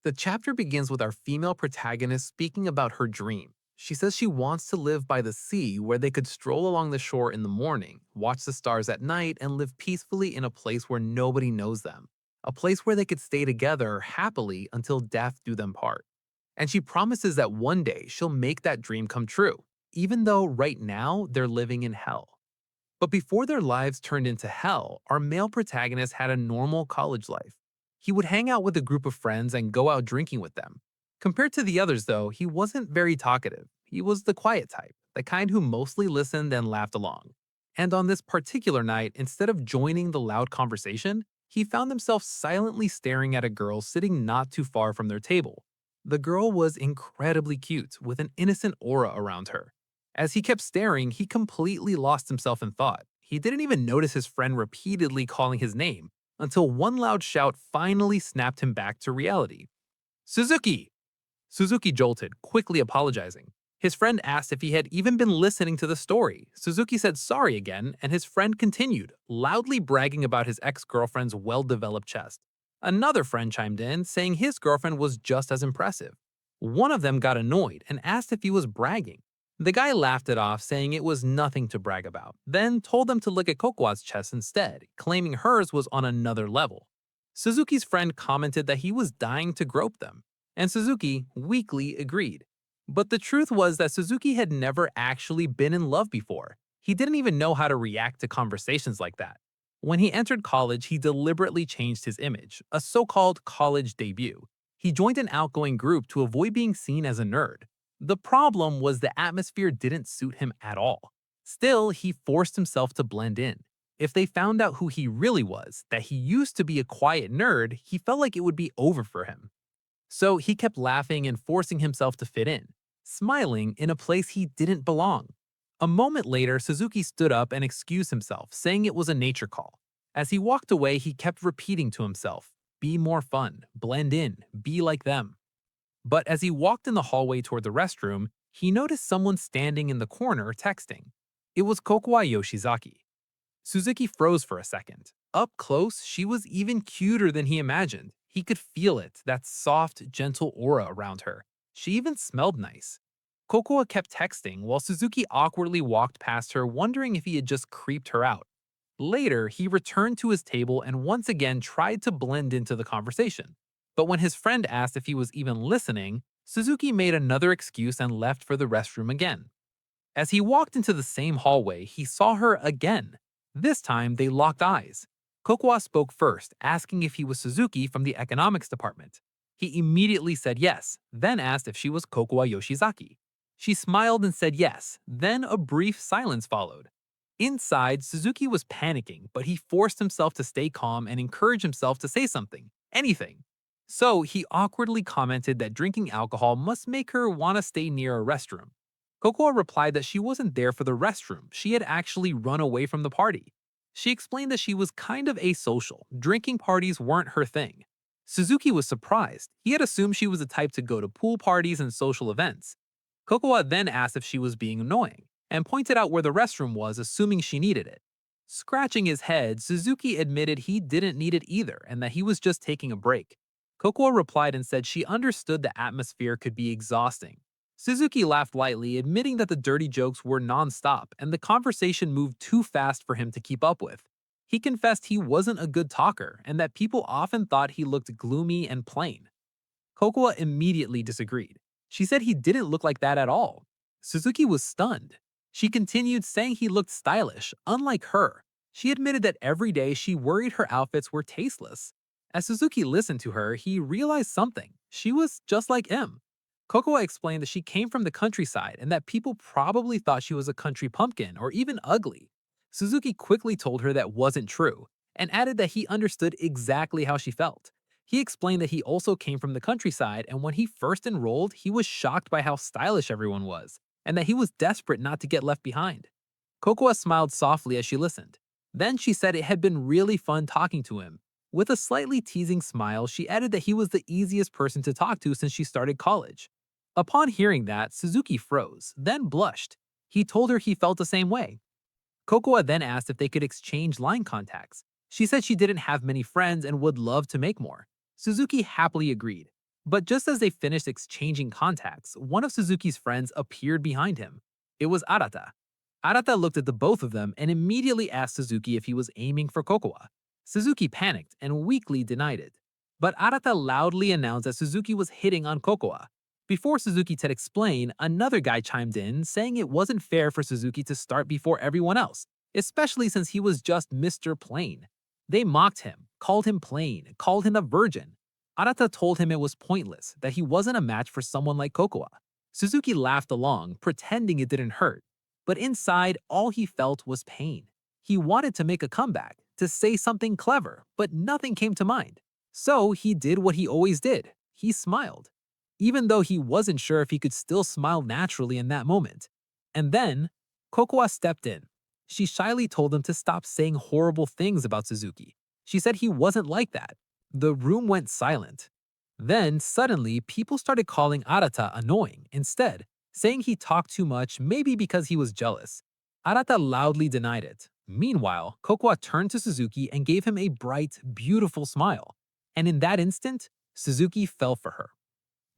The chapter begins with our female protagonist speaking about her dream. She says she wants to live by the sea where they could stroll along the shore in the morning, watch the stars at night, and live peacefully in a place where nobody knows them. A place where they could stay together happily until death do them part. And she promises that one day she'll make that dream come true, even though right now they're living in hell. But before their lives turned into hell, our male protagonist had a normal college life. He would hang out with a group of friends and go out drinking with them. Compared to the others, though, he wasn't very talkative. He was the quiet type, the kind who mostly listened and laughed along. And on this particular night, instead of joining the loud conversation, he found himself silently staring at a girl sitting not too far from their table. The girl was incredibly cute, with an innocent aura around her. As he kept staring, he completely lost himself in thought. He didn't even notice his friend repeatedly calling his name until one loud shout finally snapped him back to reality. Suzuki! Suzuki jolted, quickly apologizing. His friend asked if he had even been listening to the story. Suzuki said sorry again, and his friend continued, loudly bragging about his ex-girlfriend's well-developed chest. Another friend chimed in, saying his girlfriend was just as impressive. One of them got annoyed and asked if he was bragging. The guy laughed it off, saying it was nothing to brag about, then told them to look at Kokoa's chest instead, claiming hers was on another level. Suzuki's friend commented that he was dying to grope them, and Suzuki weakly agreed. But the truth was that Suzuki had never actually been in love before. He didn't even know how to react to conversations like that. When he entered college, he deliberately changed his image, a so-called college debut. He joined an outgoing group to avoid being seen as a nerd. The problem was the atmosphere didn't suit him at all. Still, he forced himself to blend in. If they found out who he really was, that he used to be a quiet nerd, he felt like it would be over for him. So he kept laughing and forcing himself to fit in, smiling in a place he didn't belong. A moment later, Suzuki stood up and excused himself, saying it was a nature call. As he walked away, he kept repeating to himself, be more fun, blend in, be like them. But as he walked in the hallway toward the restroom, he noticed someone standing in the corner texting. It was Kokoa Yoshizaki. Suzuki froze for a second. Up close, she was even cuter than he imagined. He could feel it, that soft, gentle aura around her. She even smelled nice. Kokoa kept texting while Suzuki awkwardly walked past her, wondering if he had just creeped her out. Later, he returned to his table and once again tried to blend into the conversation. But when his friend asked if he was even listening, Suzuki made another excuse and left for the restroom again. As he walked into the same hallway, he saw her again. This time, they locked eyes. Kokoa spoke first, asking if he was Suzuki from the economics department. He immediately said yes, then asked if she was Kokoa Yoshizaki. She smiled and said yes, then a brief silence followed. Inside, Suzuki was panicking, but he forced himself to stay calm and encourage himself to say something, anything. So he awkwardly commented that drinking alcohol must make her want to stay near a restroom. Kokoa replied that she wasn't there for the restroom, she had actually run away from the party. She explained that she was kind of asocial, drinking parties weren't her thing. Suzuki was surprised. He had assumed she was the type to go to pool parties and social events. Kokoa then asked if she was being annoying, and pointed out where the restroom was, assuming she needed it. Scratching his head, Suzuki admitted he didn't need it either and that he was just taking a break. Kokoa replied and said she understood the atmosphere could be exhausting. Suzuki laughed lightly, admitting that the dirty jokes were non-stop and the conversation moved too fast for him to keep up with. He confessed he wasn't a good talker and that people often thought he looked gloomy and plain. Kokoa immediately disagreed. She said he didn't look like that at all. Suzuki was stunned. She continued saying he looked stylish, unlike her. She admitted that every day she worried her outfits were tasteless. As Suzuki listened to her, he realized something. She was just like him. Kokoa explained that she came from the countryside and that people probably thought she was a country pumpkin or even ugly. Suzuki quickly told her that wasn't true and added that he understood exactly how she felt. He explained that he also came from the countryside and when he first enrolled, he was shocked by how stylish everyone was and that he was desperate not to get left behind. Kokoa smiled softly as she listened. Then she said it had been really fun talking to him. With a slightly teasing smile, she added that he was the easiest person to talk to since she started college. Upon hearing that, Suzuki froze, then blushed. He told her he felt the same way. Kokoa then asked if they could exchange line contacts. She said she didn't have many friends and would love to make more. Suzuki happily agreed. But just as they finished exchanging contacts, one of Suzuki's friends appeared behind him. It was Arata. Arata looked at the both of them and immediately asked Suzuki if he was aiming for Kokoa. Suzuki panicked and weakly denied it. But Arata loudly announced that Suzuki was hitting on Kokoa. Before Suzuki could explain, another guy chimed in, saying it wasn't fair for Suzuki to start before everyone else, especially since he was just Mr. Plain. They mocked him, called him plain, called him a virgin. Arata told him it was pointless, that he wasn't a match for someone like Kokoa. Suzuki laughed along, pretending it didn't hurt. But inside, all he felt was pain. He wanted to make a comeback, to say something clever, but nothing came to mind. So he did what he always did. He smiled. Even though he wasn't sure if he could still smile naturally in that moment. And then, Kokoa stepped in. She shyly told him to stop saying horrible things about Suzuki. She said he wasn't like that. The room went silent. Then, suddenly, people started calling Arata annoying instead, saying he talked too much, maybe because he was jealous. Arata loudly denied it. Meanwhile, Kokoa turned to Suzuki and gave him a bright, beautiful smile. And in that instant, Suzuki fell for her.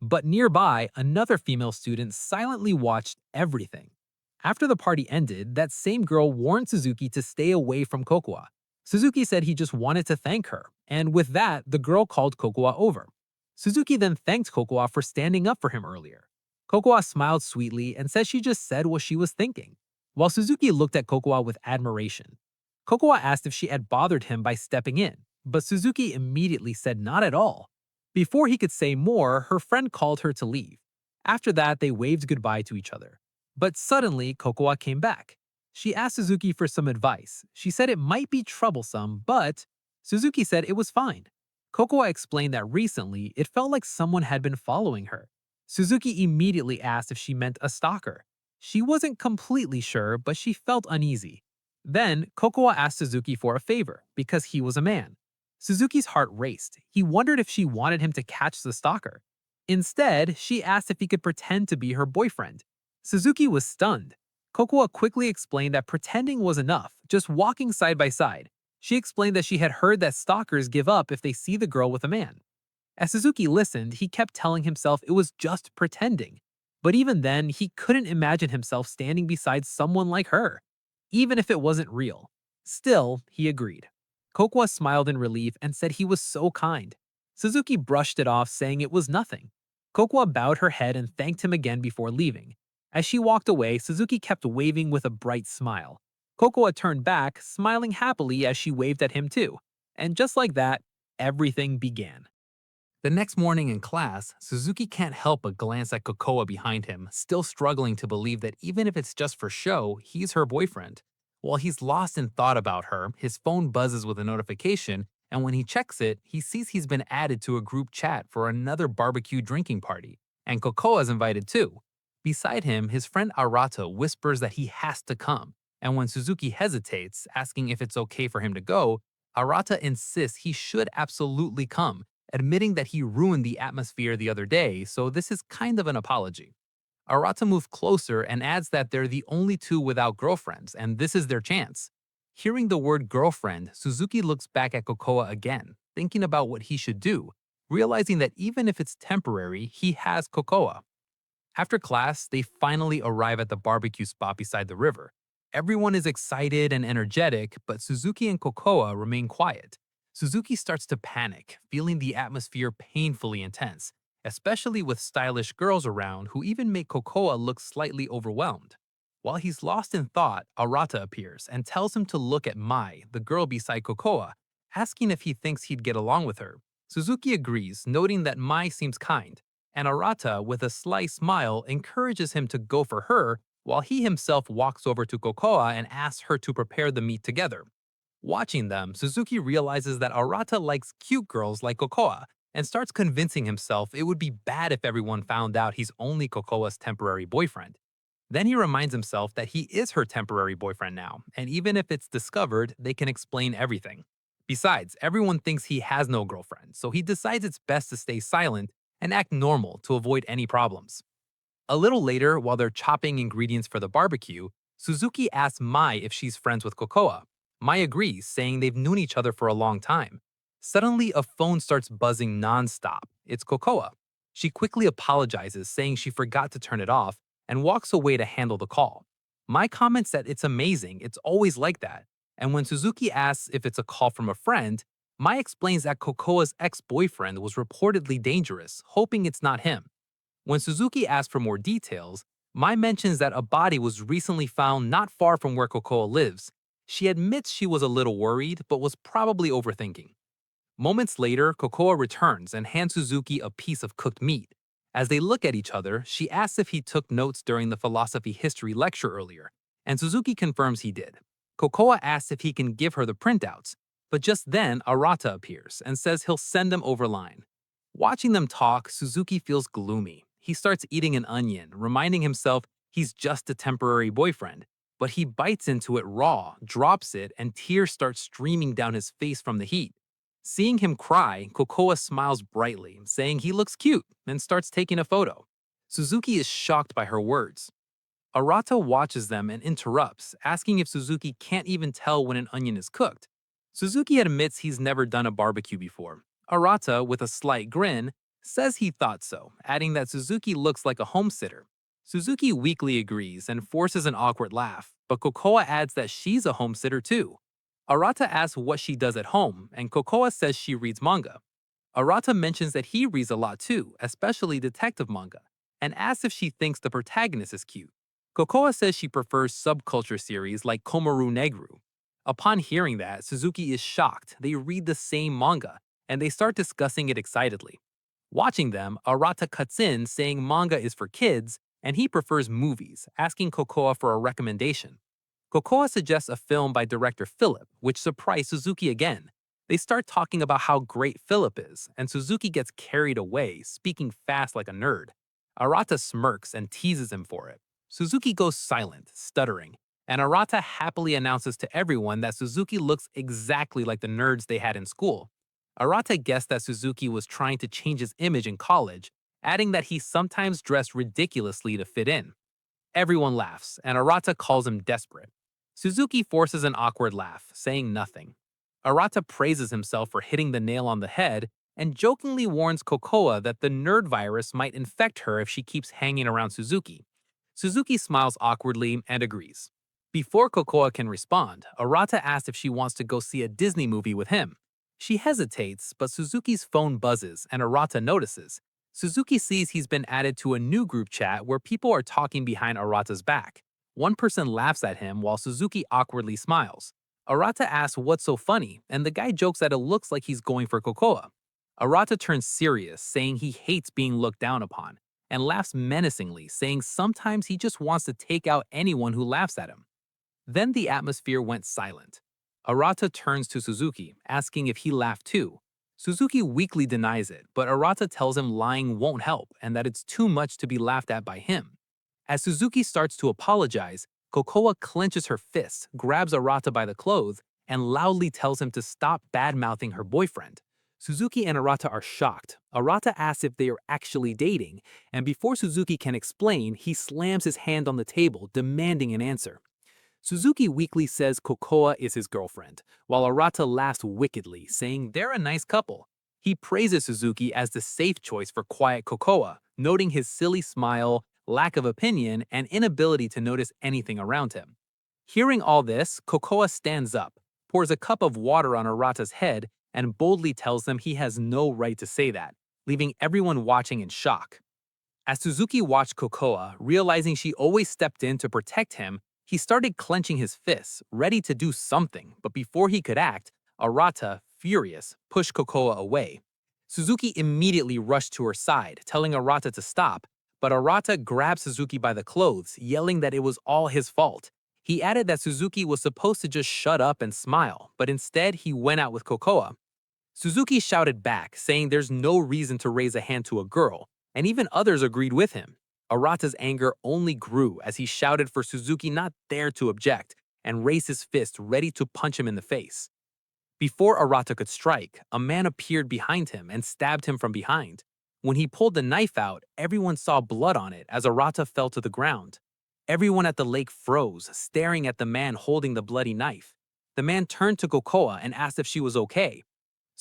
But nearby, another female student silently watched everything. After the party ended, that same girl warned Suzuki to stay away from Kokoa. Suzuki said he just wanted to thank her, and with that, the girl called Kokoa over. Suzuki then thanked Kokoa for standing up for him earlier. Kokoa smiled sweetly and said she just said what she was thinking, while Suzuki looked at Kokoa with admiration. Kokoa asked if she had bothered him by stepping in, but Suzuki immediately said not at all. Before he could say more, her friend called her to leave. After that, they waved goodbye to each other. But suddenly, Kokoa came back. She asked Suzuki for some advice. She said it might be troublesome, but Suzuki said it was fine. Kokoa explained that recently, it felt like someone had been following her. Suzuki immediately asked if she meant a stalker. She wasn't completely sure, but she felt uneasy. Then, Kokoa asked Suzuki for a favor, because he was a man. Suzuki's heart raced. He wondered if she wanted him to catch the stalker. Instead, she asked if he could pretend to be her boyfriend. Suzuki was stunned. Kokoa quickly explained that pretending was enough, just walking side by side. She explained that she had heard that stalkers give up if they see the girl with a man. As Suzuki listened, he kept telling himself it was just pretending. But even then, he couldn't imagine himself standing beside someone like her, even if it wasn't real. Still, he agreed. Kokoa smiled in relief and said he was so kind. Suzuki brushed it off, saying it was nothing. Kokoa bowed her head and thanked him again before leaving. As she walked away, Suzuki kept waving with a bright smile. Kokoa turned back, smiling happily as she waved at him too. And just like that, everything began. The next morning in class, Suzuki can't help but glance at Kokoa behind him, still struggling to believe that even if it's just for show, he's her boyfriend. While he's lost in thought about her, his phone buzzes with a notification, and when he checks it, he sees he's been added to a group chat for another barbecue drinking party, and Kokoa's invited too. Beside him, his friend Arata whispers that he has to come, and when Suzuki hesitates, asking if it's okay for him to go, Arata insists he should absolutely come, admitting that he ruined the atmosphere the other day, so this is kind of an apology. Arata moves closer and adds that they're the only two without girlfriends, and this is their chance. Hearing the word girlfriend, Suzuki looks back at Kokoa again, thinking about what he should do, realizing that even if it's temporary, he has Kokoa. After class, they finally arrive at the barbecue spot beside the river. Everyone is excited and energetic, but Suzuki and Kokoa remain quiet. Suzuki starts to panic, feeling the atmosphere painfully intense, especially with stylish girls around who even make Kokoa look slightly overwhelmed. While he's lost in thought, Arata appears and tells him to look at Mai, the girl beside Kokoa, asking if he thinks he'd get along with her. Suzuki agrees, noting that Mai seems kind, and Arata, with a sly smile, encourages him to go for her, while he himself walks over to Kokoa and asks her to prepare the meat together. Watching them, Suzuki realizes that Arata likes cute girls like Kokoa, and starts convincing himself it would be bad if everyone found out he's only Kokoa's temporary boyfriend. Then he reminds himself that he is her temporary boyfriend now, and even if it's discovered, they can explain everything. Besides, everyone thinks he has no girlfriend, so he decides it's best to stay silent and act normal to avoid any problems. A little later, while they're chopping ingredients for the barbecue, Suzuki asks Mai if she's friends with Kokoa. Mai agrees, saying they've known each other for a long time. Suddenly, a phone starts buzzing non-stop. It's Kokoa. She quickly apologizes, saying she forgot to turn it off, and walks away to handle the call. Mai comments that it's amazing, it's always like that. And when Suzuki asks if it's a call from a friend, Mai explains that Kokoa's ex-boyfriend was reportedly dangerous, hoping it's not him. When Suzuki asks for more details, Mai mentions that a body was recently found not far from where Kokoa lives. She admits she was a little worried, but was probably overthinking. Moments later, Kokoa returns and hands Suzuki a piece of cooked meat. As they look at each other, she asks if he took notes during the philosophy history lecture earlier, and Suzuki confirms he did. Kokoa asks if he can give her the printouts, but just then Arata appears and says he'll send them over line. Watching them talk, Suzuki feels gloomy. He starts eating an onion, reminding himself he's just a temporary boyfriend. But he bites into it raw, drops it, and tears start streaming down his face from the heat. Seeing him cry, Kokoa smiles brightly, saying he looks cute, and starts taking a photo. Suzuki is shocked by her words. Arata watches them and interrupts, asking if Suzuki can't even tell when an onion is cooked. Suzuki admits he's never done a barbecue before. Arata, with a slight grin, says he thought so, adding that Suzuki looks like a homesitter. Suzuki weakly agrees and forces an awkward laugh, but Kokoa adds that she's a homesitter too. Arata asks what she does at home, and Kokoa says she reads manga. Arata mentions that he reads a lot too, especially detective manga, and asks if she thinks the protagonist is cute. Kokoa says she prefers subculture series like Komaru Negru. Upon hearing that, Suzuki is shocked. They read the same manga, and they start discussing it excitedly. Watching them, Arata cuts in saying manga is for kids, and he prefers movies, asking Kokoa for a recommendation. Kokoa suggests a film by director Philip, which surprised Suzuki again. They start talking about how great Philip is, and Suzuki gets carried away, speaking fast like a nerd. Arata smirks and teases him for it. Suzuki goes silent, stuttering, and Arata happily announces to everyone that Suzuki looks exactly like the nerds they had in school. Arata guessed that Suzuki was trying to change his image in college, adding that he sometimes dressed ridiculously to fit in. Everyone laughs, and Arata calls him desperate. Suzuki forces an awkward laugh, saying nothing. Arata praises himself for hitting the nail on the head and jokingly warns Kokoa that the nerd virus might infect her if she keeps hanging around Suzuki. Suzuki smiles awkwardly and agrees. Before Kokoa can respond, Arata asks if she wants to go see a Disney movie with him. She hesitates, but Suzuki's phone buzzes and Arata notices. Suzuki sees he's been added to a new group chat where people are talking behind Arata's back. One person laughs at him while Suzuki awkwardly smiles. Arata asks what's so funny, and the guy jokes that it looks like he's going for Kokoa. Arata turns serious, saying he hates being looked down upon, and laughs menacingly, saying sometimes he just wants to take out anyone who laughs at him. Then the atmosphere went silent. Arata turns to Suzuki, asking if he laughed too. Suzuki weakly denies it, but Arata tells him lying won't help and that it's too much to be laughed at by him. As Suzuki starts to apologize, Kokoa clenches her fists, grabs Arata by the clothes, and loudly tells him to stop bad-mouthing her boyfriend. Suzuki and Arata are shocked. Arata asks if they are actually dating, and before Suzuki can explain, he slams his hand on the table, demanding an answer. Suzuki weakly says Kokoa is his girlfriend, while Arata laughs wickedly, saying they're a nice couple. He praises Suzuki as the safe choice for quiet Kokoa, noting his silly smile, lack of opinion, and inability to notice anything around him. Hearing all this, Kokoa stands up, pours a cup of water on Arata's head, and boldly tells them he has no right to say that, leaving everyone watching in shock. As Suzuki watched Kokoa, realizing she always stepped in to protect him, he started clenching his fists, ready to do something, but before he could act, Arata, furious, pushed Kokoa away. Suzuki immediately rushed to her side, telling Arata to stop, but Arata grabbed Suzuki by the clothes, yelling that it was all his fault. He added that Suzuki was supposed to just shut up and smile, but instead he went out with Kokoa. Suzuki shouted back, saying there's no reason to raise a hand to a girl, and even others agreed with him. Arata's anger only grew as he shouted for Suzuki not dare to object and raised his fist ready to punch him in the face. Before Arata could strike, a man appeared behind him and stabbed him from behind. When he pulled the knife out, everyone saw blood on it as Arata fell to the ground. Everyone at the lake froze, staring at the man holding the bloody knife. The man turned to Kokoa and asked if she was okay.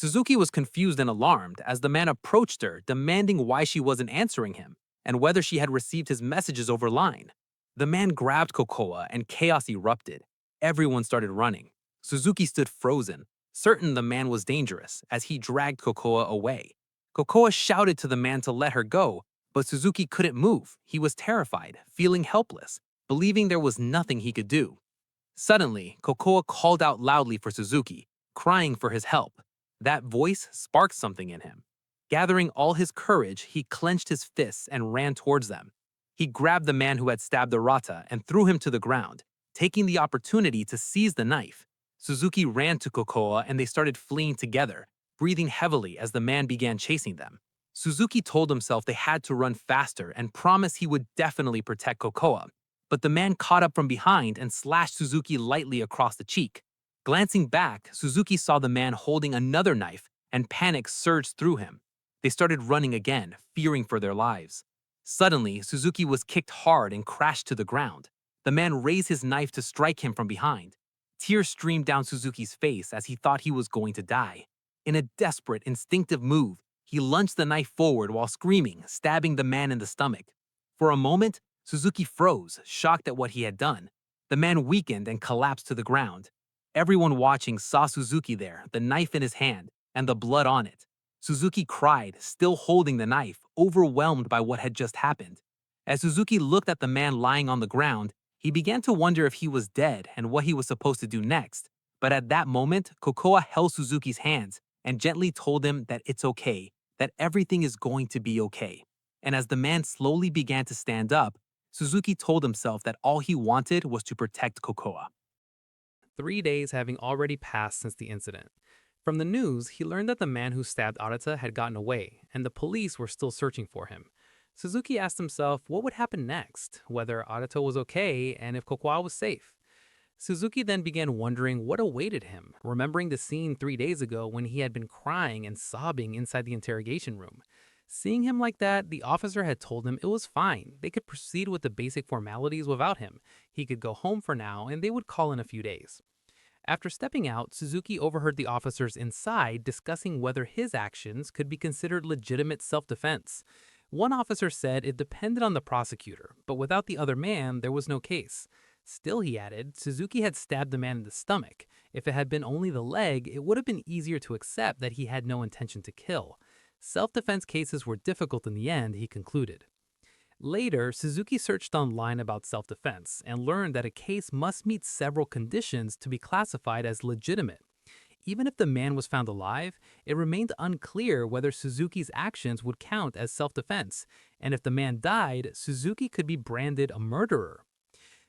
Suzuki was confused and alarmed as the man approached her, demanding why she wasn't answering him and whether she had received his messages over line. The man grabbed Kokoa and chaos erupted. Everyone started running. Suzuki stood frozen, certain the man was dangerous, as he dragged Kokoa away. Kokoa shouted to the man to let her go, but Suzuki couldn't move. He was terrified, feeling helpless, believing there was nothing he could do. Suddenly, Kokoa called out loudly for Suzuki, crying for his help. That voice sparked something in him. Gathering all his courage, he clenched his fists and ran towards them. He grabbed the man who had stabbed Arata and threw him to the ground, taking the opportunity to seize the knife. Suzuki ran to Kokoa and they started fleeing together, breathing heavily as the man began chasing them. Suzuki told himself they had to run faster and promised he would definitely protect Kokoa. But the man caught up from behind and slashed Suzuki lightly across the cheek. Glancing back, Suzuki saw the man holding another knife, and panic surged through him. They started running again, fearing for their lives. Suddenly, Suzuki was kicked hard and crashed to the ground. The man raised his knife to strike him from behind. Tears streamed down Suzuki's face as he thought he was going to die. In a desperate, instinctive move, he lunged the knife forward while screaming, stabbing the man in the stomach. For a moment, Suzuki froze, shocked at what he had done. The man weakened and collapsed to the ground. Everyone watching saw Suzuki there, the knife in his hand, and the blood on it. Suzuki cried, still holding the knife, overwhelmed by what had just happened. As Suzuki looked at the man lying on the ground, he began to wonder if he was dead and what he was supposed to do next. But at that moment, Kokoa held Suzuki's hands and gently told him that it's okay, that everything is going to be okay. And as the man slowly began to stand up, Suzuki told himself that all he wanted was to protect Kokoa. 3 days having already passed since the incident. From the news, he learned that the man who stabbed Arata had gotten away, and the police were still searching for him. Suzuki asked himself what would happen next, whether Arata was okay, and if Kokoa was safe. Suzuki then began wondering what awaited him, remembering the scene 3 days ago when he had been crying and sobbing inside the interrogation room. Seeing him like that, the officer had told him it was fine. They could proceed with the basic formalities without him. He could go home for now, and they would call in a few days. After stepping out, Suzuki overheard the officers inside discussing whether his actions could be considered legitimate self-defense. One officer said it depended on the prosecutor, but without the other man, there was no case. Still, he added, Suzuki had stabbed the man in the stomach. If it had been only the leg, it would have been easier to accept that he had no intention to kill. Self-defense cases were difficult in the end, he concluded. Later, Suzuki searched online about self-defense and learned that a case must meet several conditions to be classified as legitimate. Even if the man was found alive, it remained unclear whether Suzuki's actions would count as self-defense, and if the man died, Suzuki could be branded a murderer.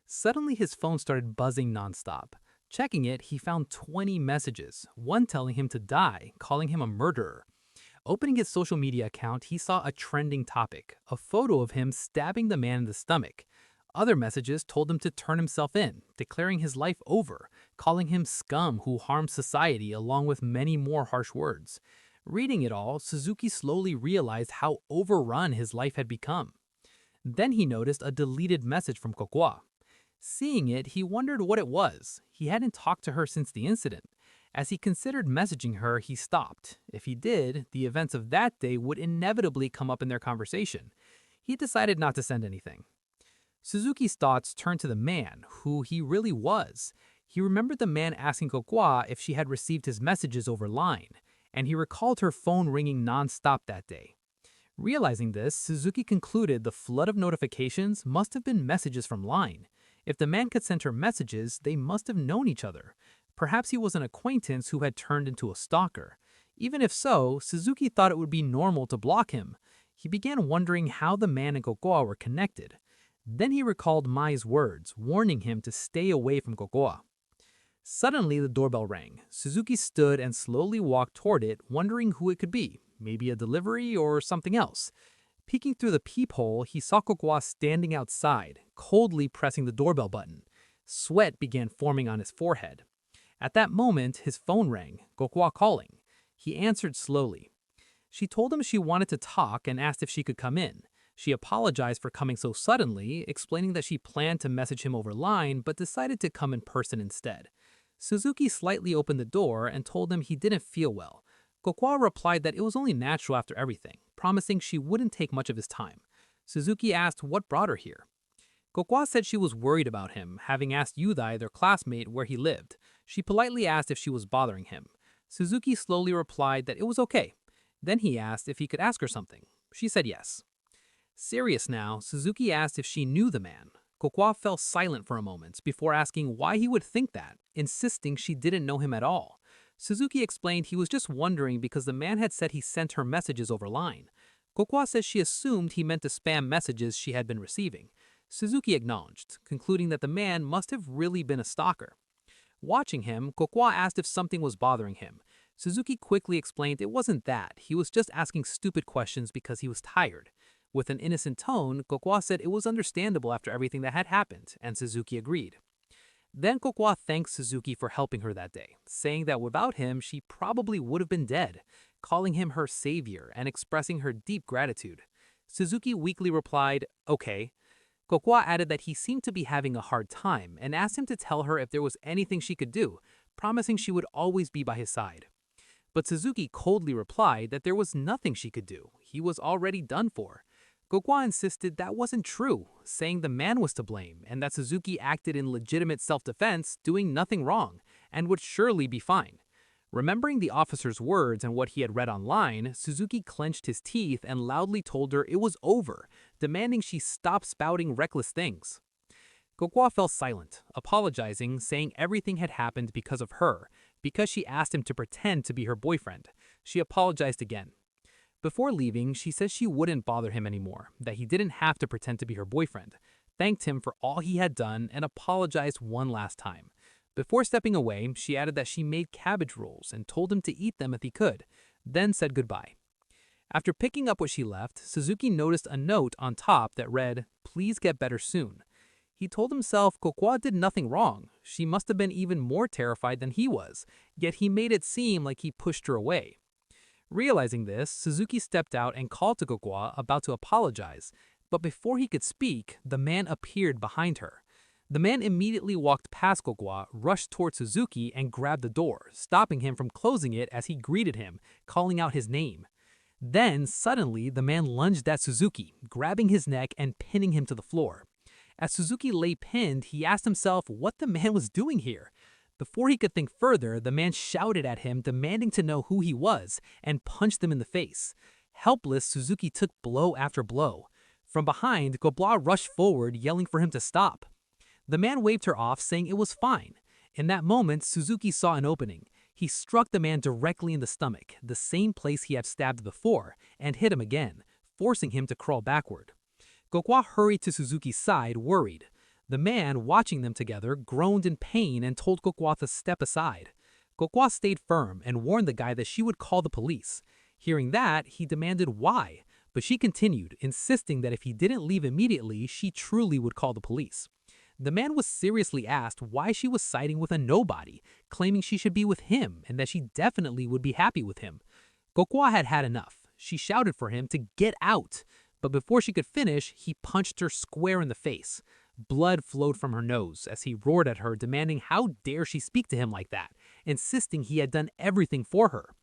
Suddenly, his phone started buzzing nonstop. Checking it, he found 20 messages, one telling him to die, calling him a murderer. Opening his social media account, he saw a trending topic, a photo of him stabbing the man in the stomach. Other messages told him to turn himself in, declaring his life over, calling him scum who harms society, along with many more harsh words. Reading it all, Suzuki slowly realized how overrun his life had become. Then he noticed a deleted message from Kokoa. Seeing it, he wondered what it was. He hadn't talked to her since the incident. As he considered messaging her, he stopped. If he did, the events of that day would inevitably come up in their conversation. He decided not to send anything. Suzuki's thoughts turned to the man, who he really was. He remembered the man asking Kokoa if she had received his messages over line, and he recalled her phone ringing non-stop that day. Realizing this, Suzuki concluded the flood of notifications must have been messages from Line. If the man could send her messages, they must have known each other. Perhaps he was an acquaintance who had turned into a stalker. Even if so, Suzuki thought it would be normal to block him. He began wondering how the man and Kokoa were connected. Then he recalled Mai's words, warning him to stay away from Kokoa. Suddenly, the doorbell rang. Suzuki stood and slowly walked toward it, wondering who it could be. Maybe a delivery or something else. Peeking through the peephole, he saw Kokoa standing outside, coldly pressing the doorbell button. Sweat began forming on his forehead. At that moment, his phone rang, Kokoa calling. He answered slowly. She told him she wanted to talk and asked if she could come in. She apologized for coming so suddenly, explaining that she planned to message him over line but decided to come in person instead. Suzuki slightly opened the door and told him he didn't feel well. Kokwa replied that it was only natural after everything, promising she wouldn't take much of his time. Suzuki asked what brought her here. Kokwa said she was worried about him, having asked Yudai, their classmate, where he lived. She politely asked if she was bothering him. Suzuki slowly replied that it was okay. Then he asked if he could ask her something. She said yes. Serious now, Suzuki asked if she knew the man. Kokwa fell silent for a moment before asking why he would think that, insisting she didn't know him at all. Suzuki explained he was just wondering because the man had said he sent her messages over line. Kokwa says she assumed he meant the spam messages she had been receiving. Suzuki acknowledged, concluding that the man must have really been a stalker. Watching him, Kokwa asked if something was bothering him. Suzuki quickly explained it wasn't that, he was just asking stupid questions because he was tired. With an innocent tone, Kokwa said it was understandable after everything that had happened, and Suzuki agreed. Then Kokwa thanked Suzuki for helping her that day, saying that without him she probably would have been dead, calling him her savior and expressing her deep gratitude. Suzuki weakly replied, okay. Kokwa added that he seemed to be having a hard time and asked him to tell her if there was anything she could do, promising she would always be by his side. But Suzuki coldly replied that there was nothing she could do, he was already done for. Kokwa insisted that wasn't true, saying the man was to blame and that Suzuki acted in legitimate self-defense, doing nothing wrong, and would surely be fine. Remembering the officer's words and what he had read online, Suzuki clenched his teeth and loudly told her it was over, demanding she stop spouting reckless things. Kokwa fell silent, apologizing, saying everything had happened because of her, because she asked him to pretend to be her boyfriend. She apologized again. Before leaving, she says she wouldn't bother him anymore, that he didn't have to pretend to be her boyfriend, thanked him for all he had done, and apologized one last time. Before stepping away, she added that she made cabbage rolls and told him to eat them if he could, then said goodbye. After picking up what she left, Suzuki noticed a note on top that read, "Please get better soon." He told himself Kokwa did nothing wrong. She must have been even more terrified than he was, yet he made it seem like he pushed her away. Realizing this, Suzuki stepped out and called to Kokwa, about to apologize, but before he could speak, the man appeared behind her. The man immediately walked past Kokwa, rushed toward Suzuki, and grabbed the door, stopping him from closing it as he greeted him, calling out his name. Then, suddenly, the man lunged at Suzuki, grabbing his neck and pinning him to the floor. As Suzuki lay pinned, he asked himself what the man was doing here. Before he could think further, the man shouted at him, demanding to know who he was, and punched him in the face. Helpless, Suzuki took blow after blow. From behind, Goblois rushed forward, yelling for him to stop. The man waved her off, saying it was fine. In that moment, Suzuki saw an opening. He struck the man directly in the stomach, the same place he had stabbed before, and hit him again, forcing him to crawl backward. Kokwa hurried to Suzuki's side, worried. The man, watching them together, groaned in pain and told Kokwa to step aside. Kokwa stayed firm and warned the guy that she would call the police. Hearing that, he demanded why, but she continued, insisting that if he didn't leave immediately, she truly would call the police. The man was seriously asked why she was siding with a nobody, claiming she should be with him and that she definitely would be happy with him. Kokwa had had enough. She shouted for him to get out, but before she could finish, he punched her square in the face. Blood flowed from her nose as he roared at her, demanding how dare she speak to him like that, insisting he had done everything for her.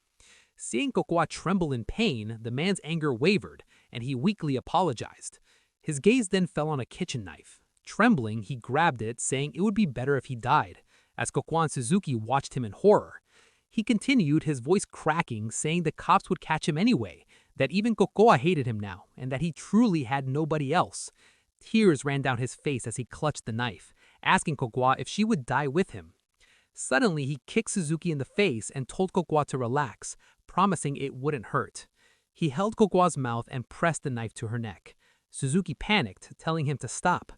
Seeing Kokwa tremble in pain, the man's anger wavered, and he weakly apologized. His gaze then fell on a kitchen knife. Trembling, he grabbed it, saying it would be better if he died, as Kokwa and Suzuki watched him in horror. He continued, his voice cracking, saying the cops would catch him anyway, that even Kokwa hated him now, and that he truly had nobody else. Tears ran down his face as he clutched the knife, asking Kokwa if she would die with him. Suddenly, he kicked Suzuki in the face and told Kokwa to relax, promising it wouldn't hurt. He held Kokwa's mouth and pressed the knife to her neck. Suzuki panicked, telling him to stop.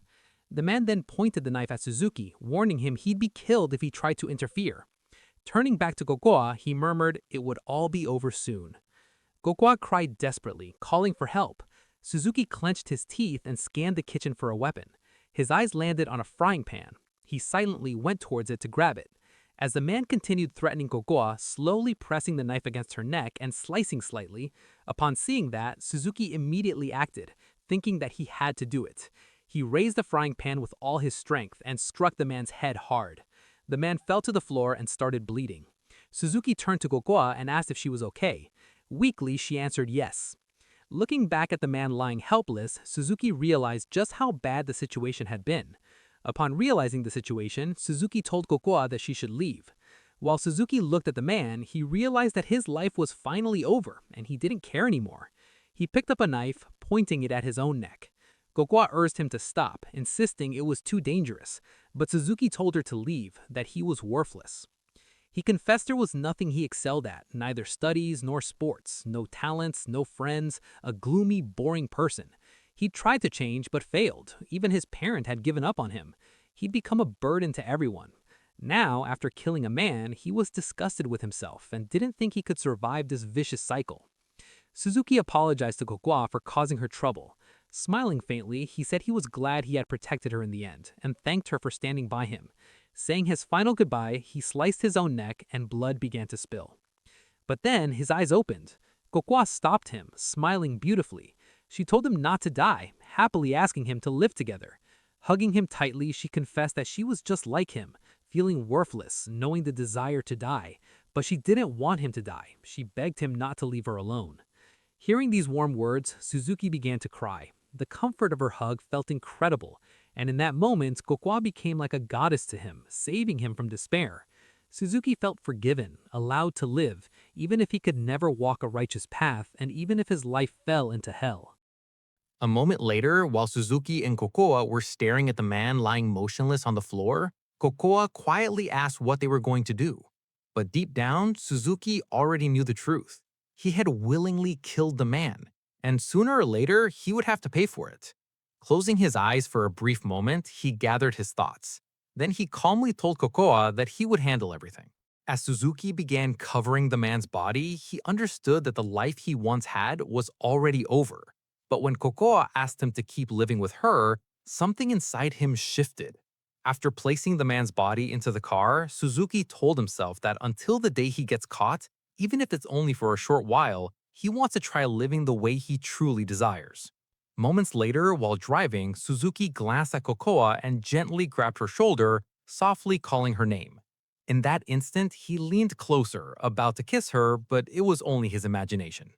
The man then pointed the knife at Suzuki, warning him he'd be killed if he tried to interfere. Turning back to Kokwa, he murmured it would all be over soon. Kokwa cried desperately, calling for help. Suzuki clenched his teeth and scanned the kitchen for a weapon. His eyes landed on a frying pan. He silently went towards it to grab it. As the man continued threatening Kokwa, slowly pressing the knife against her neck and slicing slightly, upon seeing that, Suzuki immediately acted, thinking that he had to do it. He raised the frying pan with all his strength and struck the man's head hard. The man fell to the floor and started bleeding. Suzuki turned to Kokoa and asked if she was okay. Weakly, she answered yes. Looking back at the man lying helpless, Suzuki realized just how bad the situation had been. Upon realizing the situation, Suzuki told Kokoa that she should leave. While Suzuki looked at the man, he realized that his life was finally over and he didn't care anymore. He picked up a knife, pointing it at his own neck. Kokoa urged him to stop, insisting it was too dangerous, but Suzuki told her to leave, that he was worthless. He confessed there was nothing he excelled at, neither studies nor sports, no talents, no friends, a gloomy, boring person. He'd tried to change but failed. Even his parent had given up on him. He'd become a burden to everyone. Now, after killing a man, he was disgusted with himself and didn't think he could survive this vicious cycle. Suzuki apologized to Kokoa for causing her trouble. Smiling faintly, he said he was glad he had protected her in the end and thanked her for standing by him. Saying his final goodbye, he sliced his own neck and blood began to spill. But then his eyes opened. Kokoa stopped him, smiling beautifully. She told him not to die, happily asking him to live together. Hugging him tightly, she confessed that she was just like him, feeling worthless, knowing the desire to die. But she didn't want him to die. She begged him not to leave her alone. Hearing these warm words, Suzuki began to cry. The comfort of her hug felt incredible, and in that moment, Kokoa became like a goddess to him, saving him from despair. Suzuki felt forgiven, allowed to live, even if he could never walk a righteous path, and even if his life fell into hell. A moment later, while Suzuki and Kokoa were staring at the man lying motionless on the floor, Kokoa quietly asked what they were going to do. But deep down, Suzuki already knew the truth. He had willingly killed the man, and sooner or later, he would have to pay for it. Closing his eyes for a brief moment, he gathered his thoughts. Then he calmly told Kokoa that he would handle everything. As Suzuki began covering the man's body, he understood that the life he once had was already over. But when Kokoa asked him to keep living with her, something inside him shifted. After placing the man's body into the car, Suzuki told himself that until the day he gets caught, even if it's only for a short while, he wants to try living the way he truly desires. Moments later, while driving, Suzuki glanced at Kokoa and gently grabbed her shoulder, softly calling her name. In that instant, he leaned closer, about to kiss her, but it was only his imagination.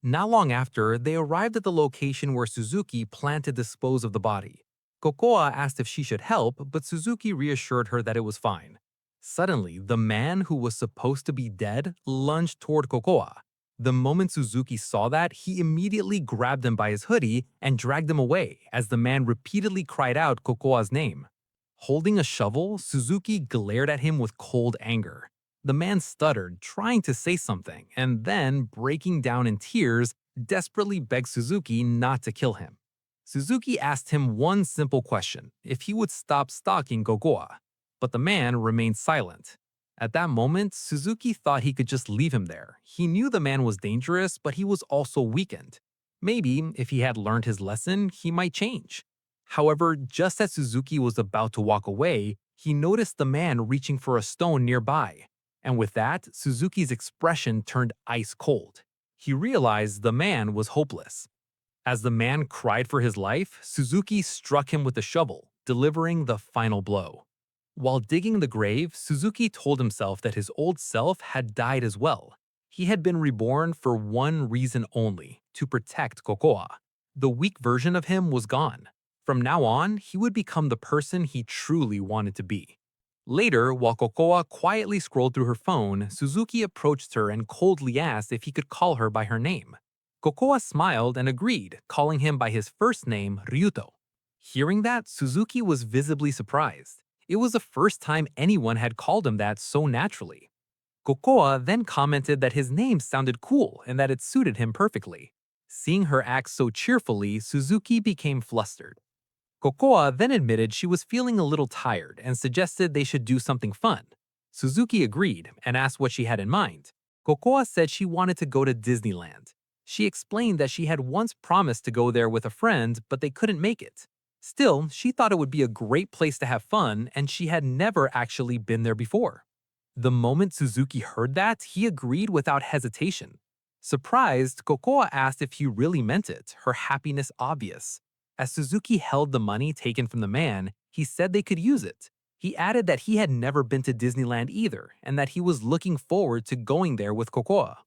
Not long after, they arrived at the location where Suzuki planned to dispose of the body. Kokoa asked if she should help, but Suzuki reassured her that it was fine. Suddenly, the man who was supposed to be dead lunged toward Kokoa. The moment Suzuki saw that, he immediately grabbed him by his hoodie and dragged him away as the man repeatedly cried out Kokoa's name. Holding a shovel, Suzuki glared at him with cold anger. The man stuttered, trying to say something, and then, breaking down in tears, desperately begged Suzuki not to kill him. Suzuki asked him one simple question, if he would stop stalking Kokoa. But the man remained silent. At that moment, Suzuki thought he could just leave him there. He knew the man was dangerous, but he was also weakened. Maybe, if he had learned his lesson, he might change. However, just as Suzuki was about to walk away, he noticed the man reaching for a stone nearby. And with that, Suzuki's expression turned ice cold. He realized the man was hopeless. As the man cried for his life, Suzuki struck him with a shovel, delivering the final blow. While digging the grave, Suzuki told himself that his old self had died as well. He had been reborn for one reason only, to protect Kokoa. The weak version of him was gone. From now on, he would become the person he truly wanted to be. Later, while Kokoa quietly scrolled through her phone, Suzuki approached her and coldly asked if he could call her by her name. Kokoa smiled and agreed, calling him by his first name, Ryuto. Hearing that, Suzuki was visibly surprised. It was the first time anyone had called him that so naturally. Kokoa then commented that his name sounded cool and that it suited him perfectly. Seeing her act so cheerfully, Suzuki became flustered. Kokoa then admitted she was feeling a little tired and suggested they should do something fun. Suzuki agreed and asked what she had in mind. Kokoa said she wanted to go to Disneyland. She explained that she had once promised to go there with a friend, but they couldn't make it. Still, she thought it would be a great place to have fun, and she had never actually been there before. The moment Suzuki heard that, he agreed without hesitation. Surprised, Kokoa asked if he really meant it, her happiness obvious. As Suzuki held the money taken from the man, he said they could use it. He added that he had never been to Disneyland either and that he was looking forward to going there with Kokoa.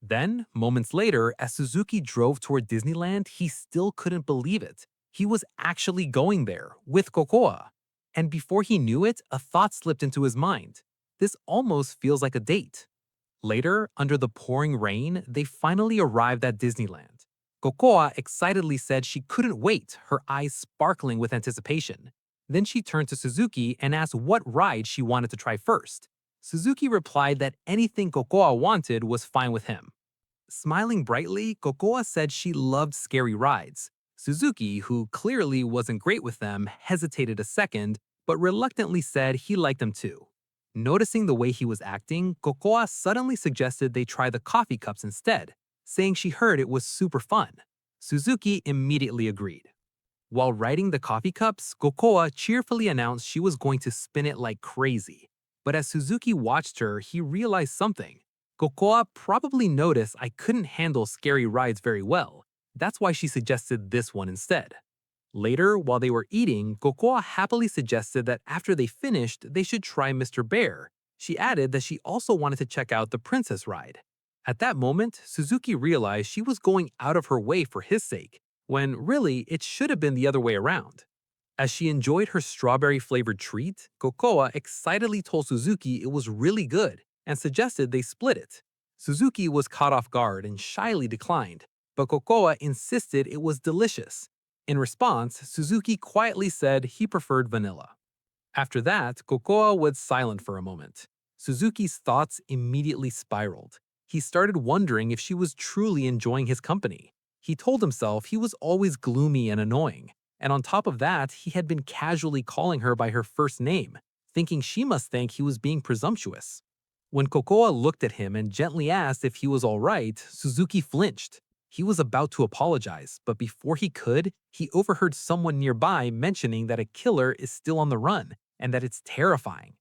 Then, moments later, as Suzuki drove toward Disneyland, he still couldn't believe it. He was actually going there with Kokoa. And before he knew it, a thought slipped into his mind. This almost feels like a date. Later, under the pouring rain, they finally arrived at Disneyland. Kokoa excitedly said she couldn't wait, her eyes sparkling with anticipation. Then she turned to Suzuki and asked what ride she wanted to try first. Suzuki replied that anything Kokoa wanted was fine with him. Smiling brightly, Kokoa said she loved scary rides. Suzuki, who clearly wasn't great with them, hesitated a second, but reluctantly said he liked them too. Noticing the way he was acting, Kokoa suddenly suggested they try the coffee cups instead, saying she heard it was super fun. Suzuki immediately agreed. While riding the coffee cups, Kokoa cheerfully announced she was going to spin it like crazy. But as Suzuki watched her, he realized something. Kokoa probably noticed I couldn't handle scary rides very well. That's why she suggested this one instead. Later, while they were eating, Kokoa happily suggested that after they finished, they should try Mr. Bear. She added that she also wanted to check out the princess ride. At that moment, Suzuki realized she was going out of her way for his sake, when really it should have been the other way around. As she enjoyed her strawberry-flavored treat, Kokoa excitedly told Suzuki it was really good and suggested they split it. Suzuki was caught off guard and shyly declined, but Kokoa insisted it was delicious. In response, Suzuki quietly said he preferred vanilla. After that, Kokoa was silent for a moment. Suzuki's thoughts immediately spiraled. He started wondering if she was truly enjoying his company. He told himself he was always gloomy and annoying, and on top of that, he had been casually calling her by her first name, thinking she must think he was being presumptuous. When Kokoa looked at him and gently asked if he was all right, Suzuki flinched. He was about to apologize, but before he could, he overheard someone nearby mentioning that a killer is still on the run and that it's terrifying.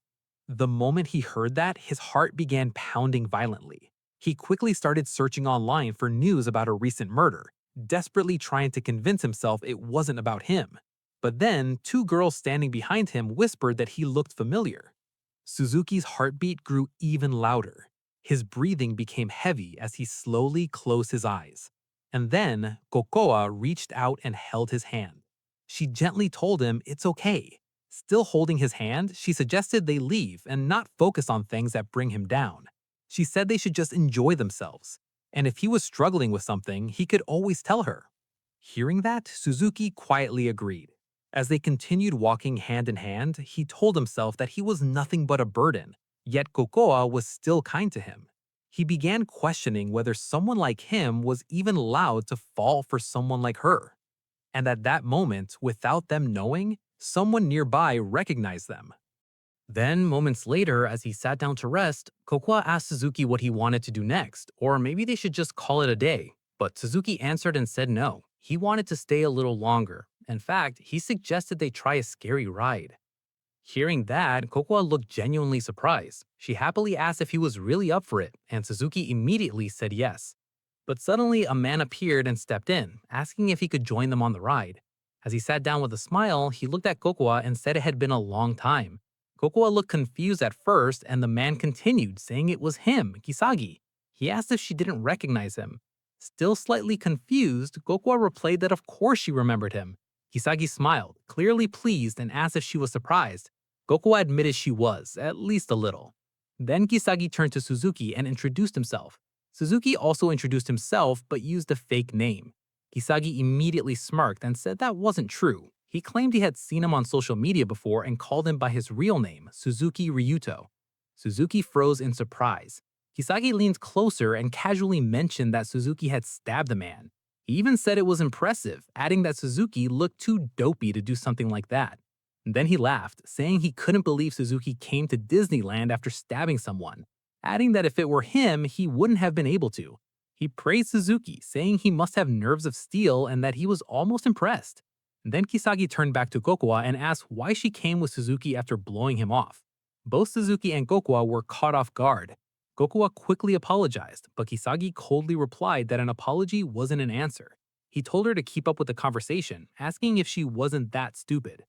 The moment he heard that, his heart began pounding violently. He quickly started searching online for news about a recent murder, desperately trying to convince himself it wasn't about him. But then, two girls standing behind him whispered that he looked familiar. Suzuki's heartbeat grew even louder. His breathing became heavy as he slowly closed his eyes. And then, Kokoa reached out and held his hand. She gently told him it's okay. Still holding his hand, she suggested they leave and not focus on things that bring him down. She said they should just enjoy themselves. And if he was struggling with something, he could always tell her. Hearing that, Suzuki quietly agreed. As they continued walking hand in hand, he told himself that he was nothing but a burden, yet Kokoa was still kind to him. He began questioning whether someone like him was even allowed to fall for someone like her. And at that moment, without them knowing, someone nearby recognized them. Then, moments later, as he sat down to rest, Kokoa asked Suzuki what he wanted to do next, or maybe they should just call it a day. But Suzuki answered and said no. He wanted to stay a little longer. In fact, he suggested they try a scary ride. Hearing that, Kokoa looked genuinely surprised. She happily asked if he was really up for it, and Suzuki immediately said yes. But suddenly, a man appeared and stepped in, asking if he could join them on the ride. As he sat down with a smile, he looked at Kokoa and said it had been a long time. Kokoa looked confused at first, and the man continued, saying it was him, Kisagi. He asked if she didn't recognize him. Still slightly confused, Kokoa replied that of course she remembered him. Kisagi smiled, clearly pleased, and asked if she was surprised. Kokoa admitted she was, at least a little. Then Kisagi turned to Suzuki and introduced himself. Suzuki also introduced himself but used a fake name. Kisagi immediately smirked and said that wasn't true. He claimed he had seen him on social media before and called him by his real name, Suzuki Ryuto. Suzuki froze in surprise. Kisagi leaned closer and casually mentioned that Suzuki had stabbed the man. He even said it was impressive, adding that Suzuki looked too dopey to do something like that. And then he laughed, saying he couldn't believe Suzuki came to Disneyland after stabbing someone, adding that if it were him, he wouldn't have been able to. He praised Suzuki, saying he must have nerves of steel and that he was almost impressed. And then Kisagi turned back to Kokoa and asked why she came with Suzuki after blowing him off. Both Suzuki and Kokoa were caught off guard. Kokoa quickly apologized, but Kisagi coldly replied that an apology wasn't an answer. He told her to keep up with the conversation, asking if she wasn't that stupid.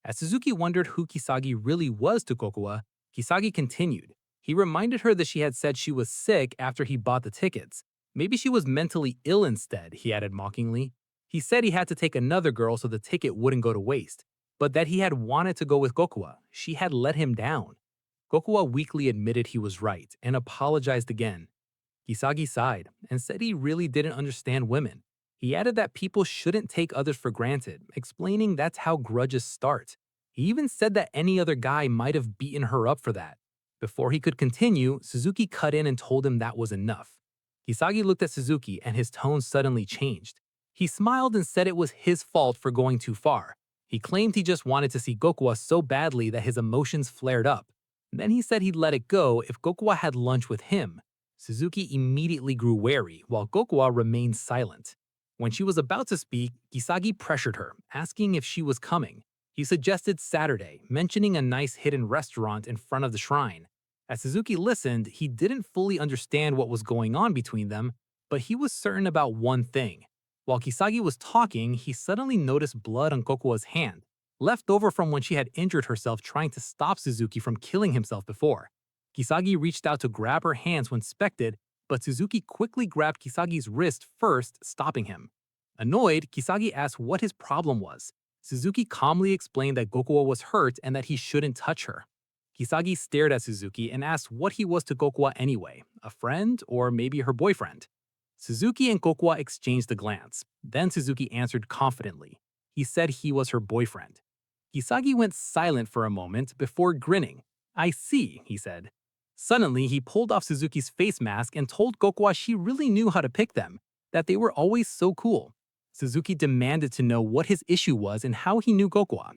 As Suzuki wondered who Kisagi really was to Kokowa, Kisagi continued. He reminded her that she had said she was sick after he bought the tickets. Maybe she was mentally ill instead, he added mockingly. He said he had to take another girl so the ticket wouldn't go to waste, but that he had wanted to go with Kokowa. She had let him down. Kokowa weakly admitted he was right and apologized again. Kisagi sighed and said he really didn't understand women. He added that people shouldn't take others for granted, explaining that's how grudges start. He even said that any other guy might have beaten her up for that. Before he could continue, Suzuki cut in and told him that was enough. Kisagi looked at Suzuki and his tone suddenly changed. He smiled and said it was his fault for going too far. He claimed he just wanted to see Gokuwa so badly that his emotions flared up. Then he said he'd let it go if Gokuwa had lunch with him. Suzuki immediately grew wary, while Gokuwa remained silent. When she was about to speak, Kisagi pressured her, asking if she was coming. He suggested Saturday, mentioning a nice hidden restaurant in front of the shrine. As Suzuki listened, he didn't fully understand what was going on between them, but he was certain about one thing. While Kisagi was talking, he suddenly noticed blood on Kokowa's hand, left over from when she had injured herself trying to stop Suzuki from killing himself before. Kisagi reached out to grab her hands when inspected, but Suzuki quickly grabbed Kisagi's wrist first, stopping him. Annoyed, Kisagi asked what his problem was. Suzuki calmly explained that Gokuwa was hurt and that he shouldn't touch her. Kisagi stared at Suzuki and asked what he was to Gokuwa anyway, a friend or maybe her boyfriend. Suzuki and Gokuwa exchanged a glance. Then Suzuki answered confidently. He said he was her boyfriend. Kisagi went silent for a moment before grinning. "I see," he said. Suddenly, he pulled off Suzuki's face mask and told Gokuwa she really knew how to pick them, that they were always so cool. Suzuki demanded to know what his issue was and how he knew Gokuwa.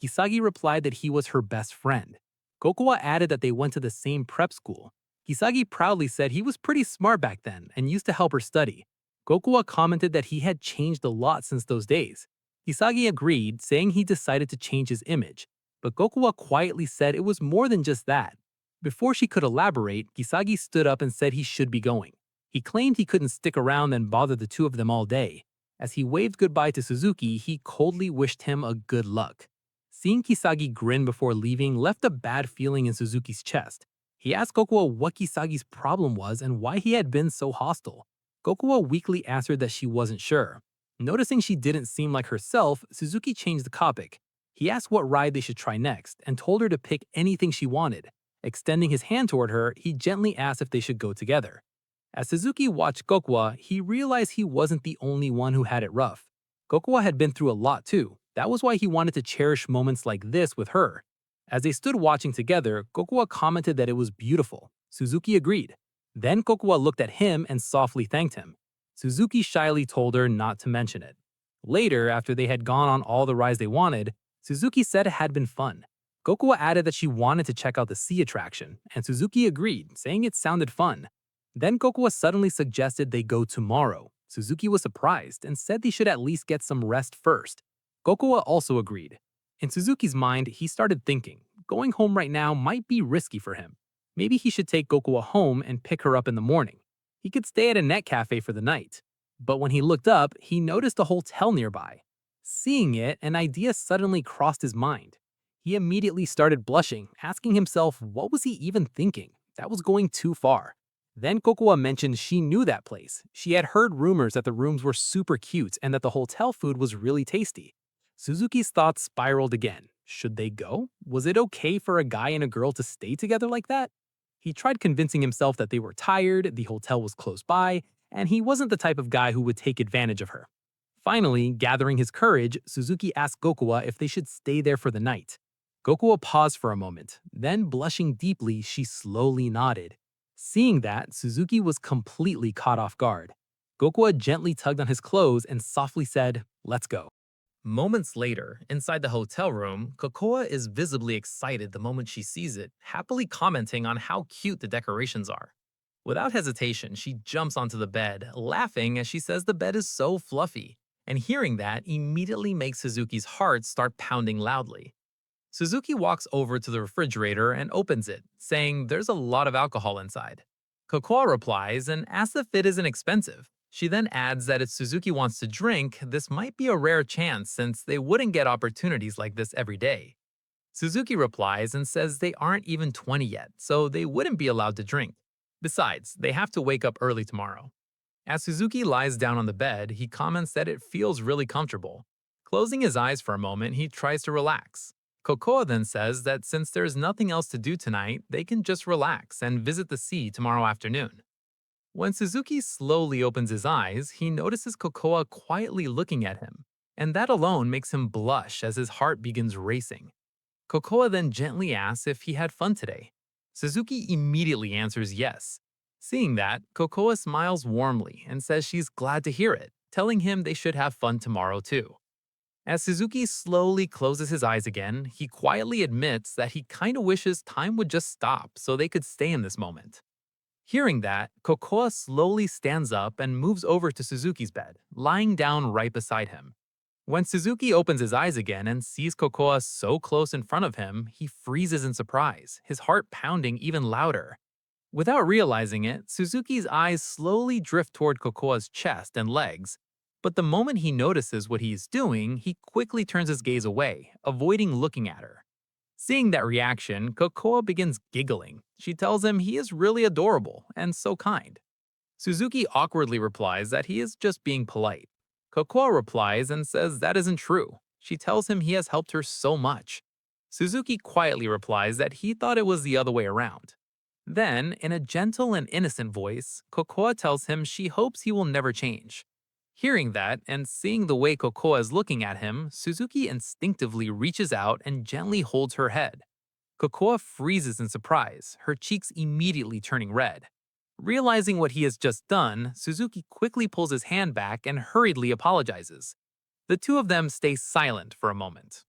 Kisagi replied that he was her best friend. Gokuwa added that they went to the same prep school. Kisagi proudly said he was pretty smart back then and used to help her study. Gokuwa commented that he had changed a lot since those days. Kisagi agreed, saying he decided to change his image, but Gokuwa quietly said it was more than just that. Before she could elaborate, Kisagi stood up and said he should be going. He claimed he couldn't stick around and bother the two of them all day. As he waved goodbye to Suzuki, he coldly wished him a good luck. Seeing Kisagi grin before leaving left a bad feeling in Suzuki's chest. He asked Gokuwa what Kisagi's problem was and why he had been so hostile. Gokuwa weakly answered that she wasn't sure. Noticing she didn't seem like herself, Suzuki changed the topic. He asked what ride they should try next and told her to pick anything she wanted. Extending his hand toward her, he gently asked if they should go together. As Suzuki watched Gokuwa, he realized he wasn't the only one who had it rough. Gokuwa had been through a lot too. That was why he wanted to cherish moments like this with her. As they stood watching together, Gokuwa commented that it was beautiful. Suzuki agreed. Then Gokuwa looked at him and softly thanked him. Suzuki shyly told her not to mention it. Later, after they had gone on all the rides they wanted, Suzuki said it had been fun. Gokuwa added that she wanted to check out the sea attraction, and Suzuki agreed, saying it sounded fun. Then Gokuwa suddenly suggested they go tomorrow. Suzuki was surprised and said they should at least get some rest first. Gokuwa also agreed. In Suzuki's mind, he started thinking, going home right now might be risky for him. Maybe he should take Gokuwa home and pick her up in the morning. He could stay at a net cafe for the night. But when he looked up, he noticed a hotel nearby. Seeing it, an idea suddenly crossed his mind. He immediately started blushing, asking himself what was he even thinking? That was going too far. Then Kokowa mentioned she knew that place. She had heard rumors that the rooms were super cute and that the hotel food was really tasty. Suzuki's thoughts spiraled again. Should they go? Was it okay for a guy and a girl to stay together like that? He tried convincing himself that they were tired, the hotel was close by, and he wasn't the type of guy who would take advantage of her. Finally, gathering his courage, Suzuki asked Gokuwa if they should stay there for the night. Gokuwa paused for a moment, then blushing deeply, she slowly nodded. Seeing that, Suzuki was completely caught off guard. Gokuwa gently tugged on his clothes and softly said, "Let's go." Moments later, inside the hotel room, Kokoa is visibly excited the moment she sees it, happily commenting on how cute the decorations are. Without hesitation, she jumps onto the bed, laughing as she says the bed is so fluffy, and hearing that immediately makes Suzuki's heart start pounding loudly. Suzuki walks over to the refrigerator and opens it, saying there's a lot of alcohol inside. Kokoa replies and asks if it isn't expensive. She then adds that if Suzuki wants to drink, this might be a rare chance since they wouldn't get opportunities like this every day. Suzuki replies and says they aren't even 20 yet, so they wouldn't be allowed to drink. Besides, they have to wake up early tomorrow. As Suzuki lies down on the bed, he comments that it feels really comfortable. Closing his eyes for a moment, he tries to relax. Kokoa then says that since there's nothing else to do tonight, they can just relax and visit the sea tomorrow afternoon. When Suzuki slowly opens his eyes, he notices Kokoa quietly looking at him, and that alone makes him blush as his heart begins racing. Kokoa then gently asks if he had fun today. Suzuki immediately answers yes. Seeing that, Kokoa smiles warmly and says she's glad to hear it, telling him they should have fun tomorrow too. As Suzuki slowly closes his eyes again, he quietly admits that he kinda wishes time would just stop so they could stay in this moment. Hearing that, Kokoa slowly stands up and moves over to Suzuki's bed, lying down right beside him. When Suzuki opens his eyes again and sees Kokoa so close in front of him, he freezes in surprise, his heart pounding even louder. Without realizing it, Suzuki's eyes slowly drift toward Kokoa's chest and legs, but the moment he notices what he is doing, he quickly turns his gaze away, avoiding looking at her. Seeing that reaction, Kokoa begins giggling. She tells him he is really adorable and so kind. Suzuki awkwardly replies that he is just being polite. Kokoa replies and says that isn't true. She tells him he has helped her so much. Suzuki quietly replies that he thought it was the other way around. Then, in a gentle and innocent voice, Kokoa tells him she hopes he will never change. Hearing that and seeing the way Kokoa is looking at him, Suzuki instinctively reaches out and gently holds her head. Kokoa freezes in surprise, her cheeks immediately turning red. Realizing what he has just done, Suzuki quickly pulls his hand back and hurriedly apologizes. The two of them stay silent for a moment.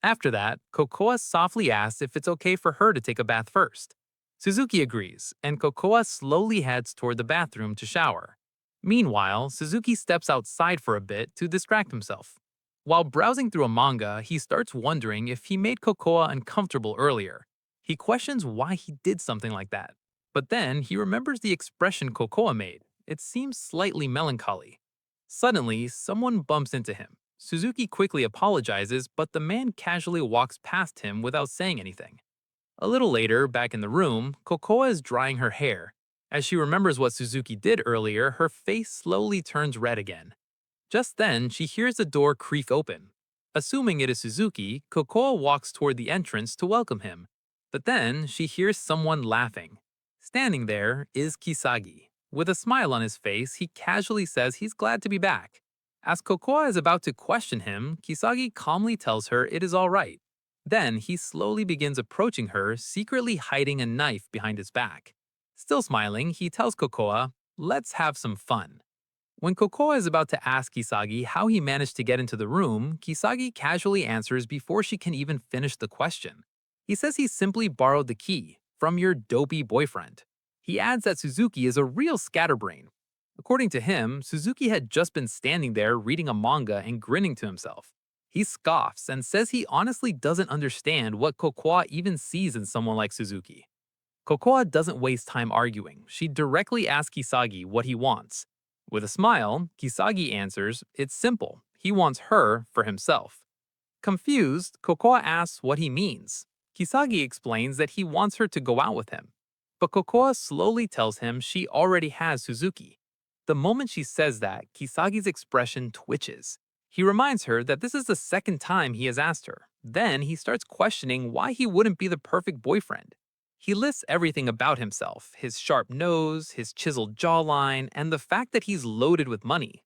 After that, Kokoa softly asks if it's okay for her to take a bath first. Suzuki agrees, and Kokoa slowly heads toward the bathroom to shower. Meanwhile, Suzuki steps outside for a bit to distract himself. While browsing through a manga, he starts wondering if he made Kokoa uncomfortable earlier. He questions why he did something like that. But then he remembers the expression Kokoa made. It seems slightly melancholy. Suddenly, someone bumps into him. Suzuki quickly apologizes, but the man casually walks past him without saying anything. A little later, back in the room, Kokoa is drying her hair. As she remembers what Suzuki did earlier, her face slowly turns red again. Just then, she hears the door creak open. Assuming it is Suzuki, Kokoa walks toward the entrance to welcome him. But then, she hears someone laughing. Standing there is Kisagi. With a smile on his face, he casually says he's glad to be back. As Kokoa is about to question him, Kisagi calmly tells her it is all right. Then he slowly begins approaching her, secretly hiding a knife behind his back. Still smiling, he tells Kokoa, "Let's have some fun." When Kokoa is about to ask Kisagi how he managed to get into the room, Kisagi casually answers before she can even finish the question. He says he simply borrowed the key from your dopey boyfriend. He adds that Suzuki is a real scatterbrain. According to him, Suzuki had just been standing there reading a manga and grinning to himself. He scoffs and says he honestly doesn't understand what Kokoa even sees in someone like Suzuki. Kokoa doesn't waste time arguing. She directly asks Kisagi what he wants. With a smile, Kisagi answers, it's simple. He wants her for himself. Confused, Kokoa asks what he means. Kisagi explains that he wants her to go out with him. But Kokoa slowly tells him she already has Suzuki. The moment she says that, Kisagi's expression twitches. He reminds her that this is the second time he has asked her. Then he starts questioning why he wouldn't be the perfect boyfriend. He lists everything about himself, his sharp nose, his chiseled jawline, and the fact that he's loaded with money.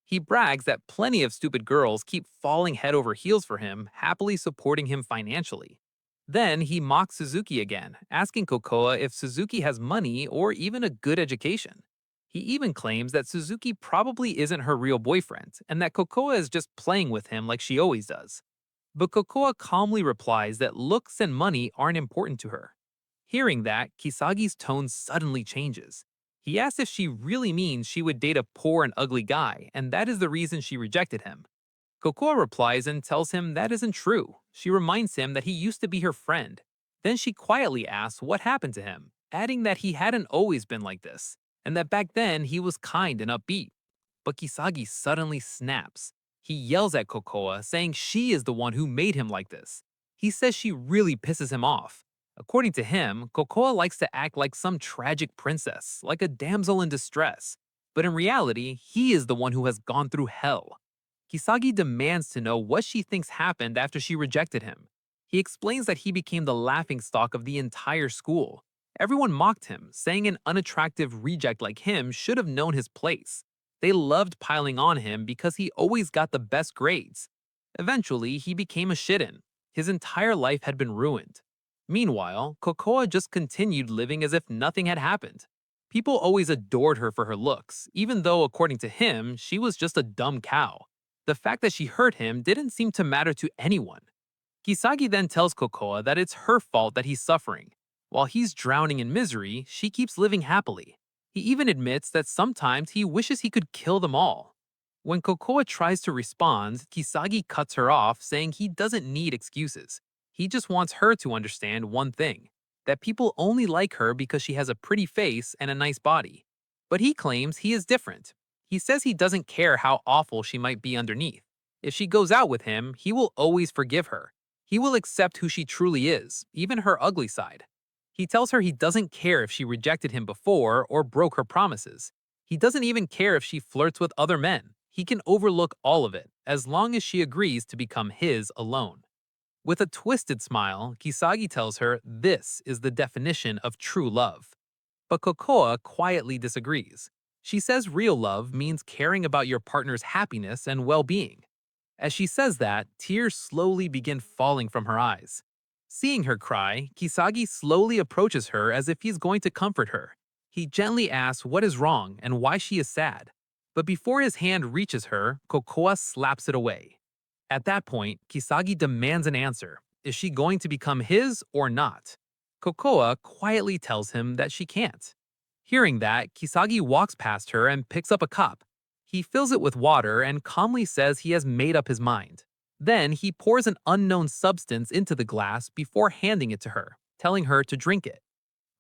He brags that plenty of stupid girls keep falling head over heels for him, happily supporting him financially. Then he mocks Suzuki again, asking Kokoa if Suzuki has money or even a good education. He even claims that Suzuki probably isn't her real boyfriend, and that Kokoa is just playing with him like she always does. But Kokoa calmly replies that looks and money aren't important to her. Hearing that, Kisagi's tone suddenly changes. He asks if she really means she would date a poor and ugly guy, and that is the reason she rejected him. Kokoa replies and tells him that isn't true. She reminds him that he used to be her friend. Then she quietly asks what happened to him, adding that he hadn't always been like this, and that back then he was kind and upbeat. But Kisagi suddenly snaps. He yells at Kokoa, saying she is the one who made him like this. He says she really pisses him off. According to him, Kokoa likes to act like some tragic princess, like a damsel in distress. But in reality, he is the one who has gone through hell. Kisagi demands to know what she thinks happened after she rejected him. He explains that he became the laughingstock of the entire school. Everyone mocked him, saying an unattractive reject like him should have known his place. They loved piling on him because he always got the best grades. Eventually, he became a shit-in. His entire life had been ruined. Meanwhile, Kokoa just continued living as if nothing had happened. People always adored her for her looks, even though, according to him, she was just a dumb cow. The fact that she hurt him didn't seem to matter to anyone. Kisagi then tells Kokoa that it's her fault that he's suffering. While he's drowning in misery, she keeps living happily. He even admits that sometimes he wishes he could kill them all. When Kokoa tries to respond, Kisagi cuts her off, saying he doesn't need excuses. He just wants her to understand one thing, that people only like her because she has a pretty face and a nice body. But he claims he is different. He says he doesn't care how awful she might be underneath. If she goes out with him, he will always forgive her. He will accept who she truly is, even her ugly side. He tells her he doesn't care if she rejected him before or broke her promises. He doesn't even care if she flirts with other men. He can overlook all of it, as long as she agrees to become his alone. With a twisted smile, Kisagi tells her this is the definition of true love. But Kokoa quietly disagrees. She says real love means caring about your partner's happiness and well-being. As she says that, tears slowly begin falling from her eyes. Seeing her cry, Kisagi slowly approaches her as if he's going to comfort her. He gently asks what is wrong and why she is sad. But before his hand reaches her, Kokoa slaps it away. At that point, Kisagi demands an answer. Is she going to become his or not? Kokoa quietly tells him that she can't. Hearing that, Kisagi walks past her and picks up a cup. He fills it with water and calmly says he has made up his mind. Then he pours an unknown substance into the glass before handing it to her, telling her to drink it.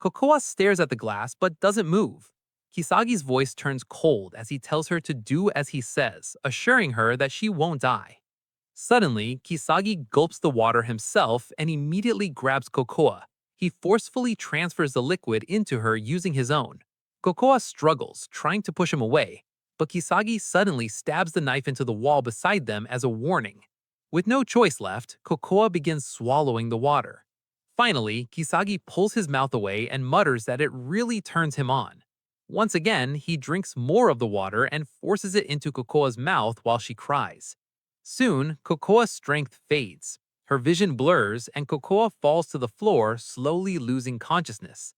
Kokoa stares at the glass but doesn't move. Kisagi's voice turns cold as he tells her to do as he says, assuring her that she won't die. Suddenly, Kisagi gulps the water himself and immediately grabs Kokoa. He forcefully transfers the liquid into her using his own. Kokoa struggles, trying to push him away, but Kisagi suddenly stabs the knife into the wall beside them as a warning. With no choice left, Kokoa begins swallowing the water. Finally, Kisagi pulls his mouth away and mutters that it really turns him on. Once again, he drinks more of the water and forces it into Kokoa's mouth while she cries. Soon, Kokoa's strength fades. Her vision blurs, and Kokoa falls to the floor, slowly losing consciousness.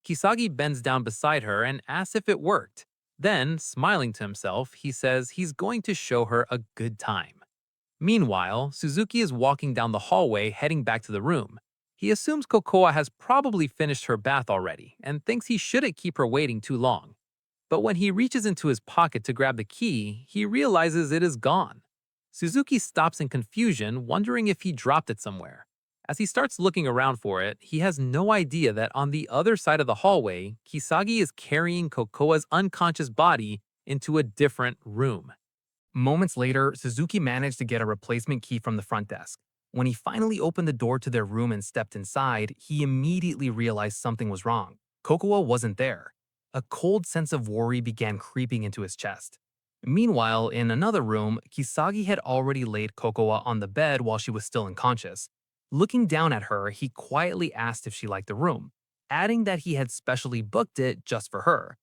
Kisagi bends down beside her and asks if it worked. Then, smiling to himself, he says he's going to show her a good time. Meanwhile, Suzuki is walking down the hallway heading back to the room. He assumes Kokoa has probably finished her bath already and thinks he shouldn't keep her waiting too long. But when he reaches into his pocket to grab the key, he realizes it is gone. Suzuki stops in confusion, wondering if he dropped it somewhere. As he starts looking around for it, he has no idea that on the other side of the hallway, Kisagi is carrying Kokoa's unconscious body into a different room. Moments later, Suzuki managed to get a replacement key from the front desk. When he finally opened the door to their room and stepped inside, he immediately realized something was wrong. Kokoa wasn't there. A cold sense of worry began creeping into his chest. Meanwhile, in another room, Kisagi had already laid Kokoa on the bed while she was still unconscious. Looking down at her, he quietly asked if she liked the room, adding that he had specially booked it just for her.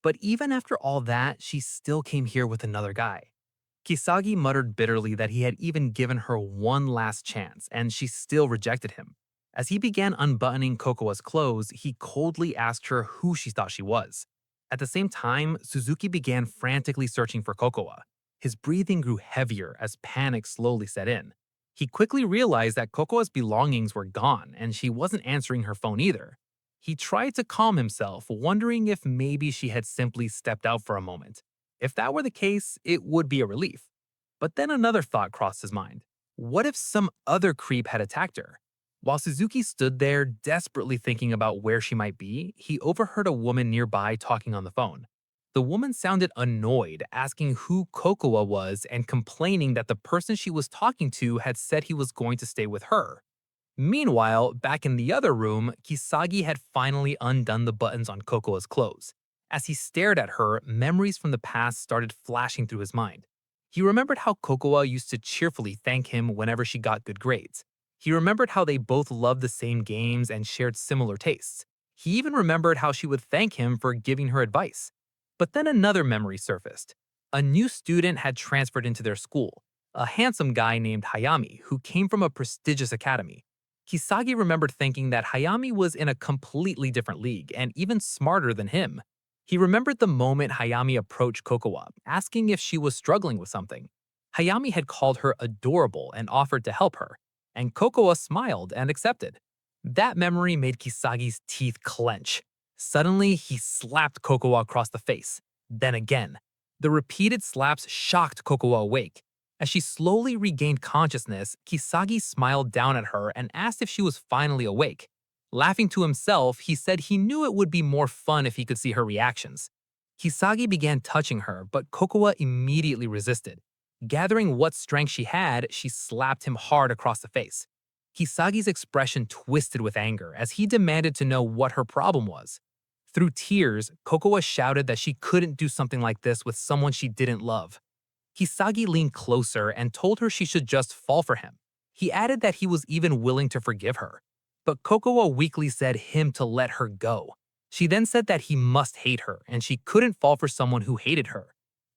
But even after all that, she still came here with another guy. Kisagi muttered bitterly that he had even given her one last chance, and she still rejected him. As he began unbuttoning Kokoa's clothes, he coldly asked her who she thought she was. At the same time, Suzuki began frantically searching for Kokoa. His breathing grew heavier as panic slowly set in. He quickly realized that Kokoa's belongings were gone, and she wasn't answering her phone either. He tried to calm himself, wondering if maybe she had simply stepped out for a moment. If that were the case, it would be a relief. But then another thought crossed his mind. What if some other creep had attacked her? While Suzuki stood there, desperately thinking about where she might be, he overheard a woman nearby talking on the phone. The woman sounded annoyed, asking who Kokoa was and complaining that the person she was talking to had said he was going to stay with her. Meanwhile, back in the other room, Kisagi had finally undone the buttons on Kokoa's clothes. As he stared at her, memories from the past started flashing through his mind. He remembered how Kokoa used to cheerfully thank him whenever she got good grades. He remembered how they both loved the same games and shared similar tastes. He even remembered how she would thank him for giving her advice. But then another memory surfaced. A new student had transferred into their school, a handsome guy named Hayami who came from a prestigious academy. Kisagi remembered thinking that Hayami was in a completely different league and even smarter than him. He remembered the moment Hayami approached Kokoa, asking if she was struggling with something. Hayami had called her adorable and offered to help her, and Kokoa smiled and accepted. That memory made Kisagi's teeth clench. Suddenly, he slapped Kokoa across the face. Then again. The repeated slaps shocked Kokoa awake. As she slowly regained consciousness, Kisagi smiled down at her and asked if she was finally awake. Laughing to himself, he said he knew it would be more fun if he could see her reactions. Kisagi began touching her, but Kokoa immediately resisted. Gathering what strength she had, she slapped him hard across the face. Kisagi's expression twisted with anger as he demanded to know what her problem was. Through tears, Kokoa shouted that she couldn't do something like this with someone she didn't love. Kisagi leaned closer and told her she should just fall for him. He added that he was even willing to forgive her. But Kokoa weakly said him to let her go. She then said that he must hate her and she couldn't fall for someone who hated her.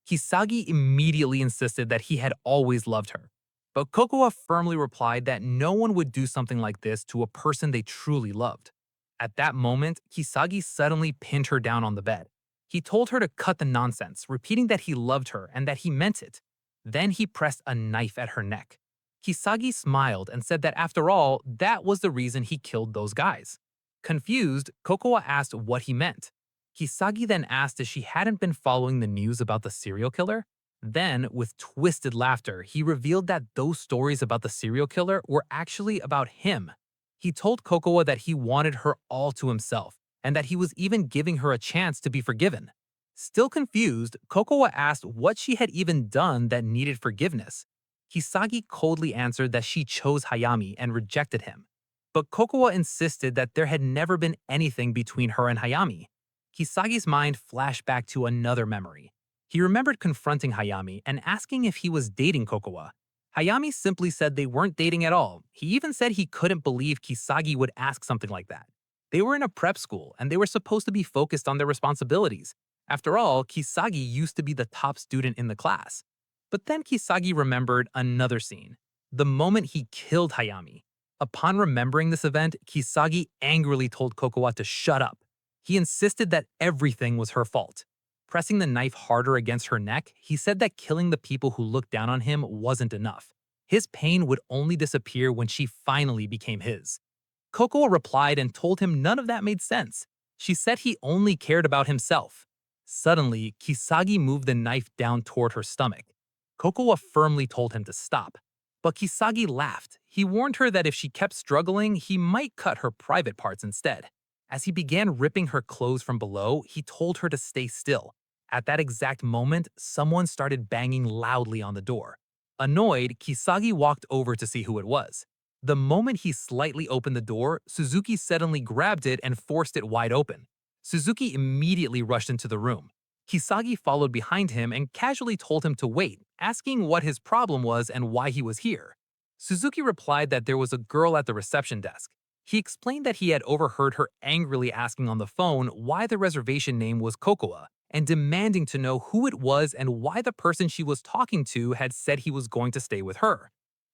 Kisagi immediately insisted that he had always loved her. But Kokoa firmly replied that no one would do something like this to a person they truly loved. At that moment, Kisagi suddenly pinned her down on the bed. He told her to cut the nonsense, repeating that he loved her and that he meant it. Then he pressed a knife at her neck. Kisagi smiled and said that after all, that was the reason he killed those guys. Confused, Kokoa asked what he meant. Kisagi then asked if she hadn't been following the news about the serial killer. Then, with twisted laughter, he revealed that those stories about the serial killer were actually about him. He told Kokoa that he wanted her all to himself, and that he was even giving her a chance to be forgiven. Still confused, Kokoa asked what she had even done that needed forgiveness. Kisagi coldly answered that she chose Hayami and rejected him. But Kokoa insisted that there had never been anything between her and Hayami. Kisagi's mind flashed back to another memory. He remembered confronting Hayami and asking if he was dating Kokoa. Hayami simply said they weren't dating at all. He even said he couldn't believe Kisagi would ask something like that. They were in a prep school and they were supposed to be focused on their responsibilities. After all, Kisagi used to be the top student in the class. But then Kisagi remembered another scene, the moment he killed Hayami. Upon remembering this event, Kisagi angrily told Kokoa to shut up. He insisted that everything was her fault. Pressing the knife harder against her neck, he said that killing the people who looked down on him wasn't enough. His pain would only disappear when she finally became his. Kokoa replied and told him none of that made sense. She said he only cared about himself. Suddenly, Kisagi moved the knife down toward her stomach. Kokoa firmly told him to stop. But Kisagi laughed. He warned her that if she kept struggling, he might cut her private parts instead. As he began ripping her clothes from below, he told her to stay still. At that exact moment, someone started banging loudly on the door. Annoyed, Kisagi walked over to see who it was. The moment he slightly opened the door, Suzuki suddenly grabbed it and forced it wide open. Suzuki immediately rushed into the room. Kisagi followed behind him and casually told him to wait, asking what his problem was and why he was here. Suzuki replied that there was a girl at the reception desk. He explained that he had overheard her angrily asking on the phone why the reservation name was Kokoa, and demanding to know who it was and why the person she was talking to had said he was going to stay with her.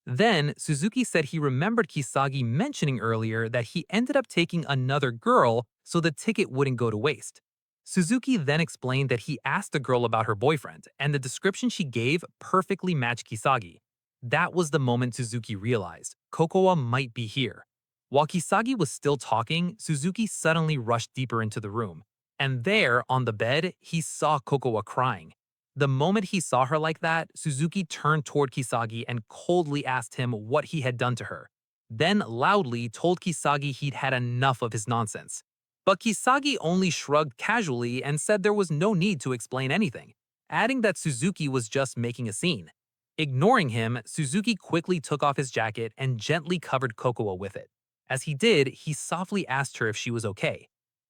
Then, Suzuki said he remembered Kisagi mentioning earlier that he ended up taking another girl so the ticket wouldn't go to waste. Suzuki then explained that he asked the girl about her boyfriend, and the description she gave perfectly matched Kisagi. That was the moment Suzuki realized Kokoa might be here. While Kisagi was still talking, Suzuki suddenly rushed deeper into the room. And there, on the bed, he saw Kokoa crying. The moment he saw her like that, Suzuki turned toward Kisagi and coldly asked him what he had done to her. Then loudly told Kisagi he'd had enough of his nonsense. But Kisagi only shrugged casually and said there was no need to explain anything, adding that Suzuki was just making a scene. Ignoring him, Suzuki quickly took off his jacket and gently covered Kokoa with it. As he did, he softly asked her if she was okay.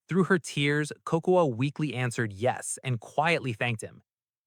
Through her tears, Kokoa weakly answered yes and quietly thanked him.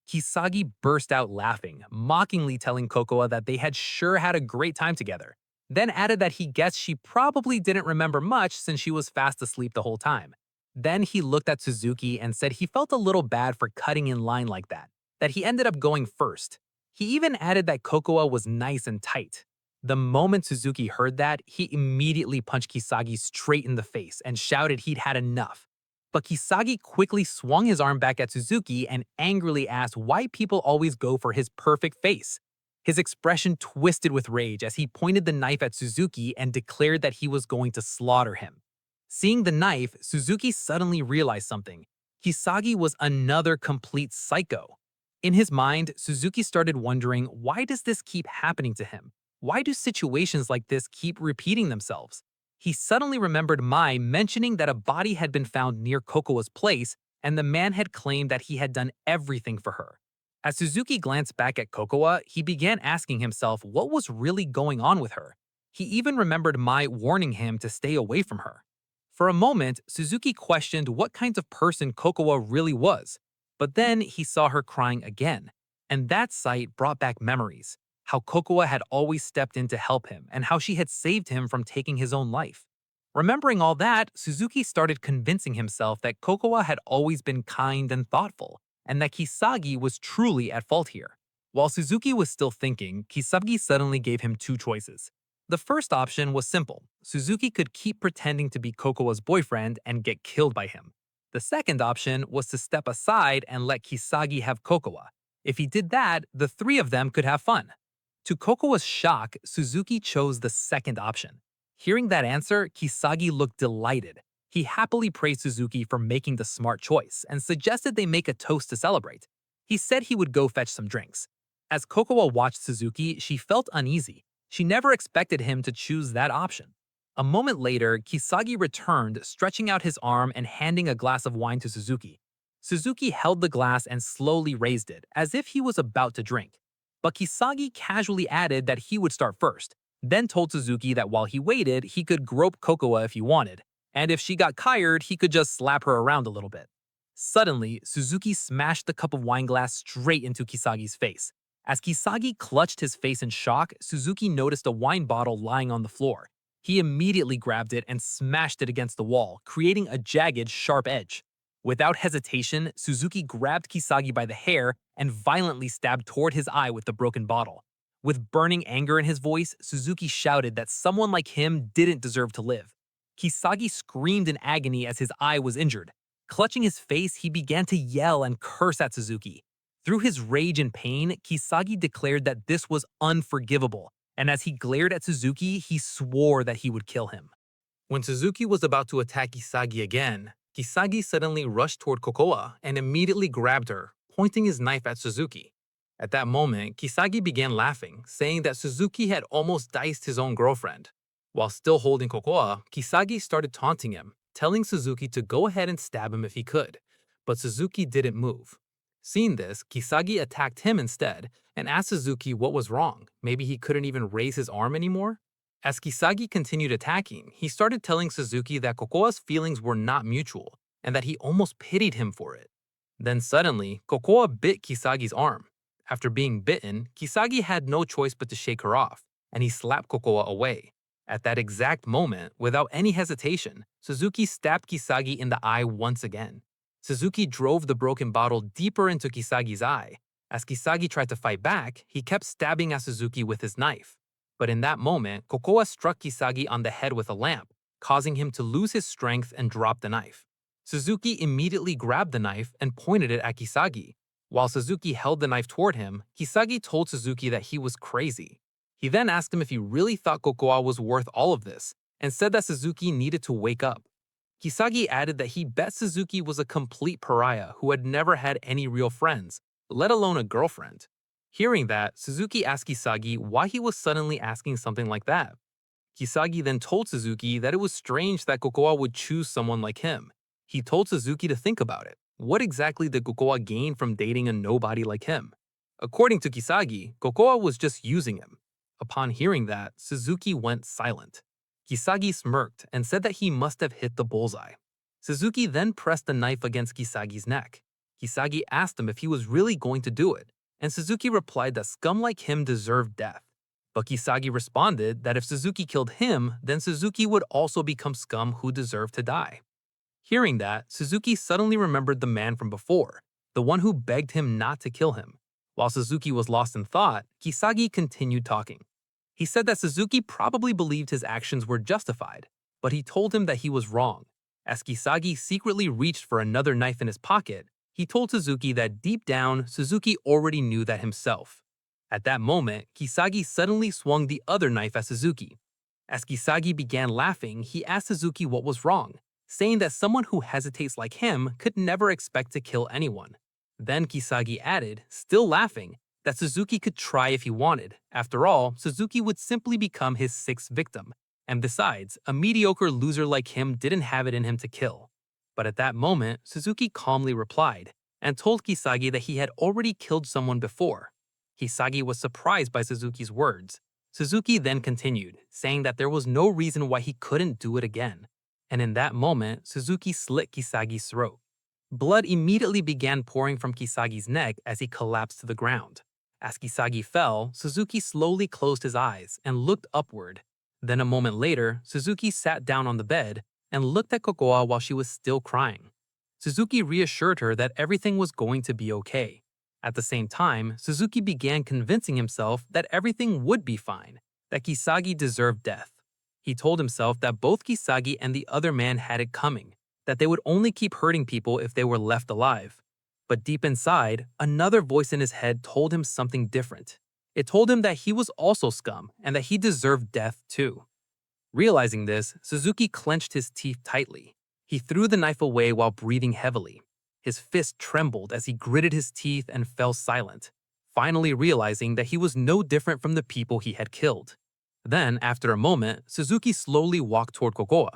Kisagi burst out laughing, mockingly telling Kokoa that they had sure had a great time together, then added that he guessed she probably didn't remember much since she was fast asleep the whole time. Then he looked at Suzuki and said he felt a little bad for cutting in line like that he ended up going first. He even added that Kokoa was nice and tight. The moment Suzuki heard that, he immediately punched Kisagi straight in the face and shouted he'd had enough. But Kisagi quickly swung his arm back at Suzuki and angrily asked why people always go for his perfect face. His expression twisted with rage as he pointed the knife at Suzuki and declared that he was going to slaughter him. Seeing the knife, Suzuki suddenly realized something. Kisagi was another complete psycho. In his mind, Suzuki started wondering, why does this keep happening to him? Why do situations like this keep repeating themselves? He suddenly remembered Mai mentioning that a body had been found near Kokoa's place, and the man had claimed that he had done everything for her. As Suzuki glanced back at Kokoa, he began asking himself what was really going on with her. He even remembered Mai warning him to stay away from her. For a moment, Suzuki questioned what kind of person Kokoa really was, but then he saw her crying again, and that sight brought back memories. How Kokoa had always stepped in to help him and how she had saved him from taking his own life. Remembering all that, Suzuki started convincing himself that Kokoa had always been kind and thoughtful, and that Kisagi was truly at fault here. While Suzuki was still thinking, Kisagi suddenly gave him two choices. The first option was simple. Suzuki could keep pretending to be Kokoa's boyfriend and get killed by him. The second option was to step aside and let Kisagi have Kokoa. If he did that, the three of them could have fun. To Kokoa's shock, Suzuki chose the second option. Hearing that answer, Kisagi looked delighted. He happily praised Suzuki for making the smart choice and suggested they make a toast to celebrate. He said he would go fetch some drinks. As Kokoa watched Suzuki, she felt uneasy. She never expected him to choose that option. A moment later, Kisagi returned, stretching out his arm and handing a glass of wine to Suzuki. Suzuki held the glass and slowly raised it, as if he was about to drink. But Kisagi casually added that he would start first, then told Suzuki that while he waited, he could grope Kokoa if he wanted, and if she got tired, he could just slap her around a little bit. Suddenly, Suzuki smashed the cup of wine glass straight into Kisagi's face. As Kisagi clutched his face in shock, Suzuki noticed a wine bottle lying on the floor. He immediately grabbed it and smashed it against the wall, creating a jagged, sharp edge. Without hesitation, Suzuki grabbed Kisagi by the hair and violently stabbed toward his eye with the broken bottle. With burning anger in his voice, Suzuki shouted that someone like him didn't deserve to live. Kisagi screamed in agony as his eye was injured. Clutching his face, he began to yell and curse at Suzuki. Through his rage and pain, Kisagi declared that this was unforgivable, and as he glared at Suzuki, he swore that he would kill him. When Suzuki was about to attack Kisagi again, Kisagi suddenly rushed toward Kokoa and immediately grabbed her, pointing his knife at Suzuki. At that moment, Kisagi began laughing, saying that Suzuki had almost diced his own girlfriend. While still holding Kokoa, Kisagi started taunting him, telling Suzuki to go ahead and stab him if he could, but Suzuki didn't move. Seeing this, Kisagi attacked him instead and asked Suzuki what was wrong. Maybe he couldn't even raise his arm anymore? As Kisagi continued attacking, he started telling Suzuki that Kokoa's feelings were not mutual and that he almost pitied him for it. Then suddenly, Kokoa bit Kisagi's arm. After being bitten, Kisagi had no choice but to shake her off, and he slapped Kokoa away. At that exact moment, without any hesitation, Suzuki stabbed Kisagi in the eye once again. Suzuki drove the broken bottle deeper into Kisagi's eye. As Kisagi tried to fight back, he kept stabbing at Suzuki with his knife. But in that moment, Kokoa struck Kisagi on the head with a lamp, causing him to lose his strength and drop the knife. Suzuki immediately grabbed the knife and pointed it at Kisagi. While Suzuki held the knife toward him, Kisagi told Suzuki that he was crazy. He then asked him if he really thought Kokoa was worth all of this, and said that Suzuki needed to wake up. Kisagi added that he bet Suzuki was a complete pariah who had never had any real friends, let alone a girlfriend. Hearing that, Suzuki asked Kisagi why he was suddenly asking something like that. Kisagi then told Suzuki that it was strange that Kokoa would choose someone like him, He told Suzuki to think about it. What exactly did Kokoa gain from dating a nobody like him? According to Kisagi, Kokoa was just using him. Upon hearing that, Suzuki went silent. Kisagi smirked and said that he must have hit the bullseye. Suzuki then pressed the knife against Kisagi's neck. Kisagi asked him if he was really going to do it, and Suzuki replied that scum like him deserved death. But Kisagi responded that if Suzuki killed him, then Suzuki would also become scum who deserved to die. Hearing that, Suzuki suddenly remembered the man from before, the one who begged him not to kill him. While Suzuki was lost in thought, Kisagi continued talking. He said that Suzuki probably believed his actions were justified, but he told him that he was wrong. As Kisagi secretly reached for another knife in his pocket, he told Suzuki that deep down, Suzuki already knew that himself. At that moment, Kisagi suddenly swung the other knife at Suzuki. As Kisagi began laughing, he asked Suzuki what was wrong, saying that someone who hesitates like him could never expect to kill anyone. Then Kisagi added, still laughing, that Suzuki could try if he wanted. After all, Suzuki would simply become his sixth victim. And besides, a mediocre loser like him didn't have it in him to kill. But at that moment, Suzuki calmly replied, and told Kisagi that he had already killed someone before. Kisagi was surprised by Suzuki's words. Suzuki then continued, saying that there was no reason why he couldn't do it again. And in that moment, Suzuki slit Kisagi's throat. Blood immediately began pouring from Kisagi's neck as he collapsed to the ground. As Kisagi fell, Suzuki slowly closed his eyes and looked upward. Then a moment later, Suzuki sat down on the bed and looked at Kokoa while she was still crying. Suzuki reassured her that everything was going to be okay. At the same time, Suzuki began convincing himself that everything would be fine, that Kisagi deserved death. He told himself that both Kisagi and the other man had it coming, that they would only keep hurting people if they were left alive. But deep inside, another voice in his head told him something different. It told him that he was also scum and that he deserved death too. Realizing this, Suzuki clenched his teeth tightly. He threw the knife away while breathing heavily. His fist trembled as he gritted his teeth and fell silent, finally realizing that he was no different from the people he had killed. Then, after a moment, Suzuki slowly walked toward Kokoa.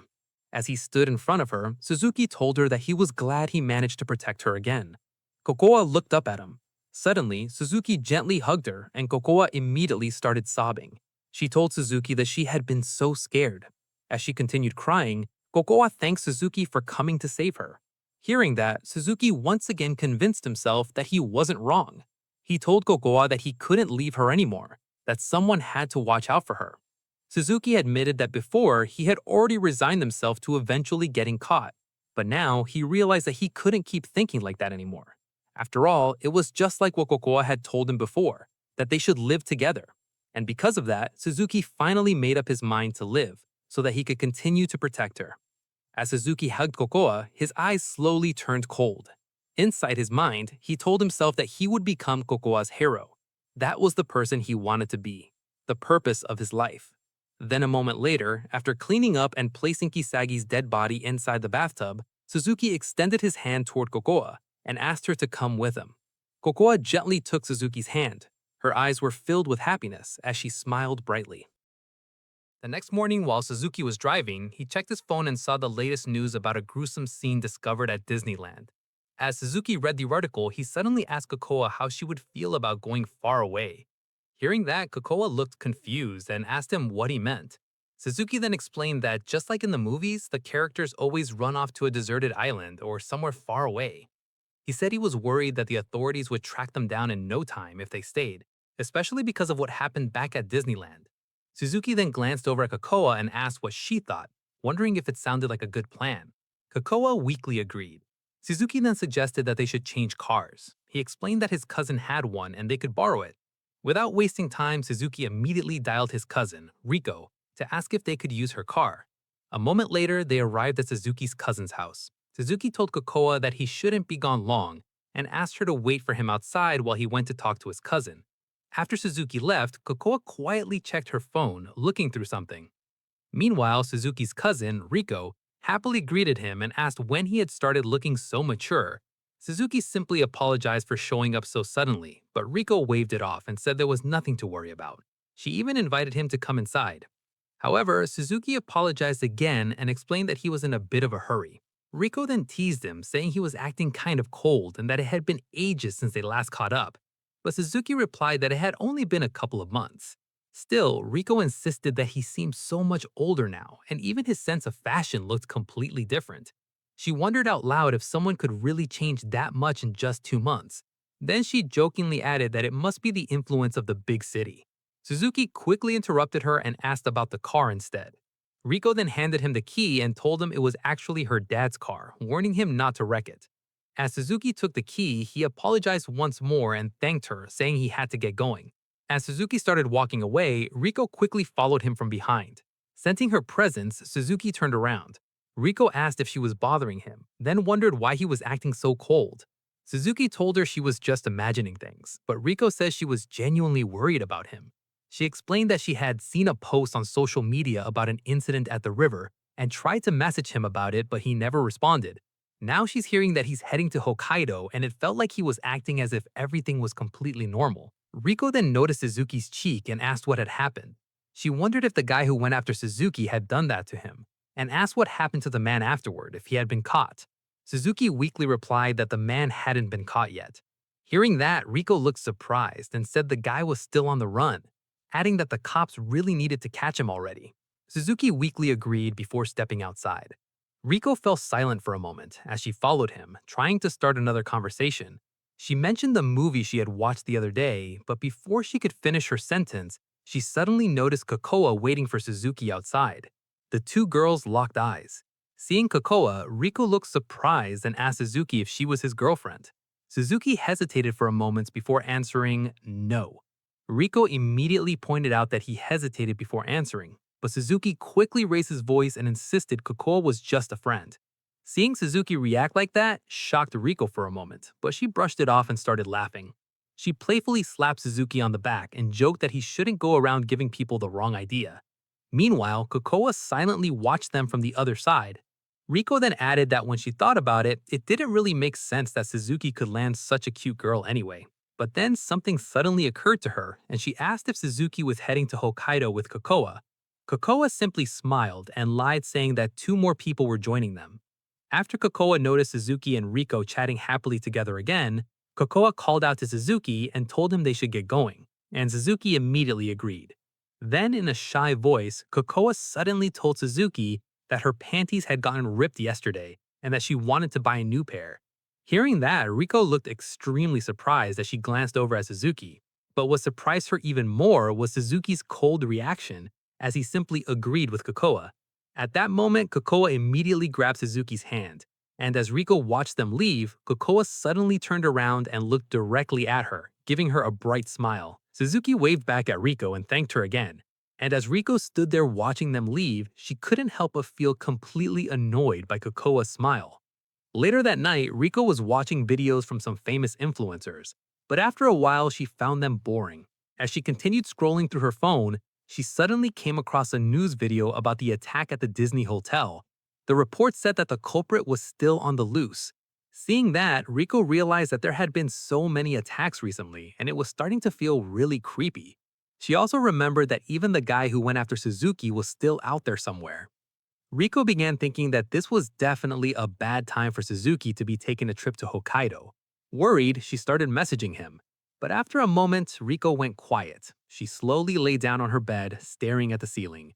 As he stood in front of her, Suzuki told her that he was glad he managed to protect her again. Kokoa looked up at him. Suddenly, Suzuki gently hugged her, and Kokoa immediately started sobbing. She told Suzuki that she had been so scared. As she continued crying, Kokoa thanked Suzuki for coming to save her. Hearing that, Suzuki once again convinced himself that he wasn't wrong. He told Kokoa that he couldn't leave her anymore, that someone had to watch out for her. Suzuki admitted that before he had already resigned himself to eventually getting caught, but now he realized that he couldn't keep thinking like that anymore. After all, it was just like what Kokoa had told him before, that they should live together. And because of that, Suzuki finally made up his mind to live, so that he could continue to protect her. As Suzuki hugged Kokoa, his eyes slowly turned cold. Inside his mind, he told himself that he would become Kokoa's hero. That was the person he wanted to be, the purpose of his life. Then a moment later, after cleaning up and placing Kisagi's dead body inside the bathtub, Suzuki extended his hand toward Kokoa and asked her to come with him. Kokoa gently took Suzuki's hand. Her eyes were filled with happiness as she smiled brightly. The next morning, while Suzuki was driving, he checked his phone and saw the latest news about a gruesome scene discovered at Disneyland. As Suzuki read the article, he suddenly asked Kokoa how she would feel about going far away. Hearing that, Kokoa looked confused and asked him what he meant. Suzuki then explained that just like in the movies, the characters always run off to a deserted island or somewhere far away. He said he was worried that the authorities would track them down in no time if they stayed, especially because of what happened back at Disneyland. Suzuki then glanced over at Kokoa and asked what she thought, wondering if it sounded like a good plan. Kokoa weakly agreed. Suzuki then suggested that they should change cars. He explained that his cousin had one and they could borrow it. Without wasting time, Suzuki immediately dialed his cousin, Riko, to ask if they could use her car. A moment later, they arrived at Suzuki's cousin's house. Suzuki told Kokoa that he shouldn't be gone long and asked her to wait for him outside while he went to talk to his cousin. After Suzuki left, Kokoa quietly checked her phone, looking through something. Meanwhile, Suzuki's cousin, Riko, happily greeted him and asked when he had started looking so mature. Suzuki simply apologized for showing up so suddenly, but Riko waved it off and said there was nothing to worry about. She even invited him to come inside. However, Suzuki apologized again and explained that he was in a bit of a hurry. Rico then teased him, saying he was acting kind of cold and that it had been ages since they last caught up. But Suzuki replied that it had only been a couple of months. Still, Rico insisted that he seemed so much older now, and even his sense of fashion looked completely different. She wondered out loud if someone could really change that much in just 2 months. Then she jokingly added that it must be the influence of the big city. Suzuki quickly interrupted her and asked about the car instead. Rico then handed him the key and told him it was actually her dad's car, warning him not to wreck it. As Suzuki took the key, he apologized once more and thanked her, saying he had to get going. As Suzuki started walking away, Rico quickly followed him from behind. Sensing her presence, Suzuki turned around. Rico asked if she was bothering him, then wondered why he was acting so cold. Suzuki told her she was just imagining things, but Rico says she was genuinely worried about him. She explained that she had seen a post on social media about an incident at the river and tried to message him about it, but he never responded. Now she's hearing that he's heading to Hokkaido, and it felt like he was acting as if everything was completely normal. Rico then noticed Suzuki's cheek and asked what had happened. She wondered if the guy who went after Suzuki had done that to him, and asked what happened to the man afterward, if he had been caught. Suzuki weakly replied that the man hadn't been caught yet. Hearing that, Rico looked surprised and said the guy was still on the run, adding that the cops really needed to catch him already. Suzuki weakly agreed before stepping outside. Rico fell silent for a moment as she followed him, trying to start another conversation. She mentioned the movie she had watched the other day, but before she could finish her sentence, she suddenly noticed Kokoa waiting for Suzuki outside. The two girls locked eyes. Seeing Kokoa, Rico looked surprised and asked Suzuki if she was his girlfriend. Suzuki hesitated for a moment before answering no. Rico immediately pointed out that he hesitated before answering, but Suzuki quickly raised his voice and insisted Kokoa was just a friend. Seeing Suzuki react like that shocked Rico for a moment, but she brushed it off and started laughing. She playfully slapped Suzuki on the back and joked that he shouldn't go around giving people the wrong idea. Meanwhile, Kokoa silently watched them from the other side. Rico then added that when she thought about it, it didn't really make sense that Suzuki could land such a cute girl anyway. But then something suddenly occurred to her, and she asked if Suzuki was heading to Hokkaido with Kokoa. Kokoa simply smiled and lied, saying that 2 more people were joining them. After Kokoa noticed Suzuki and Rico chatting happily together again, Kokoa called out to Suzuki and told him they should get going, and Suzuki immediately agreed. Then, in a shy voice, Kokoa suddenly told Suzuki that her panties had gotten ripped yesterday and that she wanted to buy a new pair. Hearing that, Rico looked extremely surprised as she glanced over at Suzuki. But what surprised her even more was Suzuki's cold reaction as he simply agreed with Kokoa. At that moment, Kokoa immediately grabbed Suzuki's hand, and as Rico watched them leave, Kokoa suddenly turned around and looked directly at her, giving her a bright smile. Suzuki waved back at Rico and thanked her again. And as Rico stood there watching them leave, she couldn't help but feel completely annoyed by Kokoa's smile. Later that night, Rico was watching videos from some famous influencers, but after a while she found them boring. As she continued scrolling through her phone, she suddenly came across a news video about the attack at the Disney hotel. The report said that the culprit was still on the loose. Seeing that, Rico realized that there had been so many attacks recently, and it was starting to feel really creepy. She also remembered that even the guy who went after Suzuki was still out there somewhere. Rico began thinking that this was definitely a bad time for Suzuki to be taking a trip to Hokkaido. Worried, she started messaging him. But after a moment, Rico went quiet. She slowly lay down on her bed, staring at the ceiling.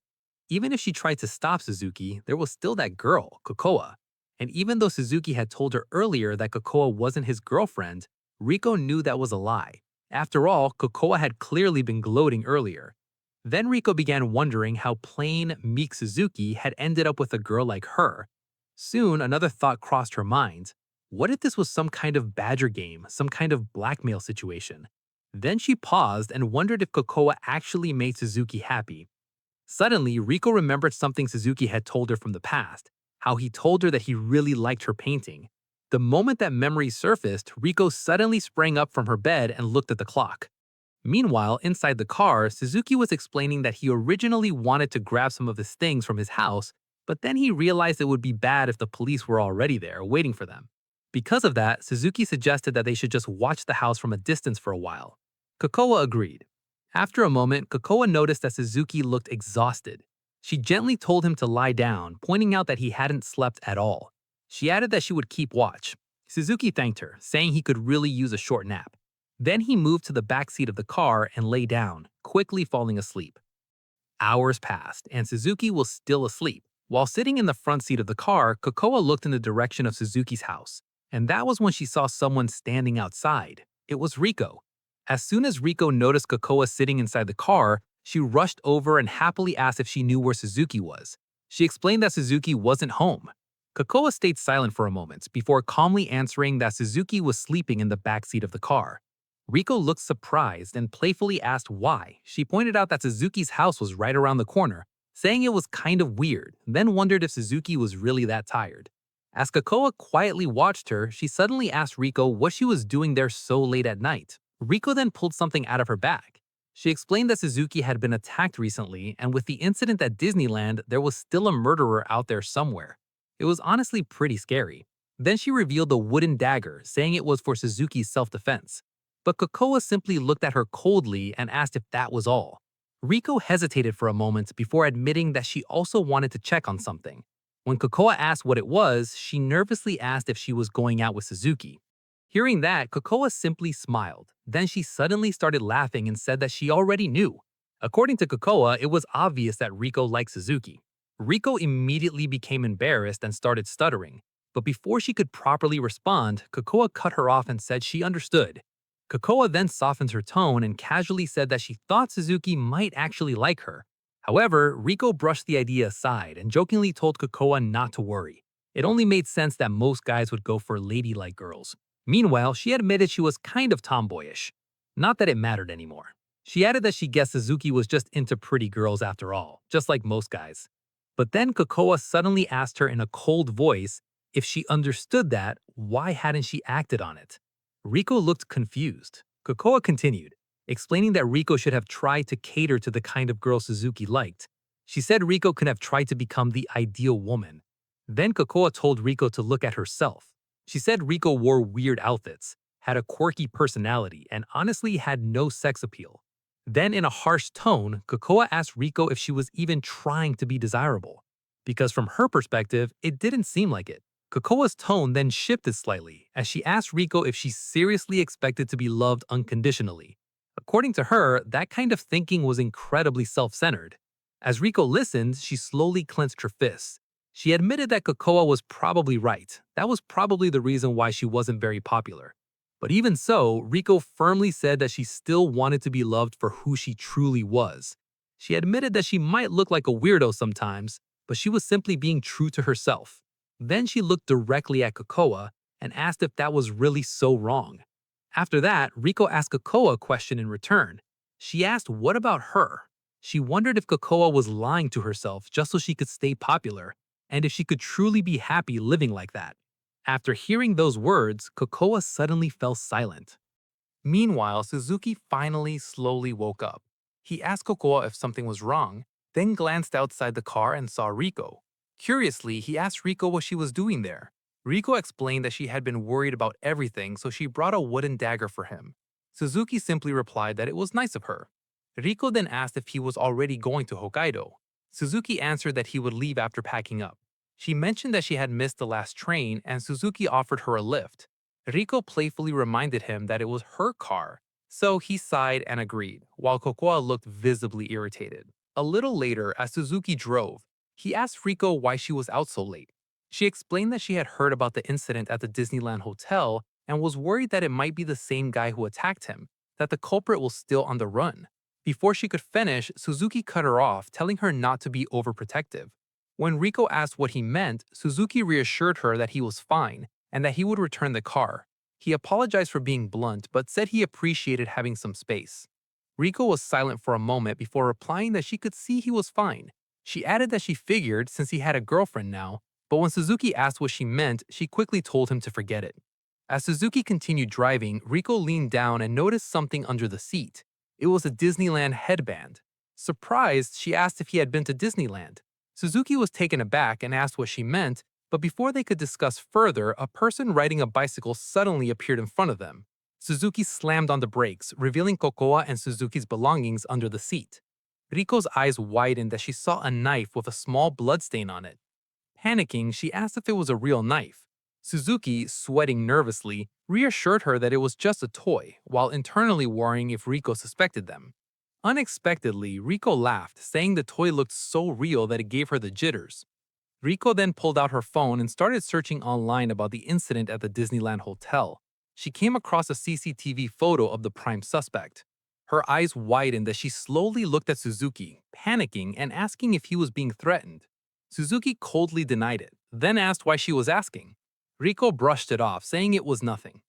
Even if she tried to stop Suzuki, there was still that girl, Kokoa. And even though Suzuki had told her earlier that Kokoa wasn't his girlfriend, Rico knew that was a lie. After all, Kokoa had clearly been gloating earlier. Then Rico began wondering how plain, meek Suzuki had ended up with a girl like her. Soon, another thought crossed her mind. What if this was some kind of badger game, some kind of blackmail situation? Then she paused and wondered if Kokoa actually made Suzuki happy. Suddenly, Rico remembered something Suzuki had told her from the past, how he told her that he really liked her painting. The moment that memory surfaced, Rico suddenly sprang up from her bed and looked at the clock. Meanwhile, inside the car, Suzuki was explaining that he originally wanted to grab some of his things from his house, but then he realized it would be bad if the police were already there, waiting for them. Because of that, Suzuki suggested that they should just watch the house from a distance for a while. Kokoa agreed. After a moment, Kokoa noticed that Suzuki looked exhausted. She gently told him to lie down, pointing out that he hadn't slept at all. She added that she would keep watch. Suzuki thanked her, saying he could really use a short nap. Then he moved to the back seat of the car and lay down, quickly falling asleep. Hours passed, and Suzuki was still asleep. While sitting in the front seat of the car, Kokoa looked in the direction of Suzuki's house, and that was when she saw someone standing outside. It was Riko. As soon as Riko noticed Kokoa sitting inside the car, she rushed over and happily asked if she knew where Suzuki was. She explained that Suzuki wasn't home. Kokoa stayed silent for a moment before calmly answering that Suzuki was sleeping in the back seat of the car. Riko looked surprised and playfully asked why. She pointed out that Suzuki's house was right around the corner, saying it was kind of weird, then wondered if Suzuki was really that tired. As Kokoa quietly watched her, she suddenly asked Riko what she was doing there so late at night. Riko then pulled something out of her bag. She explained that Suzuki had been attacked recently, and with the incident at Disneyland, there was still a murderer out there somewhere. It was honestly pretty scary. Then she revealed a wooden dagger, saying it was for Suzuki's self-defense. But Kokoa simply looked at her coldly and asked if that was all. Riko hesitated for a moment before admitting that she also wanted to check on something. When Kokoa asked what it was, she nervously asked if she was going out with Suzuki. Hearing that, Kokoa simply smiled. Then she suddenly started laughing and said that she already knew. According to Kokoa, it was obvious that Riko liked Suzuki. Riko immediately became embarrassed and started stuttering. But before she could properly respond, Kokoa cut her off and said she understood. Kokoa then softened her tone and casually said that she thought Suzuki might actually like her. However, Riko brushed the idea aside and jokingly told Kokoa not to worry. It only made sense that most guys would go for ladylike girls. Meanwhile, she admitted she was kind of tomboyish. Not that it mattered anymore. She added that she guessed Suzuki was just into pretty girls after all, just like most guys. But then Kokoa suddenly asked her in a cold voice if she understood that, why hadn't she acted on it? Riko looked confused. Kokoa continued, explaining that Riko should have tried to cater to the kind of girl Suzuki liked. She said Riko could have tried to become the ideal woman. Then Kokoa told Riko to look at herself. She said Riko wore weird outfits, had a quirky personality, and honestly had no sex appeal. Then in a harsh tone, Kokoa asked Riko if she was even trying to be desirable. Because from her perspective, it didn't seem like it. Kokoa's tone then shifted slightly as she asked Riko if she seriously expected to be loved unconditionally. According to her, that kind of thinking was incredibly self-centered. As Riko listened, she slowly clenched her fists. She admitted that Kokoa was probably right. That was probably the reason why she wasn't very popular. But even so, Riko firmly said that she still wanted to be loved for who she truly was. She admitted that she might look like a weirdo sometimes, but she was simply being true to herself. Then she looked directly at Kokoa and asked if that was really so wrong. After that, Riko asked Kokoa a question in return. She asked what about her? She wondered if Kokoa was lying to herself just so she could stay popular, and if she could truly be happy living like that. After hearing those words, Kokoa suddenly fell silent. Meanwhile, Suzuki finally slowly woke up. He asked Kokoa if something was wrong, then glanced outside the car and saw Riko. Curiously, he asked Riko what she was doing there. Riko explained that she had been worried about everything, so she brought a wooden dagger for him. Suzuki simply replied that it was nice of her. Riko then asked if he was already going to Hokkaido. Suzuki answered that he would leave after packing up. She mentioned that she had missed the last train and Suzuki offered her a lift. Riko playfully reminded him that it was her car, so he sighed and agreed, while Kokoa looked visibly irritated. A little later, as Suzuki drove, he asked Riko why she was out so late. She explained that she had heard about the incident at the Disneyland Hotel and was worried that it might be the same guy who attacked him, that the culprit was still on the run. Before she could finish, Suzuki cut her off, telling her not to be overprotective. When Riko asked what he meant, Suzuki reassured her that he was fine and that he would return the car. He apologized for being blunt, but said he appreciated having some space. Riko was silent for a moment before replying that she could see he was fine. She added that she figured since he had a girlfriend now, but when Suzuki asked what she meant, she quickly told him to forget it. As Suzuki continued driving, Riko leaned down and noticed something under the seat. It was a Disneyland headband. Surprised, she asked if he had been to Disneyland. Suzuki was taken aback and asked what she meant, but before they could discuss further, a person riding a bicycle suddenly appeared in front of them. Suzuki slammed on the brakes, revealing Kokoa and Suzuki's belongings under the seat. Riko's eyes widened as she saw a knife with a small bloodstain on it. Panicking, she asked if it was a real knife. Suzuki, sweating nervously, reassured her that it was just a toy, while internally worrying if Riko suspected them. Unexpectedly, Riko laughed, saying the toy looked so real that it gave her the jitters. Riko then pulled out her phone and started searching online about the incident at the Disneyland hotel. She came across a CCTV photo of the prime suspect. Her eyes widened as she slowly looked at Suzuki, panicking and asking if he was being threatened. Suzuki coldly denied it, then asked why she was asking. Riko brushed it off, saying it was nothing.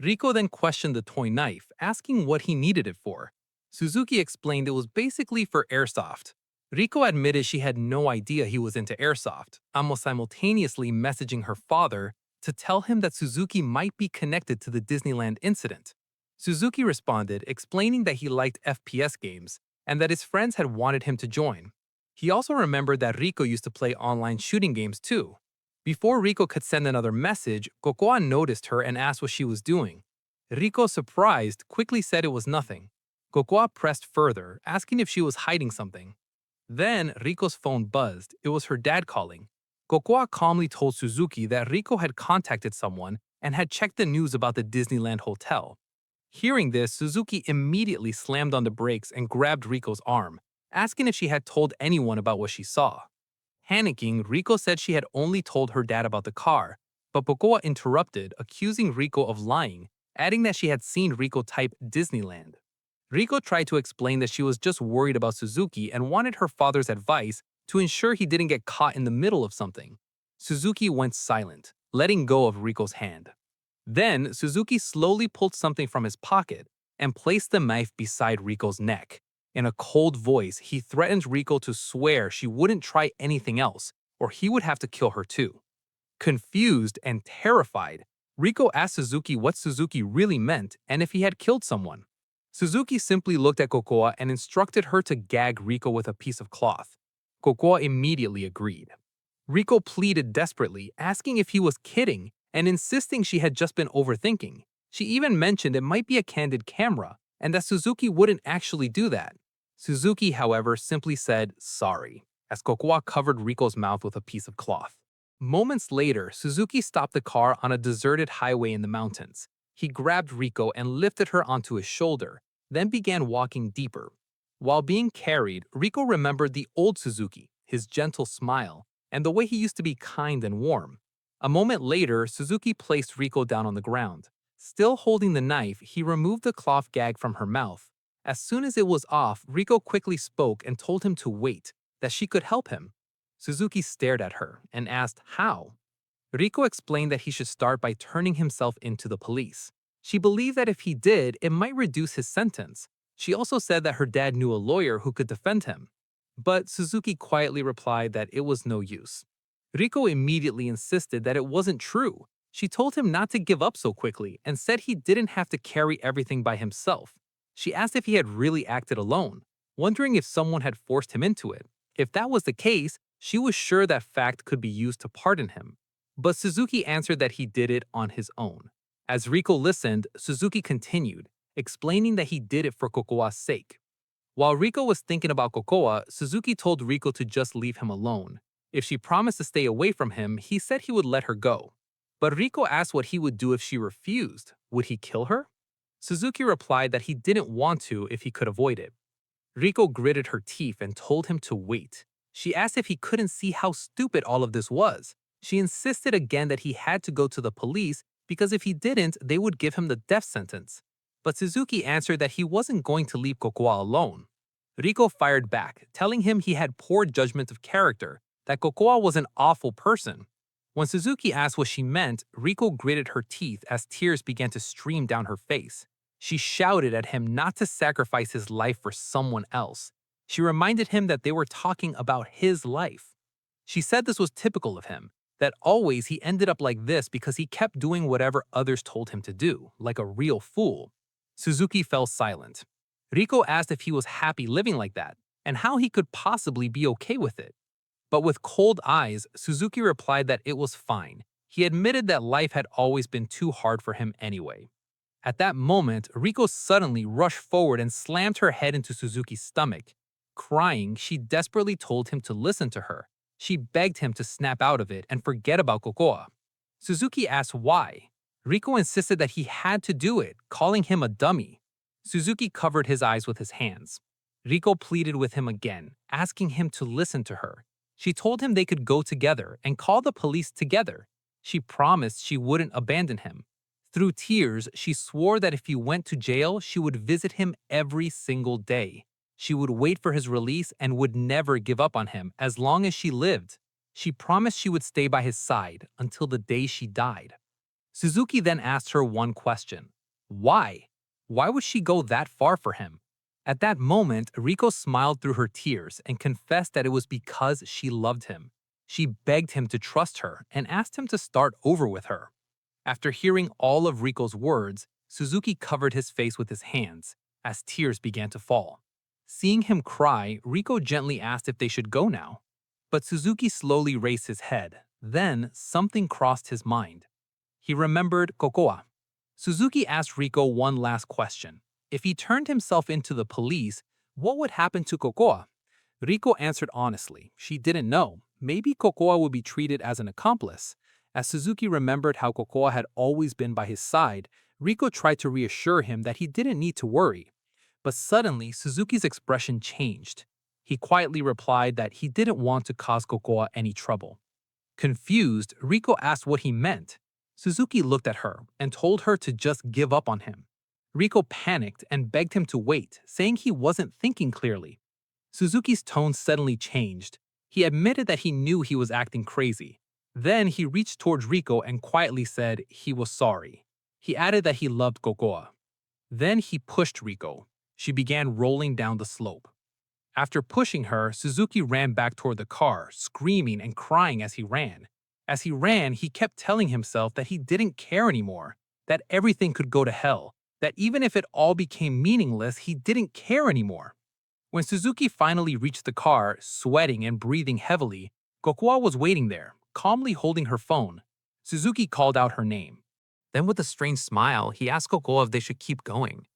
Riko then questioned the toy knife, asking what he needed it for. Suzuki explained it was basically for airsoft. Riko admitted she had no idea he was into airsoft, almost simultaneously messaging her father to tell him that Suzuki might be connected to the Disneyland incident. Suzuki responded, explaining that he liked FPS games and that his friends had wanted him to join. He also remembered that Riko used to play online shooting games too. Before Riko could send another message, Kokoa noticed her and asked what she was doing. Riko, surprised, quickly said it was nothing. Kokoa pressed further, asking if she was hiding something. Then Riko's phone buzzed. It was her dad calling. Kokoa calmly told Suzuki that Riko had contacted someone and had checked the news about the Disneyland hotel. Hearing this, Suzuki immediately slammed on the brakes and grabbed Riko's arm, asking if she had told anyone about what she saw. Panicking, Riko said she had only told her dad about the car, but Kokoa interrupted, accusing Riko of lying, adding that she had seen Riko type Disneyland. Riko tried to explain that she was just worried about Suzuki and wanted her father's advice to ensure he didn't get caught in the middle of something. Suzuki went silent, letting go of Riko's hand. Then, Suzuki slowly pulled something from his pocket and placed the knife beside Riko's neck. In a cold voice, he threatened Riko to swear she wouldn't try anything else, or he would have to kill her too. Confused and terrified, Riko asked Suzuki what Suzuki really meant and if he had killed someone. Suzuki simply looked at Kokoa and instructed her to gag Riko with a piece of cloth. Kokoa immediately agreed. Riko pleaded desperately, asking if he was kidding and insisting she had just been overthinking. She even mentioned it might be a candid camera and that Suzuki wouldn't actually do that. Suzuki, however, simply said sorry, as Kokoa covered Riko's mouth with a piece of cloth. Moments later, Suzuki stopped the car on a deserted highway in the mountains. He grabbed Riko and lifted her onto his shoulder, then began walking deeper. While being carried, Riko remembered the old Suzuki, his gentle smile, and the way he used to be kind and warm. A moment later, Suzuki placed Riko down on the ground. Still holding the knife, he removed the cloth gag from her mouth. As soon as it was off, Riko quickly spoke and told him to wait, that she could help him. Suzuki stared at her and asked how. Riko explained that he should start by turning himself into the police. She believed that if he did, it might reduce his sentence. She also said that her dad knew a lawyer who could defend him. But Suzuki quietly replied that it was no use. Riko immediately insisted that it wasn't true. She told him not to give up so quickly and said he didn't have to carry everything by himself. She asked if he had really acted alone, wondering if someone had forced him into it. If that was the case, she was sure that fact could be used to pardon him. But Suzuki answered that he did it on his own. As Riko listened, Suzuki continued, explaining that he did it for Kokoa's sake. While Riko was thinking about Kokoa, Suzuki told Riko to just leave him alone. If she promised to stay away from him, he said he would let her go. But Riko asked what he would do if she refused. Would he kill her? Suzuki replied that he didn't want to if he could avoid it. Riko gritted her teeth and told him to wait. She asked if he couldn't see how stupid all of this was. She insisted again that he had to go to the police because if he didn't, they would give him the death sentence. But Suzuki answered that he wasn't going to leave Kokoa alone. Riko fired back, telling him he had poor judgment of character, that Kokoa was an awful person. When Suzuki asked what she meant, Riko gritted her teeth as tears began to stream down her face. She shouted at him not to sacrifice his life for someone else. She reminded him that they were talking about his life. She said this was typical of him, that always he ended up like this because he kept doing whatever others told him to do, like a real fool. Suzuki fell silent. Riko asked if he was happy living like that, and how he could possibly be okay with it. But with cold eyes, Suzuki replied that it was fine. He admitted that life had always been too hard for him anyway. At that moment, Riko suddenly rushed forward and slammed her head into Suzuki's stomach. Crying, she desperately told him to listen to her. She begged him to snap out of it and forget about Kokoa. Suzuki asked why. Riko insisted that he had to do it, calling him a dummy. Suzuki covered his eyes with his hands. Riko pleaded with him again, asking him to listen to her. She told him they could go together and call the police together. She promised she wouldn't abandon him. Through tears, she swore that if he went to jail, she would visit him every single day. She would wait for his release and would never give up on him as long as she lived. She promised she would stay by his side until the day she died. Suzuki then asked her one question. Why? Why would she go that far for him? At that moment, Riko smiled through her tears and confessed that it was because she loved him. She begged him to trust her and asked him to start over with her. After hearing all of Riko's words, Suzuki covered his face with his hands as tears began to fall. Seeing him cry, Riko gently asked if they should go now. But Suzuki slowly raised his head. Then something crossed his mind. He remembered Kokoa. Suzuki asked Riko one last question. If he turned himself into the police, what would happen to Kokoa? Riko answered honestly. She didn't know. Maybe Kokoa would be treated as an accomplice. As Suzuki remembered how Kokoa had always been by his side, Riko tried to reassure him that he didn't need to worry. But suddenly, Suzuki's expression changed. He quietly replied that he didn't want to cause Kokoa any trouble. Confused, Riko asked what he meant. Suzuki looked at her and told her to just give up on him. Riko panicked and begged him to wait, saying he wasn't thinking clearly. Suzuki's tone suddenly changed. He admitted that he knew he was acting crazy. Then he reached towards Riko and quietly said he was sorry. He added that he loved Kokoa. Then he pushed Riko. She began rolling down the slope. After pushing her, Suzuki ran back toward the car, screaming and crying as he ran. As he ran, he kept telling himself that he didn't care anymore, that everything could go to hell, that even if it all became meaningless, he didn't care anymore. When Suzuki finally reached the car, sweating and breathing heavily, Kokoa was waiting there, calmly holding her phone. Suzuki called out her name. Then with a strange smile, he asked Kokoa if they should keep going.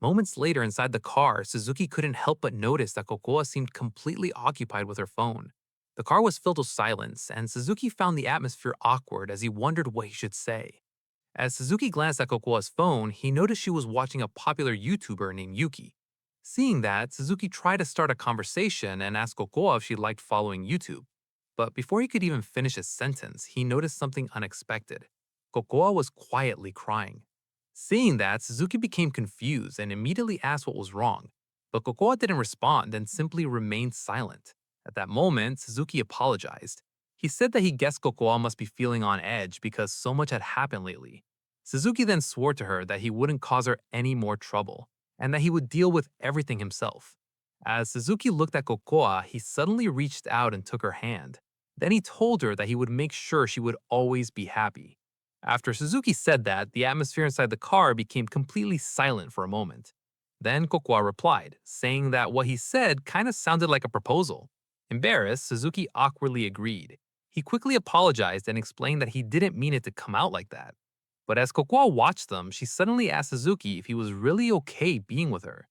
Moments later inside the car, Suzuki couldn't help but notice that Kokoa seemed completely occupied with her phone. The car was filled with silence, and Suzuki found the atmosphere awkward as he wondered what he should say. As Suzuki glanced at Kokoa's phone, he noticed she was watching a popular YouTuber named Yuki. Seeing that, Suzuki tried to start a conversation and asked Kokoa if she liked following YouTube. But before he could even finish his sentence, he noticed something unexpected. Kokoa was quietly crying. Seeing that, Suzuki became confused and immediately asked what was wrong. But Kokoa didn't respond and simply remained silent. At that moment, Suzuki apologized. He said that he guessed Kokoa must be feeling on edge because so much had happened lately. Suzuki then swore to her that he wouldn't cause her any more trouble, and that he would deal with everything himself. As Suzuki looked at Kokoa, he suddenly reached out and took her hand. Then he told her that he would make sure she would always be happy. After Suzuki said that, the atmosphere inside the car became completely silent for a moment. Then Kokoa replied, saying that what he said kind of sounded like a proposal. Embarrassed, Suzuki awkwardly agreed. He quickly apologized and explained that he didn't mean it to come out like that. But as Kokoa watched them, she suddenly asked Suzuki if he was really okay being with her.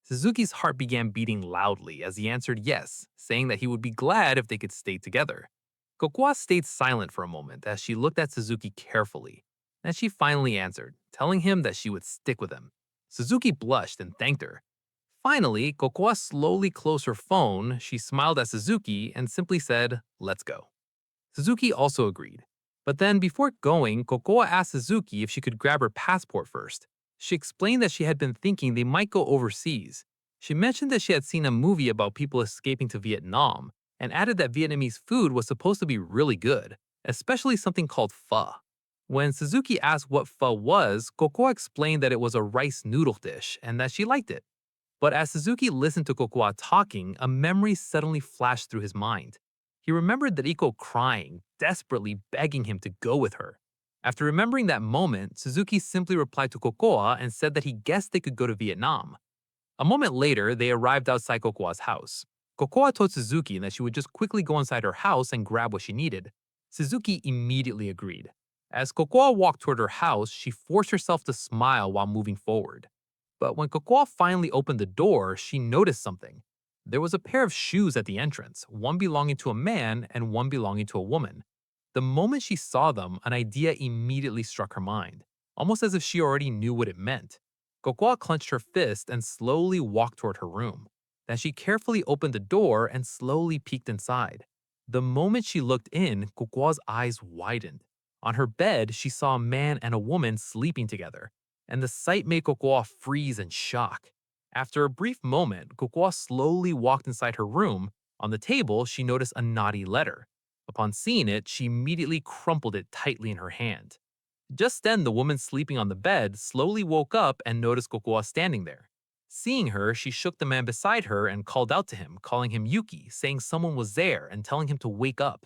Suzuki's heart began beating loudly as he answered yes, saying that he would be glad if they could stay together. Kokoa stayed silent for a moment as she looked at Suzuki carefully. Then she finally answered, telling him that she would stick with him. Suzuki blushed and thanked her. Finally, Kokoa slowly closed her phone, she smiled at Suzuki, and simply said, "Let's go." Suzuki also agreed. But then before going, Kokoa asked Suzuki if she could grab her passport first. She explained that she had been thinking they might go overseas. She mentioned that she had seen a movie about people escaping to Vietnam, and added that Vietnamese food was supposed to be really good, especially something called pho. When Suzuki asked what pho was, Kokoa explained that it was a rice noodle dish and that she liked it. But as Suzuki listened to Kokoa talking, a memory suddenly flashed through his mind. He remembered Riko crying, desperately begging him to go with her. After remembering that moment, Suzuki simply replied to Kokoa and said that he guessed they could go to Vietnam. A moment later, they arrived outside Kokoa's house. Kokoa told Suzuki that she would just quickly go inside her house and grab what she needed. Suzuki immediately agreed. As Kokoa walked toward her house, she forced herself to smile while moving forward. But when Kokoa finally opened the door, she noticed something. There was a pair of shoes at the entrance, one belonging to a man and one belonging to a woman. The moment she saw them, an idea immediately struck her mind, almost as if she already knew what it meant. Kokoa clenched her fist and slowly walked toward her room. Then she carefully opened the door and slowly peeked inside. The moment she looked in, Kokoa's eyes widened. On her bed, she saw a man and a woman sleeping together, and the sight made Kokoa freeze in shock. After a brief moment, Kokoa slowly walked inside her room. On the table, she noticed a naughty letter. Upon seeing it, she immediately crumpled it tightly in her hand. Just then, the woman sleeping on the bed slowly woke up and noticed Kokoa standing there. Seeing her, she shook the man beside her and called out to him, calling him Yuki, saying someone was there and telling him to wake up.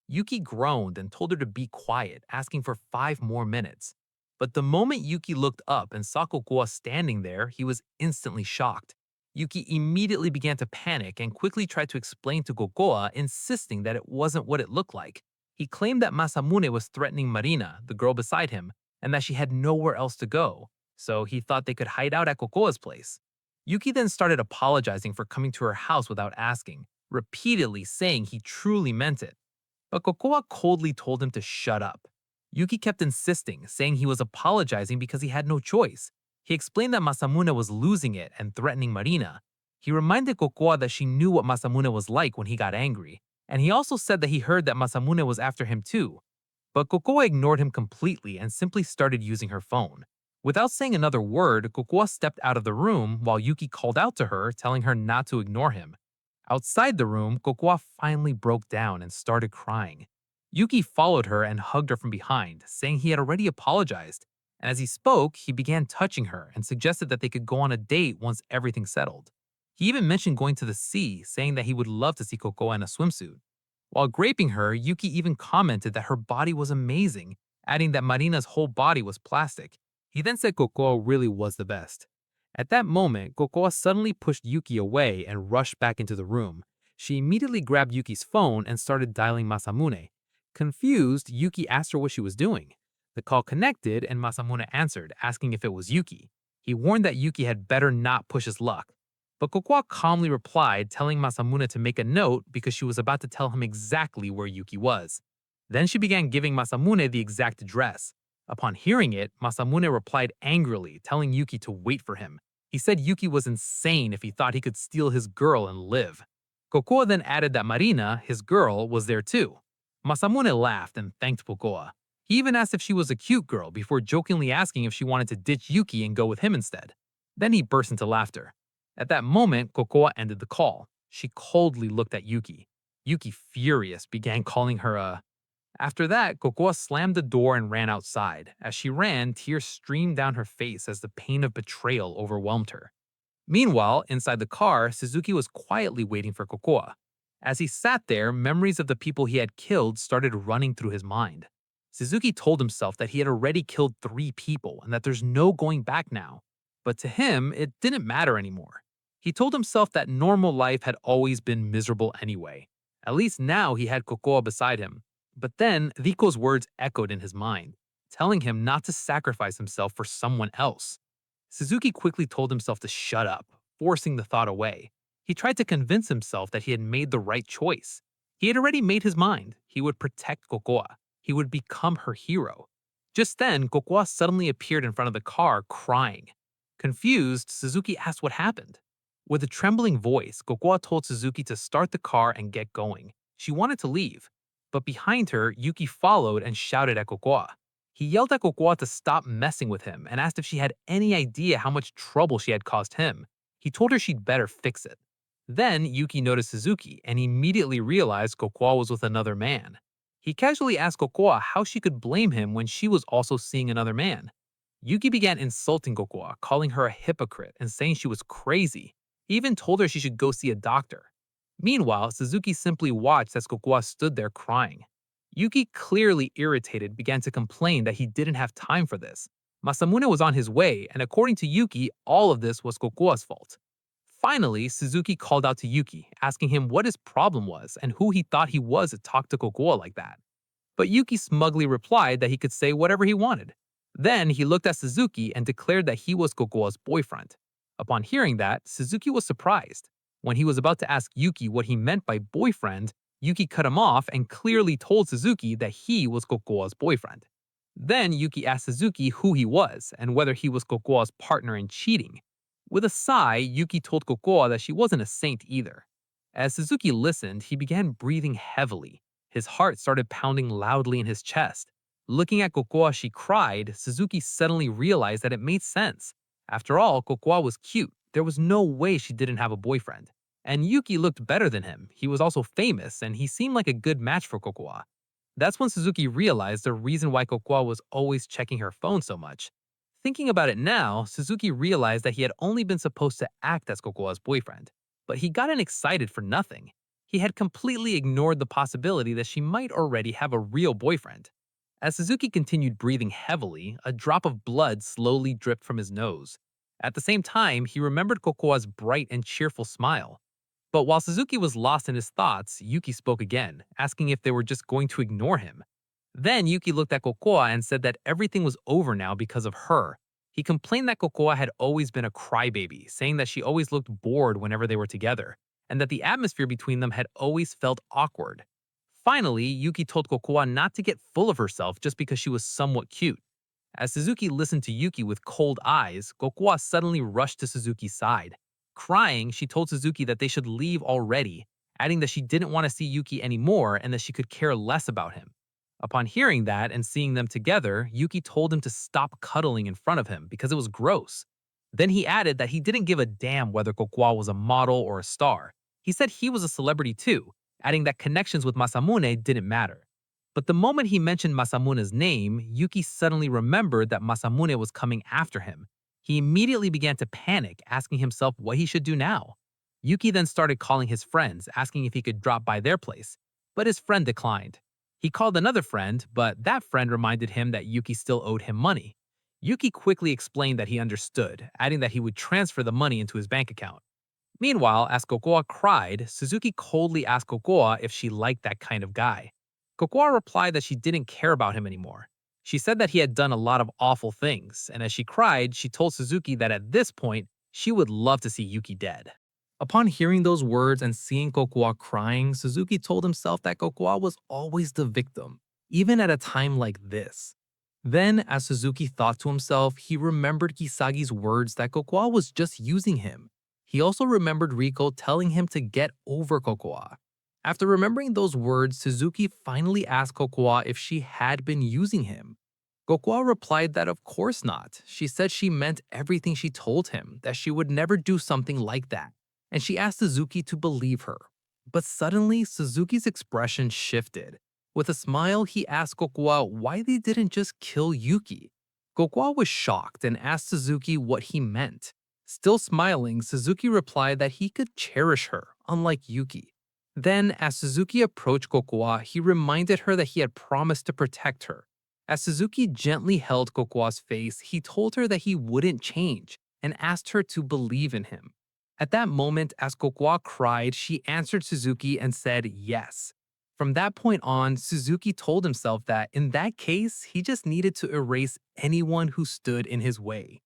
Yuki groaned and told her to be quiet, asking for 5 more minutes. But the moment Yuki looked up and saw Kokoa standing there, he was instantly shocked. Yuki immediately began to panic and quickly tried to explain to Kokoa, insisting that it wasn't what it looked like. He claimed that Masamune was threatening Marina, the girl beside him, and that she had nowhere else to go, so he thought they could hide out at Kokoa's place. Yuki then started apologizing for coming to her house without asking, repeatedly saying he truly meant it. But Kokoa coldly told him to shut up. Yuki kept insisting, saying he was apologizing because he had no choice. He explained that Masamune was losing it and threatening Marina. He reminded Kokoa that she knew what Masamune was like when he got angry, and he also said that he heard that Masamune was after him too. But Kokoa ignored him completely and simply started using her phone. Without saying another word, Kokoa stepped out of the room while Yuki called out to her, telling her not to ignore him. Outside the room, Kokoa finally broke down and started crying. Yuki followed her and hugged her from behind, saying he had already apologized. And as he spoke, he began touching her and suggested that they could go on a date once everything settled. He even mentioned going to the sea, saying that he would love to see Kokoa in a swimsuit. While graping her, Yuki even commented that her body was amazing, adding that Marina's whole body was plastic. He then said Kokoa really was the best. At that moment, Kokoa suddenly pushed Yuki away and rushed back into the room. She immediately grabbed Yuki's phone and started dialing Masamune. Confused, Yuki asked her what she was doing. The call connected and Masamune answered, asking if it was Yuki. He warned that Yuki had better not push his luck. But Kokoa calmly replied, telling Masamune to make a note because she was about to tell him exactly where Yuki was. Then she began giving Masamune the exact address. Upon hearing it, Masamune replied angrily, telling Yuki to wait for him. He said Yuki was insane if he thought he could steal his girl and live. Kokoa then added that Marina, his girl, was there too. Masamune laughed and thanked Kokoa. He even asked if she was a cute girl before jokingly asking if she wanted to ditch Yuki and go with him instead. Then he burst into laughter. At that moment, Kokoa ended the call. She coldly looked at Yuki. Yuki, furious, began calling her a... After that, Kokoa slammed the door and ran outside. As she ran, tears streamed down her face as the pain of betrayal overwhelmed her. Meanwhile, inside the car, Suzuki was quietly waiting for Kokoa. As he sat there, memories of the people he had killed started running through his mind. Suzuki told himself that he had already killed 3 people and that there's no going back now. But to him, it didn't matter anymore. He told himself that normal life had always been miserable anyway. At least now he had Kokoa beside him. But then, Riko's words echoed in his mind, telling him not to sacrifice himself for someone else. Suzuki quickly told himself to shut up, forcing the thought away. He tried to convince himself that he had made the right choice. He had already made his mind. He would protect Kokoa. He would become her hero. Just then, Kokoa suddenly appeared in front of the car, crying. Confused, Suzuki asked what happened. With a trembling voice, Kokoa told Suzuki to start the car and get going. She wanted to leave. But behind her, Yuki followed and shouted at Kokoa. He yelled at Kokoa to stop messing with him and asked if she had any idea how much trouble she had caused him. He told her she'd better fix it. Then Yuki noticed Suzuki and immediately realized Kokoa was with another man. He casually asked Kokoa how she could blame him when she was also seeing another man. Yuki began insulting Kokoa, calling her a hypocrite and saying she was crazy. He even told her she should go see a doctor. Meanwhile, Suzuki simply watched as Kokoa stood there crying. Yuki, clearly irritated, began to complain that he didn't have time for this. Masamune was on his way, and according to Yuki, all of this was Kokoa's fault. Finally, Suzuki called out to Yuki, asking him what his problem was and who he thought he was to talk to Kokoa like that. But Yuki smugly replied that he could say whatever he wanted. Then he looked at Suzuki and declared that he was Kokoa's boyfriend. Upon hearing that, Suzuki was surprised. When he was about to ask Yuki what he meant by boyfriend, Yuki cut him off and clearly told Suzuki that he was Kokoa's boyfriend. Then Yuki asked Suzuki who he was and whether he was Kokoa's partner in cheating. With a sigh, Yuki told Kokoa that she wasn't a saint either. As Suzuki listened, he began breathing heavily. His heart started pounding loudly in his chest. Looking at Kokoa as she cried, Suzuki suddenly realized that it made sense. After all, Kokoa was cute. There was no way she didn't have a boyfriend. And Yuki looked better than him. He was also famous, and he seemed like a good match for Kokoa. That's when Suzuki realized the reason why Kokoa was always checking her phone so much. Thinking about it now, Suzuki realized that he had only been supposed to act as Kokoa's boyfriend. But he gotten excited for nothing. He had completely ignored the possibility that she might already have a real boyfriend. As Suzuki continued breathing heavily, a drop of blood slowly dripped from his nose. At the same time, he remembered Kokoa's bright and cheerful smile. But while Suzuki was lost in his thoughts, Yuki spoke again, asking if they were just going to ignore him. Then Yuki looked at Kokoa and said that everything was over now because of her. He complained that Kokoa had always been a crybaby, saying that she always looked bored whenever they were together, and that the atmosphere between them had always felt awkward. Finally, Yuki told Kokoa not to get full of herself just because she was somewhat cute. As Suzuki listened to Yuki with cold eyes, Kokoa suddenly rushed to Suzuki's side. Crying, she told Suzuki that they should leave already, adding that she didn't want to see Yuki anymore and that she could care less about him. Upon hearing that and seeing them together, Yuki told him to stop cuddling in front of him because it was gross. Then he added that he didn't give a damn whether Kokoa was a model or a star. He said he was a celebrity too, adding that connections with Masamune didn't matter. But the moment he mentioned Masamune's name, Yuki suddenly remembered that Masamune was coming after him. He immediately began to panic, asking himself what he should do now. Yuki then started calling his friends, asking if he could drop by their place, but his friend declined. He called another friend, but that friend reminded him that Yuki still owed him money. Yuki quickly explained that he understood, adding that he would transfer the money into his bank account. Meanwhile, as Kokoa cried, Suzuki coldly asked Kokoa if she liked that kind of guy. Kokoa replied that she didn't care about him anymore. She said that he had done a lot of awful things, and as she cried, she told Suzuki that at this point, she would love to see Yuki dead. Upon hearing those words and seeing Kokoa crying, Suzuki told himself that Kokoa was always the victim, even at a time like this. Then, as Suzuki thought to himself, he remembered Kisagi's words that Kokoa was just using him. He also remembered Riko telling him to get over Kokoa. After remembering those words, Suzuki finally asked Kokoa if she had been using him. Kokoa replied that of course not. She said she meant everything she told him, that she would never do something like that, and she asked Suzuki to believe her. But suddenly, Suzuki's expression shifted. With a smile, he asked Kokoa why they didn't just kill Yuki. Kokoa was shocked and asked Suzuki what he meant. Still smiling, Suzuki replied that he could cherish her, unlike Yuki. Then, as Suzuki approached Kokoa, he reminded her that he had promised to protect her. As Suzuki gently held Kokoa's face, he told her that he wouldn't change and asked her to believe in him. At that moment, as Kokoa cried, she answered Suzuki and said yes. From that point on, Suzuki told himself that in that case, he just needed to erase anyone who stood in his way.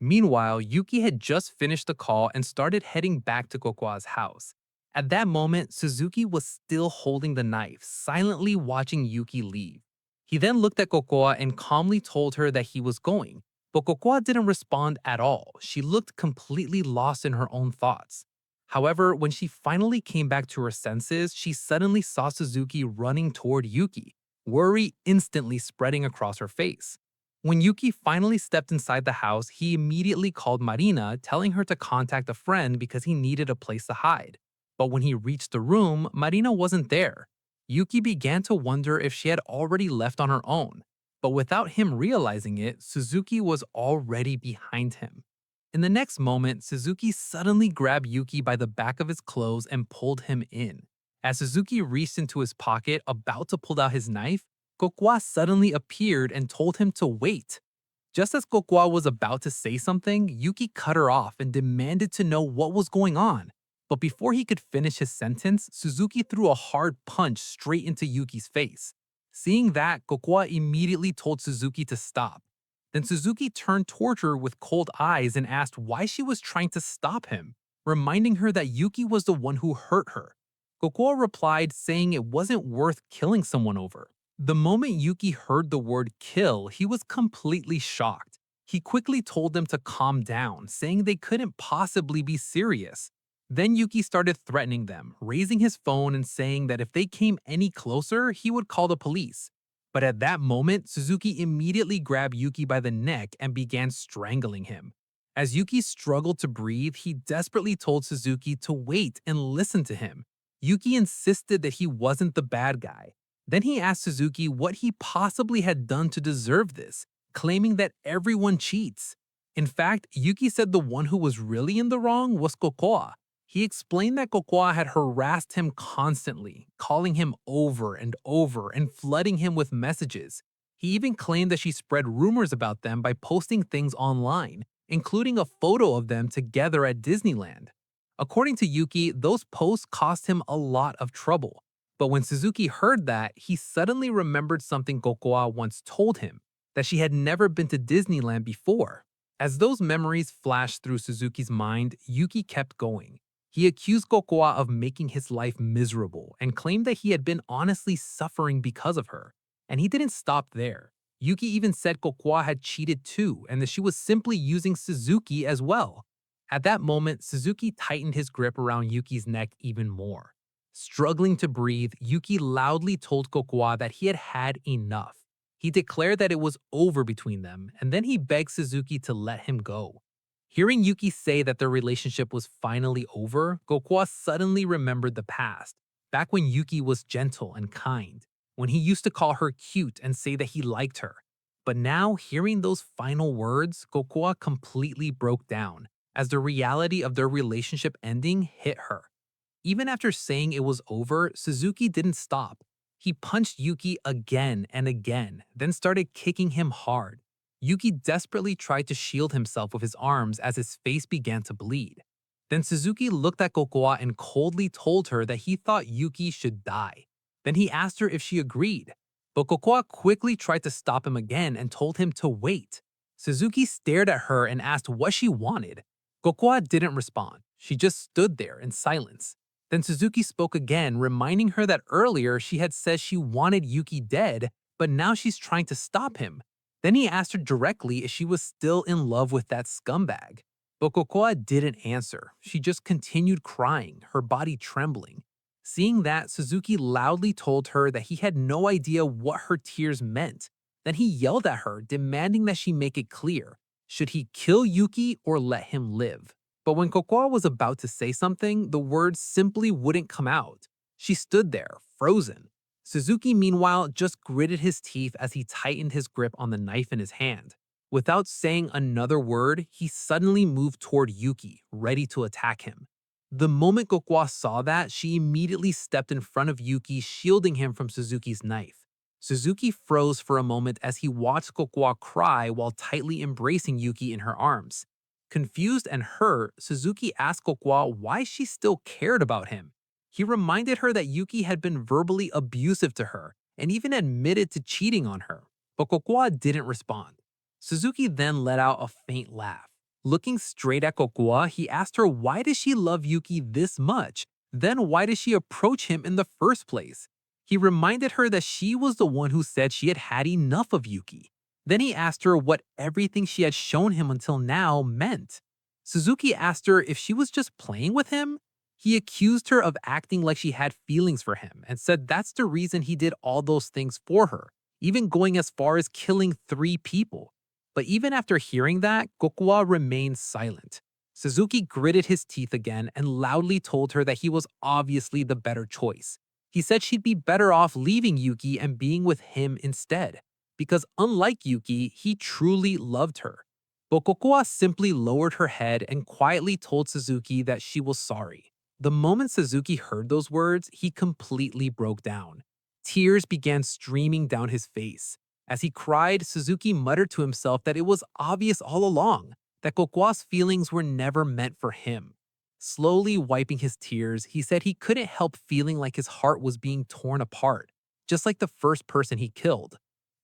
Meanwhile, Yuki had just finished the call and started heading back to Kokoa's house. At that moment, Suzuki was still holding the knife, silently watching Yuki leave. He then looked at Kokoa and calmly told her that he was going, but Kokoa didn't respond at all. She looked completely lost in her own thoughts. However, when she finally came back to her senses, she suddenly saw Suzuki running toward Yuki, worry instantly spreading across her face. When Yuki finally stepped inside the house, he immediately called Marina, telling her to contact a friend because he needed a place to hide. But when he reached the room, Marina wasn't there. Yuki began to wonder if she had already left on her own. But without him realizing it, Suzuki was already behind him. In the next moment, Suzuki suddenly grabbed Yuki by the back of his clothes and pulled him in. As Suzuki reached into his pocket, about to pull out his knife, Kokoa suddenly appeared and told him to wait. Just as Kokoa was about to say something, Yuki cut her off and demanded to know what was going on. But before he could finish his sentence, Suzuki threw a hard punch straight into Yuki's face. Seeing that, Kokoa immediately told Suzuki to stop. Then Suzuki turned toward her with cold eyes and asked why she was trying to stop him. reminding her that Yuki was the one who hurt her. Kokoa replied, saying it wasn't worth killing someone over. The moment Yuki heard the word kill, he was completely shocked. He quickly told them to calm down, saying they couldn't possibly be serious. Then Yuki started threatening them, raising his phone and saying that if they came any closer, he would call the police. But at that moment, Suzuki immediately grabbed Yuki by the neck and began strangling him. As Yuki struggled to breathe, he desperately told Suzuki to wait and listen to him. Yuki insisted that he wasn't the bad guy. Then he asked Suzuki what he possibly had done to deserve this, claiming that everyone cheats. In fact, Yuki said the one who was really in the wrong was Kokoa. He explained that Kokoa had harassed him constantly, calling him over and over and flooding him with messages. He even claimed that she spread rumors about them by posting things online, including a photo of them together at Disneyland. According to Yuki, those posts cost him a lot of trouble. But when Suzuki heard that, he suddenly remembered something Kokoa once told him, that she had never been to Disneyland before. As those memories flashed through Suzuki's mind, Yuki kept going. He accused Kokoa of making his life miserable and claimed that he had been honestly suffering because of her. And he didn't stop there. Yuki even said Kokoa had cheated too and that she was simply using Suzuki as well. At that moment, Suzuki tightened his grip around Yuki's neck even more. Struggling to breathe, Yuki loudly told Kokoa that he had had enough. He declared that it was over between them, and then he begged Suzuki to let him go. Hearing Yuki say that their relationship was finally over, Kokoa suddenly remembered the past, back when Yuki was gentle and kind, when he used to call her cute and say that he liked her. But now, hearing those final words, Kokoa completely broke down, as the reality of their relationship ending hit her. Even after saying it was over, Suzuki didn't stop. He punched Yuki again and again, then started kicking him hard. Yuki desperately tried to shield himself with his arms as his face began to bleed. Then Suzuki looked at Kokoa and coldly told her that he thought Yuki should die. Then he asked her if she agreed. But Kokoa quickly tried to stop him again and told him to wait. Suzuki stared at her and asked what she wanted. Kokoa didn't respond. She just stood there in silence. Then Suzuki spoke again, reminding her that earlier she had said she wanted Yuki dead, but now she's trying to stop him. Then he asked her directly if she was still in love with that scumbag. But Kokoa didn't answer. She just continued crying, her body trembling. Seeing that, Suzuki loudly told her that he had no idea what her tears meant. Then he yelled at her, demanding that she make it clear. Should he kill Yuki or let him live? But when Kokoa was about to say something, the words simply wouldn't come out. She stood there, frozen. Suzuki, meanwhile, just gritted his teeth as he tightened his grip on the knife in his hand. Without saying another word, he suddenly moved toward Yuki, ready to attack him. The moment Kokoa saw that, she immediately stepped in front of Yuki, shielding him from Suzuki's knife. Suzuki froze for a moment as he watched Kokoa cry while tightly embracing Yuki in her arms. Confused and hurt, Suzuki asked Kokoa why she still cared about him. He reminded her that Yuki had been verbally abusive to her and even admitted to cheating on her, but Kokoa didn't respond. Suzuki then let out a faint laugh. Looking straight at Kokoa, he asked her why does she love Yuki this much? Then why did she approach him in the first place? He reminded her that she was the one who said she had had enough of Yuki. Then he asked her what everything she had shown him until now meant. Suzuki asked her if she was just playing with him. He accused her of acting like she had feelings for him and said that's the reason he did all those things for her, even going as far as killing 3 people. But even after hearing that, Kokoa remained silent. Suzuki gritted his teeth again and loudly told her that he was obviously the better choice. He said she'd be better off leaving Yuki and being with him instead, because unlike Yuki, he truly loved her. But Kokoa simply lowered her head and quietly told Suzuki that she was sorry. The moment Suzuki heard those words, he completely broke down. Tears began streaming down his face. As he cried, Suzuki muttered to himself that it was obvious all along that Kokoa's feelings were never meant for him. Slowly wiping his tears, he said he couldn't help feeling like his heart was being torn apart, just like the first person he killed.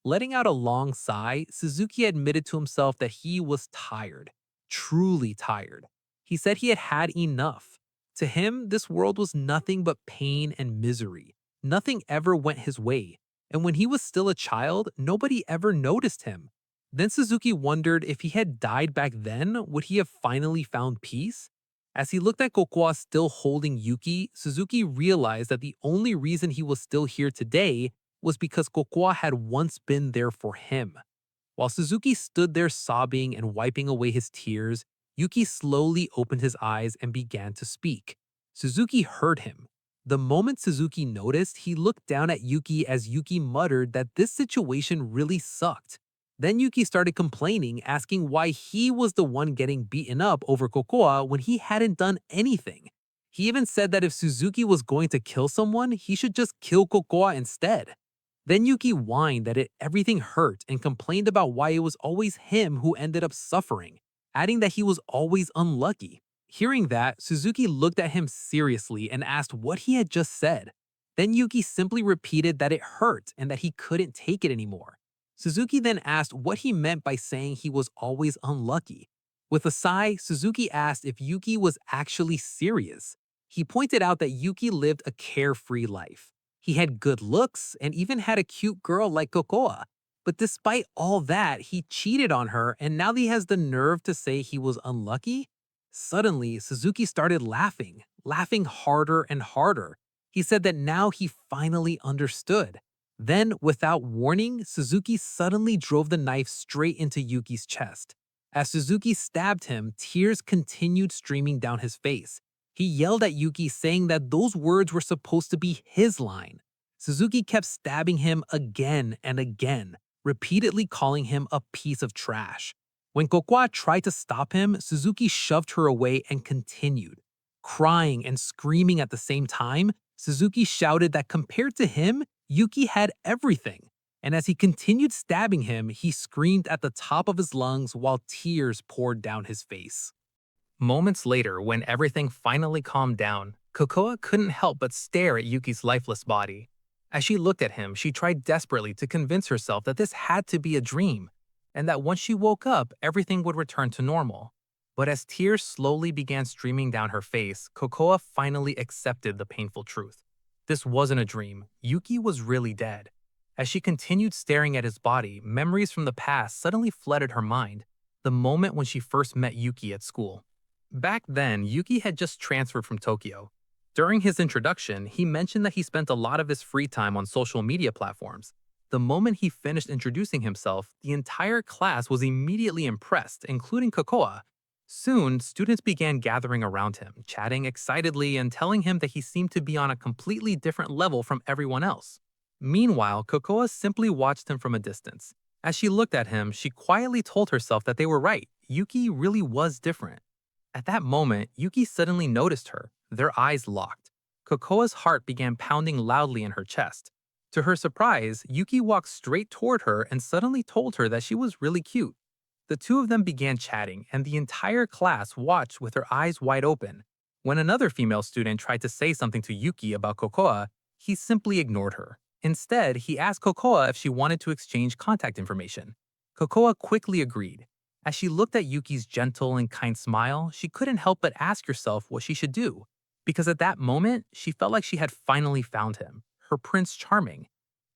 Letting out a long sigh, Suzuki admitted to himself that he was tired, truly tired. He said he had had enough. To him, this world was nothing but pain and misery. Nothing ever went his way, and when he was still a child, nobody ever noticed him. Then Suzuki wondered if he had died back then, would he have finally found peace? As he looked at Kokoa still holding Yuki, Suzuki realized that the only reason he was still here today was because Kokoa had once been there for him. While Suzuki stood there sobbing and wiping away his tears, Yuki slowly opened his eyes and began to speak. Suzuki heard him. The moment Suzuki noticed, he looked down at Yuki as Yuki muttered that this situation really sucked. Then Yuki started complaining, asking why he was the one getting beaten up over Kokoa when he hadn't done anything. He even said that if Suzuki was going to kill someone, he should just kill Kokoa instead. Then Yuki whined that everything hurt and complained about why it was always him who ended up suffering, adding that he was always unlucky. Hearing that, Suzuki looked at him seriously and asked what he had just said. Then Yuki simply repeated that it hurt and that he couldn't take it anymore. Suzuki then asked what he meant by saying he was always unlucky. With a sigh, Suzuki asked if Yuki was actually serious. He pointed out that Yuki lived a carefree life. He had good looks and even had a cute girl like Kokoa. But despite all that, he cheated on her, and now he has the nerve to say he was unlucky? Suddenly, Suzuki started laughing harder and harder. He said that now he finally understood. Then, without warning, Suzuki suddenly drove the knife straight into Yuki's chest. As Suzuki stabbed him, tears continued streaming down his face. He yelled at Yuki, saying that those words were supposed to be his line. Suzuki kept stabbing him again and again, repeatedly calling him a piece of trash. When Kokoa tried to stop him, Suzuki shoved her away and continued. Crying and screaming at the same time, Suzuki shouted that compared to him, Yuki had everything. And as he continued stabbing him, he screamed at the top of his lungs while tears poured down his face. Moments later, when everything finally calmed down, Kokoa couldn't help but stare at Yuki's lifeless body. As she looked at him, she tried desperately to convince herself that this had to be a dream, and that once she woke up, everything would return to normal. But as tears slowly began streaming down her face, Kokoa finally accepted the painful truth. This wasn't a dream. Yuki was really dead. As she continued staring at his body, memories from the past suddenly flooded her mind, the moment when she first met Yuki at school. Back then, Yuki had just transferred from Tokyo. During his introduction, he mentioned that he spent a lot of his free time on social media platforms. The moment he finished introducing himself, the entire class was immediately impressed, including Kokoa. Soon, students began gathering around him, chatting excitedly and telling him that he seemed to be on a completely different level from everyone else. Meanwhile, Kokoa simply watched him from a distance. As she looked at him, she quietly told herself that they were right. Yuki really was different. At that moment, Yuki suddenly noticed her. Their eyes locked. Kokoa's heart began pounding loudly in her chest. To her surprise, Yuki walked straight toward her and suddenly told her that she was really cute. The two of them began chatting, and the entire class watched with their eyes wide open. When another female student tried to say something to Yuki about Kokoa, he simply ignored her. Instead, he asked Kokoa if she wanted to exchange contact information. Kokoa quickly agreed. As she looked at Yuki's gentle and kind smile, she couldn't help but ask herself what she should do. Because at that moment, she felt like she had finally found him, her Prince Charming.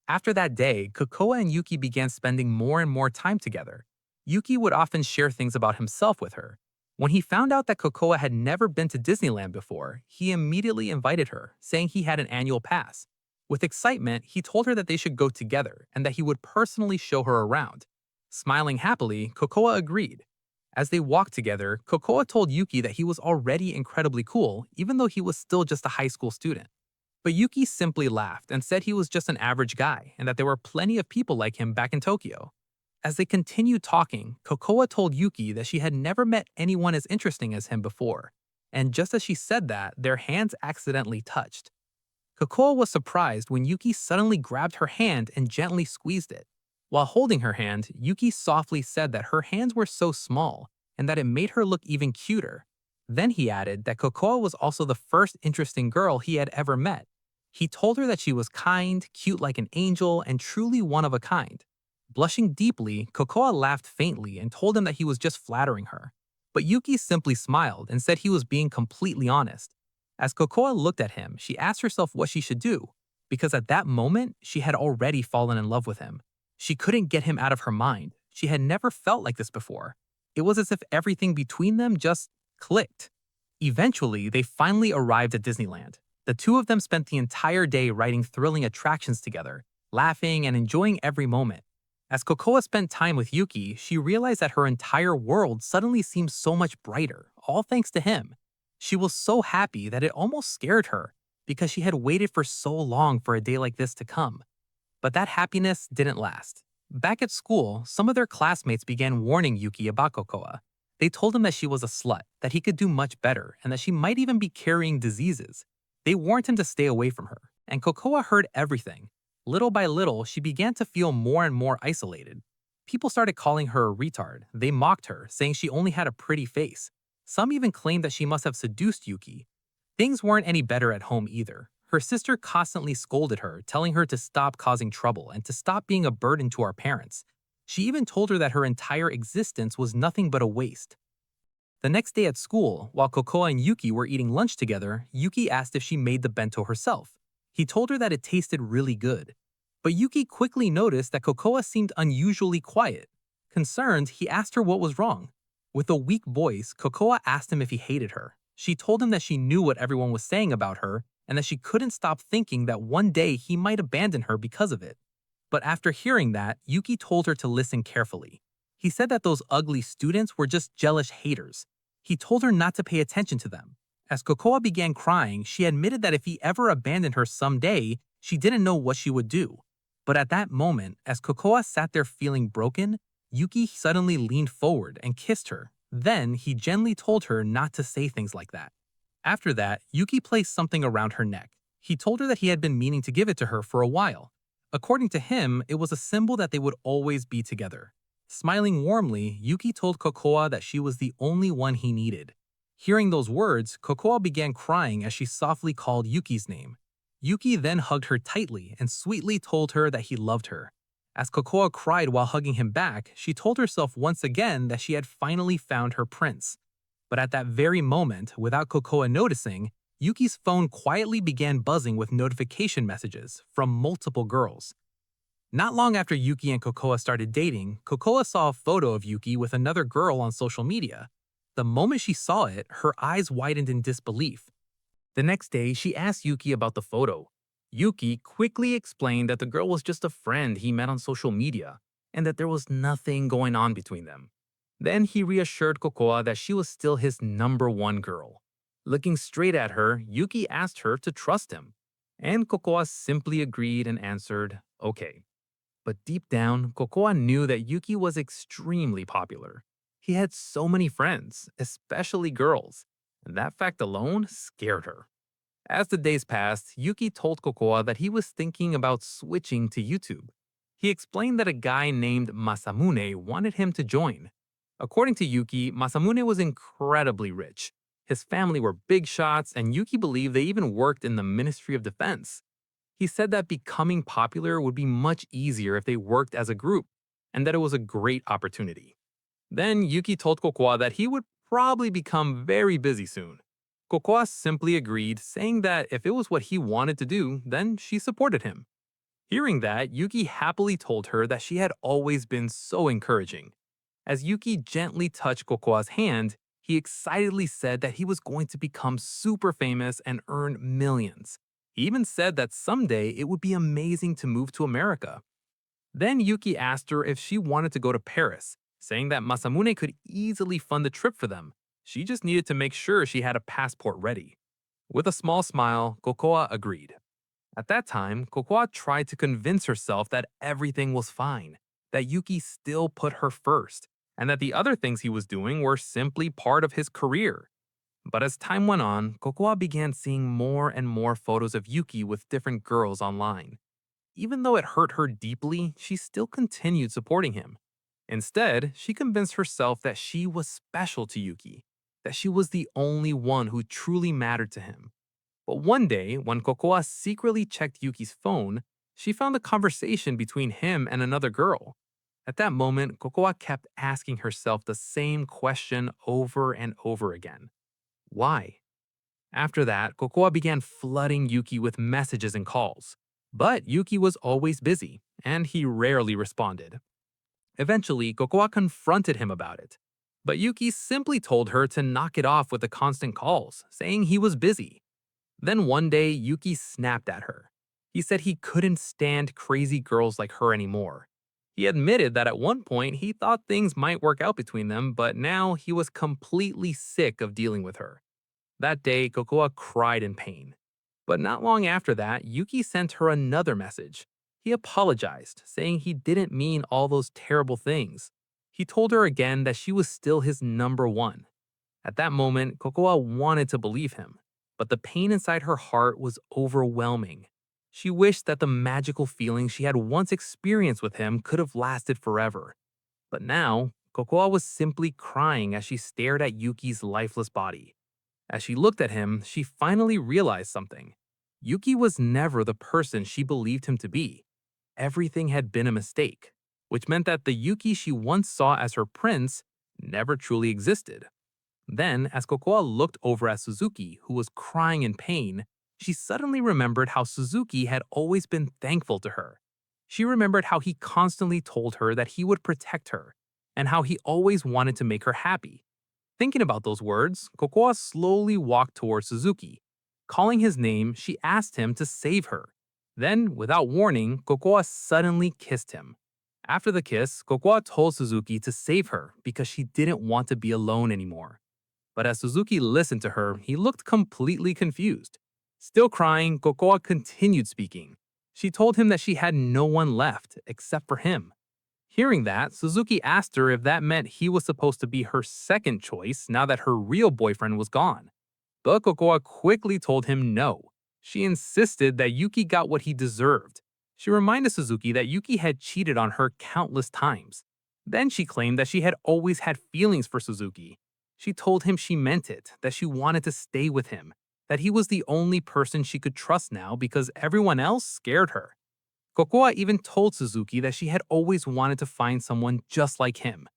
After that day, Kokoa and Yuki began spending more and more time together. Yuki would often share things about himself with her. When he found out that Kokoa had never been to Disneyland before, he immediately invited her, saying he had an annual pass. With excitement, he told her that they should go together and that he would personally show her around. Smiling happily, Kokoa agreed. As they walked together, Kokoa told Yuki that he was already incredibly cool, even though he was still just a high school student. But Yuki simply laughed and said he was just an average guy and that there were plenty of people like him back in Tokyo. As they continued talking, Kokoa told Yuki that she had never met anyone as interesting as him before. And just as she said that, their hands accidentally touched. Kokoa was surprised when Yuki suddenly grabbed her hand and gently squeezed it. While holding her hand, Yuki softly said that her hands were so small and that it made her look even cuter. Then he added that Kokoa was also the first interesting girl he had ever met. He told her that she was kind, cute like an angel, and truly one of a kind. Blushing deeply, Kokoa laughed faintly and told him that he was just flattering her. But Yuki simply smiled and said he was being completely honest. As Kokoa looked at him, she asked herself what she should do, because at that moment, she had already fallen in love with him. She couldn't get him out of her mind. She had never felt like this before. It was as if everything between them just clicked. Eventually, they finally arrived at Disneyland. The two of them spent the entire day riding thrilling attractions together, laughing and enjoying every moment. As Kokoa spent time with Yuki, she realized that her entire world suddenly seemed so much brighter, all thanks to him. She was so happy that it almost scared her, because she had waited for so long for a day like this to come. But that happiness didn't last. Back at school, some of their classmates began warning Yuki about Kokoa. They told him that she was a slut, that he could do much better, and that she might even be carrying diseases. They warned him to stay away from her, and Kokoa heard everything. Little by little, she began to feel more and more isolated. People started calling her a retard. They mocked her, saying she only had a pretty face. Some even claimed that she must have seduced Yuki. Things weren't any better at home either. Her sister constantly scolded her, telling her to stop causing trouble and to stop being a burden to our parents. She even told her that her entire existence was nothing but a waste. The next day at school, while Kokoa and Yuki were eating lunch together, Yuki asked if she made the bento herself. He told her that it tasted really good. But Yuki quickly noticed that Kokoa seemed unusually quiet. Concerned, he asked her what was wrong. With a weak voice, Kokoa asked him if he hated her. She told him that she knew what everyone was saying about her and that she couldn't stop thinking that one day he might abandon her because of it. But after hearing that, Yuki told her to listen carefully. He said that those ugly students were just jealous haters. He told her not to pay attention to them. As Kokoa began crying, she admitted that if he ever abandoned her someday, she didn't know what she would do. But at that moment, as Kokoa sat there feeling broken, Yuki suddenly leaned forward and kissed her. Then he gently told her not to say things like that. After that, Yuki placed something around her neck. He told her that he had been meaning to give it to her for a while. According to him, it was a symbol that they would always be together. Smiling warmly, Yuki told Kokoa that she was the only one he needed. Hearing those words, Kokoa began crying as she softly called Yuki's name. Yuki then hugged her tightly and sweetly told her that he loved her. As Kokoa cried while hugging him back, she told herself once again that she had finally found her prince. But at that very moment, without Kokoa noticing, Yuki's phone quietly began buzzing with notification messages from multiple girls. Not long after Yuki and Kokoa started dating, Kokoa saw a photo of Yuki with another girl on social media. The moment she saw it, her eyes widened in disbelief. The next day, she asked Yuki about the photo. Yuki quickly explained that the girl was just a friend he met on social media, and that there was nothing going on between them. Then he reassured Kokoa that she was still his number one girl. Looking straight at her, Yuki asked her to trust him. And Kokoa simply agreed and answered, okay. But deep down, Kokoa knew that Yuki was extremely popular. He had so many friends, especially girls, and that fact alone scared her. As the days passed, Yuki told Kokoa that he was thinking about switching to YouTube. He explained that a guy named Masamune wanted him to join. According to Yuki, Masamune was incredibly rich. His family were big shots, and Yuki believed they even worked in the Ministry of Defense. He said that becoming popular would be much easier if they worked as a group, and that it was a great opportunity. Then Yuki told Kokoa that he would probably become very busy soon. Kokoa simply agreed, saying that if it was what he wanted to do, then she supported him. Hearing that, Yuki happily told her that she had always been so encouraging. As Yuki gently touched Kokoa's hand, he excitedly said that he was going to become super famous and earn millions. He even said that someday it would be amazing to move to America. Then Yuki asked her if she wanted to go to Paris, saying that Masamune could easily fund the trip for them. She just needed to make sure she had a passport ready. With a small smile, Kokoa agreed. At that time, Kokoa tried to convince herself that everything was fine, that Yuki still put her first, and that the other things he was doing were simply part of his career. But as time went on, Kokoa began seeing more and more photos of Yuki with different girls online. Even though it hurt her deeply, she still continued supporting him. Instead, she convinced herself that she was special to Yuki, that she was the only one who truly mattered to him. But one day, when Kokoa secretly checked Yuki's phone, she found a conversation between him and another girl. At that moment, Kokoa kept asking herself the same question over and over again. Why? After that, Kokoa began flooding Yuki with messages and calls. But Yuki was always busy, and he rarely responded. Eventually, Kokoa confronted him about it. But Yuki simply told her to knock it off with the constant calls, saying he was busy. Then one day, Yuki snapped at her. He said he couldn't stand crazy girls like her anymore. He admitted that at one point he thought things might work out between them, but now he was completely sick of dealing with her. That day, Kokoa cried in pain. But not long after that, Yuki sent her another message. He apologized, saying he didn't mean all those terrible things. He told her again that she was still his number one. At that moment, Kokoa wanted to believe him, but the pain inside her heart was overwhelming. She wished that the magical feeling she had once experienced with him could have lasted forever. But now, Kokoa was simply crying as she stared at Yuki's lifeless body. As she looked at him, she finally realized something. Yuki was never the person she believed him to be. Everything had been a mistake, which meant that the Yuki she once saw as her prince never truly existed. Then, as Kokoa looked over at Suzuki, who was crying in pain, she suddenly remembered how Suzuki had always been thankful to her. She remembered how he constantly told her that he would protect her, and how he always wanted to make her happy. Thinking about those words, Kokoa slowly walked towards Suzuki. Calling his name, she asked him to save her. Then, without warning, Kokoa suddenly kissed him. After the kiss, Kokoa told Suzuki to save her because she didn't want to be alone anymore. But as Suzuki listened to her, he looked completely confused. Still crying, Kokoa continued speaking. She told him that she had no one left except for him. Hearing that, Suzuki asked her if that meant he was supposed to be her second choice now that her real boyfriend was gone. But Kokoa quickly told him no. She insisted that Yuki got what he deserved. She reminded Suzuki that Yuki had cheated on her countless times. Then she claimed that she had always had feelings for Suzuki. She told him she meant it, that she wanted to stay with him, that he was the only person she could trust now because everyone else scared her. Kokoa even told Suzuki that she had always wanted to find someone just like him.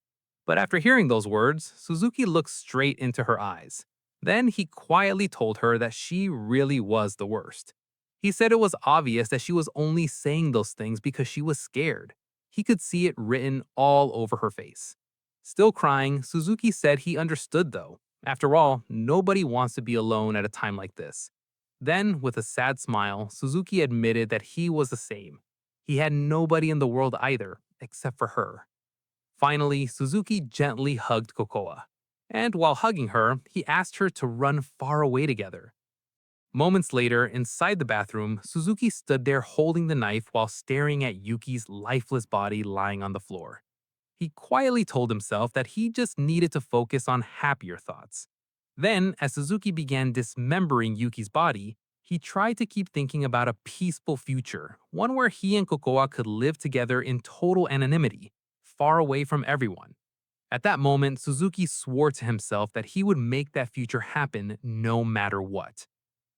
But after hearing those words, Suzuki looked straight into her eyes. Then he quietly told her that she really was the worst. He said it was obvious that she was only saying those things because she was scared. He could see it written all over her face. Still crying, Suzuki said he understood though. After all, nobody wants to be alone at a time like this. Then, with a sad smile, Suzuki admitted that he was the same. He had nobody in the world either, except for her. Finally, Suzuki gently hugged Kokoa. And while hugging her, he asked her to run far away together. Moments later, inside the bathroom, Suzuki stood there holding the knife while staring at Yuki's lifeless body lying on the floor. He quietly told himself that he just needed to focus on happier thoughts. Then, as Suzuki began dismembering Yuki's body, he tried to keep thinking about a peaceful future, one where he and Kokoa could live together in total anonymity, far away from everyone. At that moment, Suzuki swore to himself that he would make that future happen no matter what.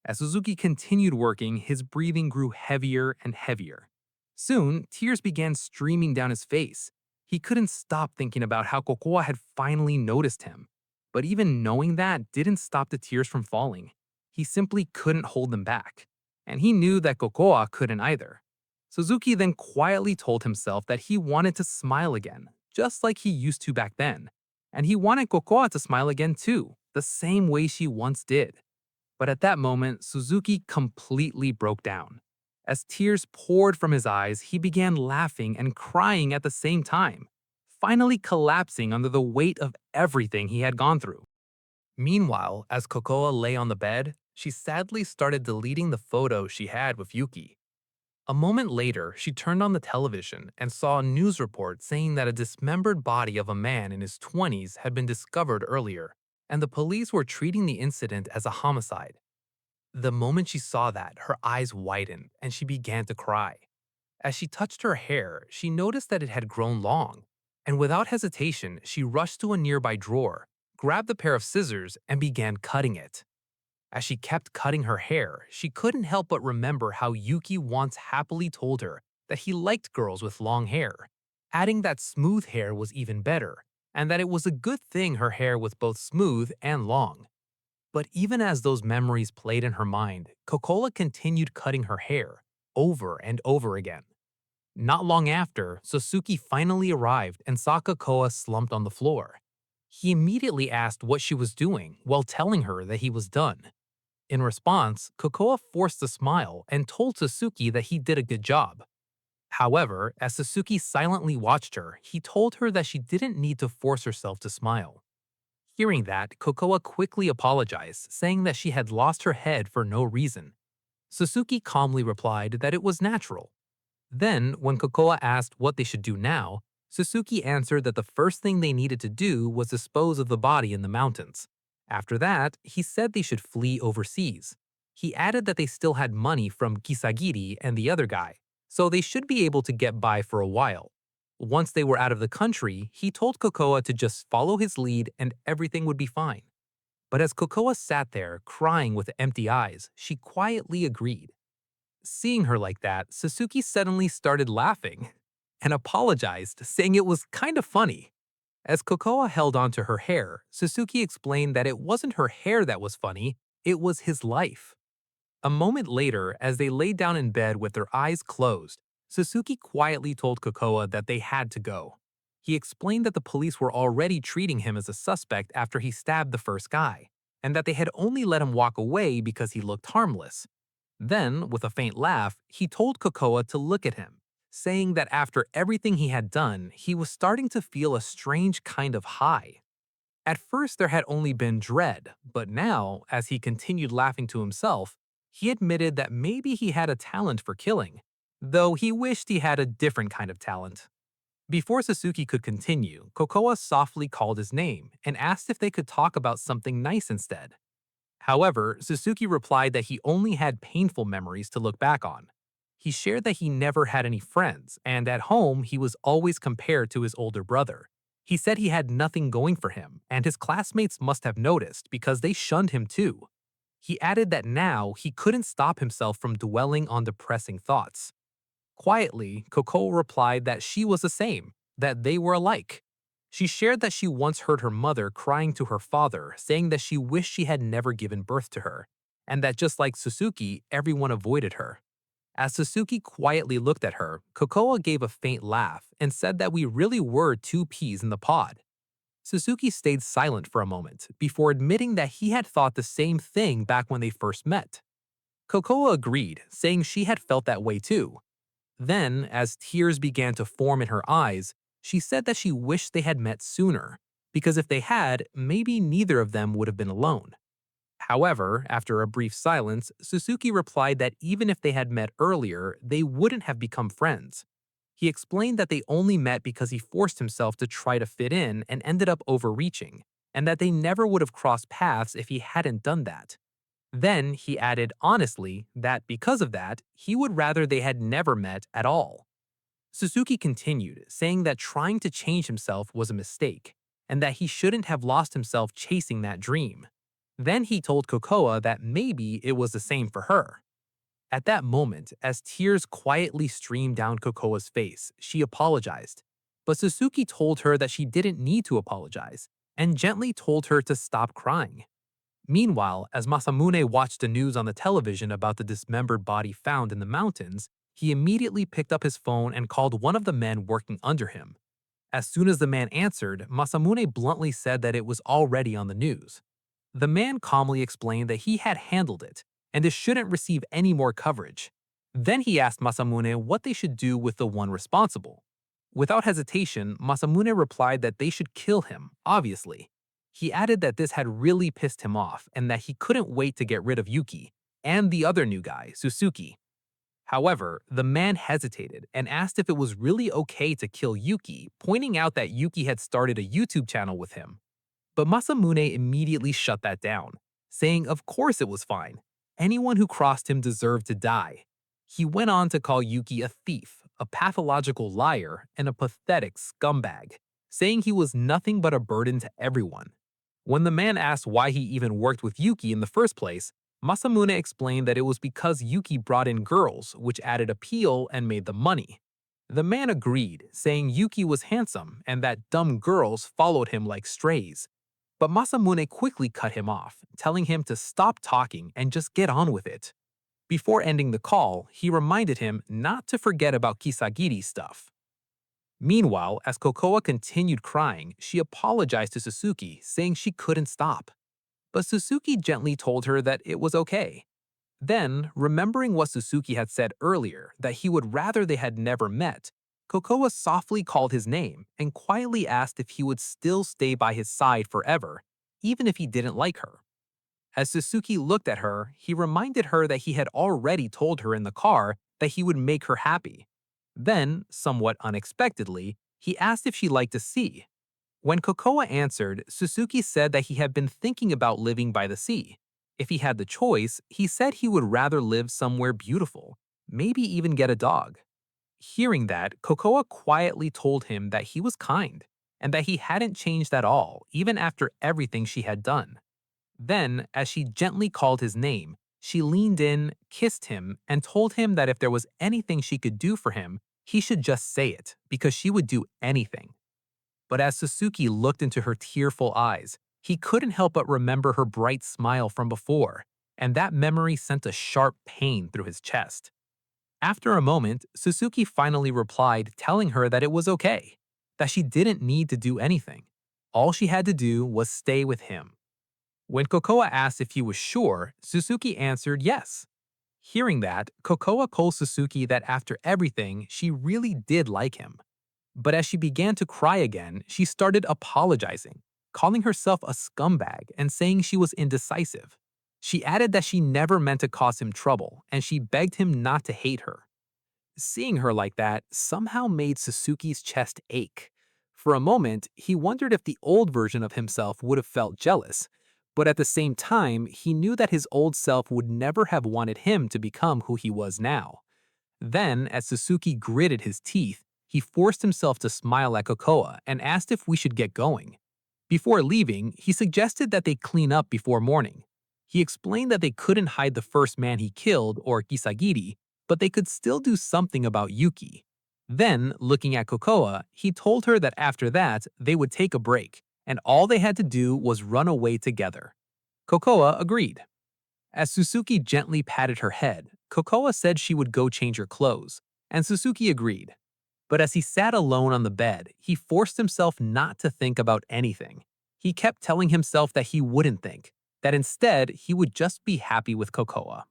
As Suzuki continued working, his breathing grew heavier and heavier. Soon, tears began streaming down his face. He couldn't stop thinking about how Kokoa had finally noticed him. But even knowing that didn't stop the tears from falling. He simply couldn't hold them back. And he knew that Kokoa couldn't either. Suzuki then quietly told himself that he wanted to smile again, just like he used to back then. And he wanted Kokoa to smile again too, the same way she once did. But at that moment, Suzuki completely broke down. As tears poured from his eyes, he began laughing and crying at the same time, finally collapsing under the weight of everything he had gone through. Meanwhile, as Kokoa lay on the bed, she sadly started deleting the photos she had with Yuki. A moment later, she turned on the television and saw a news report saying that a dismembered body of a man in his 20s had been discovered earlier, and the police were treating the incident as a homicide. The moment she saw that, her eyes widened and she began to cry. As she touched her hair, she noticed that it had grown long, and without hesitation, she rushed to a nearby drawer, grabbed a pair of scissors, and began cutting it. As she kept cutting her hair, she couldn't help but remember how Yuki once happily told her that he liked girls with long hair. adding that smooth hair was even better, and that it was a good thing her hair was both smooth and long. But even as those memories played in her mind, Kokola continued cutting her hair, over and over again. Not long after, Sasuke finally arrived and saw Kokoa slumped on the floor. He immediately asked what she was doing while telling her that he was done. In response, Kokoa forced a smile and told Sasuke that he did a good job. However, as Sasuke silently watched her, he told her that she didn't need to force herself to smile. Hearing that, Kokoa quickly apologized, saying that she had lost her head for no reason. Sasuke calmly replied that it was natural. Then, when Kokoa asked what they should do now, Sasuke answered that the first thing they needed to do was dispose of the body in the mountains. After that, he said they should flee overseas. He added that they still had money from Kisagiri and the other guy, so they should be able to get by for a while. Once they were out of the country, he told Kokoa to just follow his lead and everything would be fine. But as Kokoa sat there, crying with empty eyes, she quietly agreed. Seeing her like that, Sasuke suddenly started laughing and apologized, saying it was kind of funny. As Kokoa held onto her hair, Sasuke explained that it wasn't her hair that was funny, it was his life. A moment later, as they lay down in bed with their eyes closed, Sasuke quietly told Kokoa that they had to go. He explained that the police were already treating him as a suspect after he stabbed the first guy, and that they had only let him walk away because he looked harmless. Then, with a faint laugh, he told Kokoa to look at him, saying that after everything he had done, he was starting to feel a strange kind of high. At first, there had only been dread, but now, as he continued laughing to himself, he admitted that maybe he had a talent for killing, though he wished he had a different kind of talent. Before Sasuke could continue, Kokoa softly called his name and asked if they could talk about something nice instead. However, Sasuke replied that he only had painful memories to look back on. He shared that he never had any friends, and at home he was always compared to his older brother. He said he had nothing going for him, and his classmates must have noticed because they shunned him too. He added that now he couldn't stop himself from dwelling on depressing thoughts. Quietly, Coco replied that she was the same, that they were alike. She shared that she once heard her mother crying to her father, saying that she wished she had never given birth to her, and that just like Suzuki, everyone avoided her. As Suzuki quietly looked at her, Kokoa gave a faint laugh and said that we really were two peas in the pod. Suzuki stayed silent for a moment before admitting that he had thought the same thing back when they first met. Kokoa agreed, saying she had felt that way too. Then, as tears began to form in her eyes, she said that she wished they had met sooner, because if they had, maybe neither of them would have been alone. However, after a brief silence, Suzuki replied that even if they had met earlier, they wouldn't have become friends. He explained that they only met because he forced himself to try to fit in and ended up overreaching, and that they never would have crossed paths if he hadn't done that. Then he added honestly that because of that, he would rather they had never met at all. Suzuki continued, saying that trying to change himself was a mistake, and that he shouldn't have lost himself chasing that dream. Then he told Kokoa that maybe it was the same for her. At that moment, as tears quietly streamed down Kokoa's face, she apologized. But Suzuki told her that she didn't need to apologize, and gently told her to stop crying. Meanwhile, as Masamune watched the news on the television about the dismembered body found in the mountains, he immediately picked up his phone and called one of the men working under him. As soon as the man answered, Masamune bluntly said that it was already on the news. The man calmly explained that he had handled it, and it shouldn't receive any more coverage. Then he asked Masamune what they should do with the one responsible. Without hesitation, Masamune replied that they should kill him, obviously. He added that this had really pissed him off and that he couldn't wait to get rid of Yuki and the other new guy, Suzuki. However, the man hesitated and asked if it was really okay to kill Yuki, pointing out that Yuki had started a YouTube channel with him. But Masamune immediately shut that down, saying of course it was fine. Anyone who crossed him deserved to die. He went on to call Yuki a thief, a pathological liar, and a pathetic scumbag, saying he was nothing but a burden to everyone. When the man asked why he even worked with Yuki in the first place, Masamune explained that it was because Yuki brought in girls, which added appeal and made them money. The man agreed, saying Yuki was handsome and that dumb girls followed him like strays. But Masamune quickly cut him off, telling him to stop talking and just get on with it. Before ending the call, he reminded him not to forget about Kisagiri stuff. Meanwhile, as Kokoa continued crying, she apologized to Suzuki, saying she couldn't stop. But Suzuki gently told her that it was okay. Then, remembering what Suzuki had said earlier, that he would rather they had never met, Kokoa softly called his name and quietly asked if he would still stay by his side forever, even if he didn't like her. As Suzuki looked at her, he reminded her that he had already told her in the car that he would make her happy. Then, somewhat unexpectedly, he asked if she liked to sea. When Kokoa answered, Suzuki said that he had been thinking about living by the sea. If he had the choice, he said he would rather live somewhere beautiful, maybe even get a dog. Hearing that, Kokoa quietly told him that he was kind, and that he hadn't changed at all, even after everything she had done. Then, as she gently called his name, she leaned in, kissed him, and told him that if there was anything she could do for him, he should just say it, because she would do anything. But as Suzuki looked into her tearful eyes, he couldn't help but remember her bright smile from before, and that memory sent a sharp pain through his chest. After a moment, Suzuki finally replied, telling her that it was okay, that she didn't need to do anything. All she had to do was stay with him. When Kokoa asked if he was sure, Suzuki answered yes. Hearing that, Kokoa told Suzuki that after everything, she really did like him. But as she began to cry again, she started apologizing, calling herself a scumbag and saying she was indecisive. She added that she never meant to cause him trouble, and she begged him not to hate her. Seeing her like that somehow made Suzuki's chest ache. For a moment, he wondered if the old version of himself would have felt jealous, but at the same time, he knew that his old self would never have wanted him to become who he was now. Then, as Suzuki gritted his teeth, he forced himself to smile at Kokoa and asked if we should get going. Before leaving, he suggested that they clean up before morning. He explained that they couldn't hide the first man he killed, or Kisagiri, but they could still do something about Yuki. Then, looking at Kokoa, he told her that after that, they would take a break, and all they had to do was run away together. Kokoa agreed. As Suzuki gently patted her head, Kokoa said she would go change her clothes, and Suzuki agreed. But as he sat alone on the bed, he forced himself not to think about anything. He kept telling himself that he wouldn't think, that instead he would just be happy with Kokoa.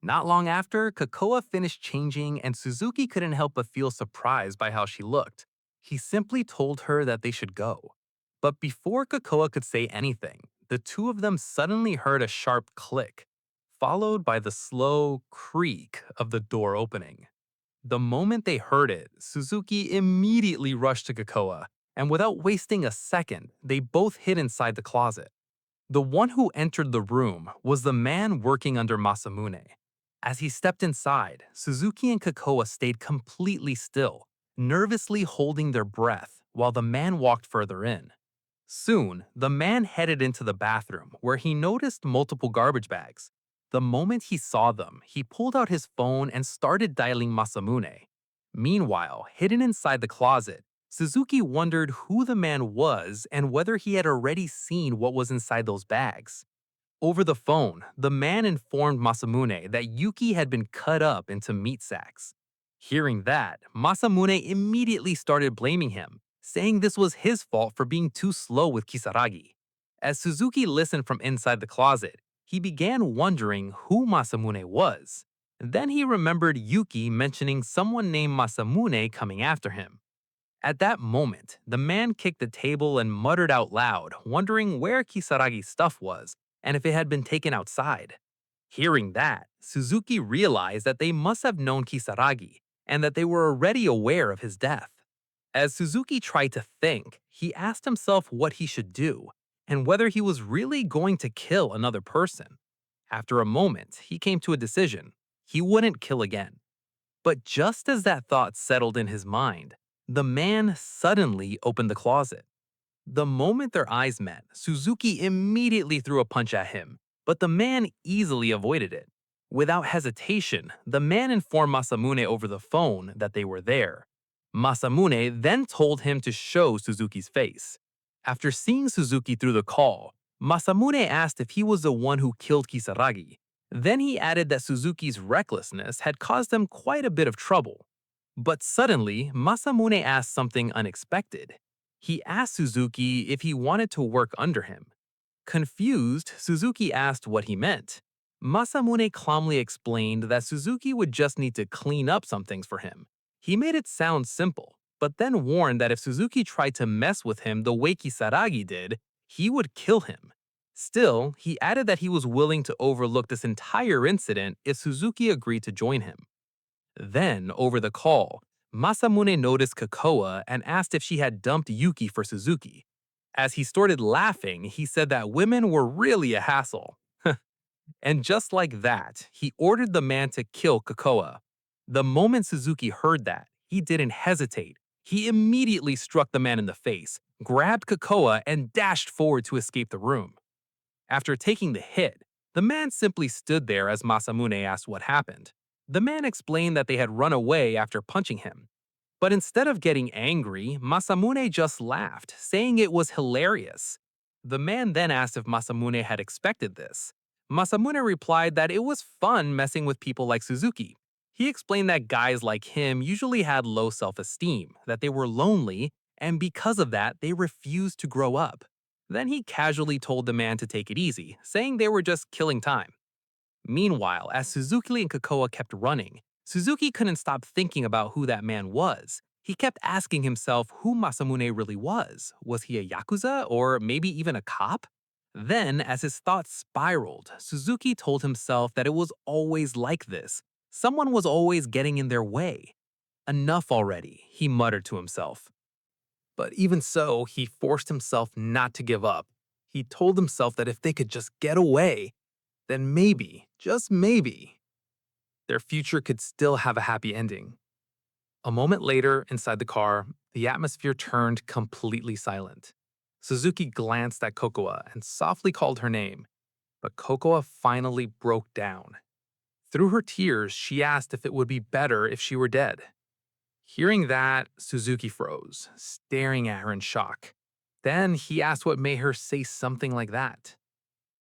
Not long after, Kokoa finished changing and Suzuki couldn't help but feel surprised by how she looked. He simply told her that they should go. But before Kokoa could say anything, the two of them suddenly heard a sharp click, followed by the slow creak of the door opening. The moment they heard it, Suzuki immediately rushed to Kokoa, and without wasting a second, they both hid inside the closet. The one who entered the room was the man working under Masamune. As he stepped inside, Suzuki and Kokoa stayed completely still, nervously holding their breath while the man walked further in. Soon, the man headed into the bathroom where he noticed multiple garbage bags. The moment he saw them, he pulled out his phone and started dialing Masamune. Meanwhile, hidden inside the closet, Suzuki wondered who the man was and whether he had already seen what was inside those bags. Over the phone, the man informed Masamune that Yuki had been cut up into meat sacks. Hearing that, Masamune immediately started blaming him, saying this was his fault for being too slow with Kisaragi. As Suzuki listened from inside the closet, he began wondering who Masamune was. Then he remembered Yuki mentioning someone named Masamune coming after him. At that moment, the man kicked the table and muttered out loud, wondering where Kisaragi's stuff was and if it had been taken outside. Hearing that, Suzuki realized that they must have known Kisaragi and that they were already aware of his death. As Suzuki tried to think, he asked himself what he should do and whether he was really going to kill another person. After a moment, he came to a decision. He wouldn't kill again. But just as that thought settled in his mind, the man suddenly opened the closet. The moment their eyes met, Suzuki immediately threw a punch at him, but the man easily avoided it. Without hesitation, the man informed Masamune over the phone that they were there. Masamune then told him to show Suzuki's face. After seeing Suzuki through the call, Masamune asked if he was the one who killed Kisaragi. Then he added that Suzuki's recklessness had caused them quite a bit of trouble. But suddenly, Masamune asked something unexpected. He asked Suzuki if he wanted to work under him. Confused, Suzuki asked what he meant. Masamune calmly explained that Suzuki would just need to clean up some things for him. He made it sound simple, but then warned that if Suzuki tried to mess with him the way Kisaragi did, he would kill him. Still, he added that he was willing to overlook this entire incident if Suzuki agreed to join him. Then, over the call, Masamune noticed Kakoa and asked if she had dumped Yuki for Suzuki. As he started laughing, he said that women were really a hassle. And just like that, he ordered the man to kill Kakoa. The moment Suzuki heard that, he didn't hesitate. He immediately struck the man in the face, grabbed Kakoa, and dashed forward to escape the room. After taking the hit, the man simply stood there as Masamune asked what happened. The man explained that they had run away after punching him. But instead of getting angry, Masamune just laughed, saying it was hilarious. The man then asked if Masamune had expected this. Masamune replied that it was fun messing with people like Suzuki. He explained that guys like him usually had low self-esteem, that they were lonely, and because of that, they refused to grow up. Then he casually told the man to take it easy, saying they were just killing time. Meanwhile, as Suzuki and Kakoa kept running, Suzuki couldn't stop thinking about who that man was. He kept asking himself who Masamune really was. Was he a yakuza or maybe even a cop? Then, as his thoughts spiraled, Suzuki told himself that it was always like this. Someone was always getting in their way. Enough already, he muttered to himself. But even so, he forced himself not to give up. He told himself that if they could just get away, then maybe, just maybe, their future could still have a happy ending. A moment later, inside the car, the atmosphere turned completely silent. Suzuki glanced at Kokoa and softly called her name, but Kokoa finally broke down. Through her tears, she asked if it would be better if she were dead. Hearing that, Suzuki froze, staring at her in shock. Then he asked what made her say something like that.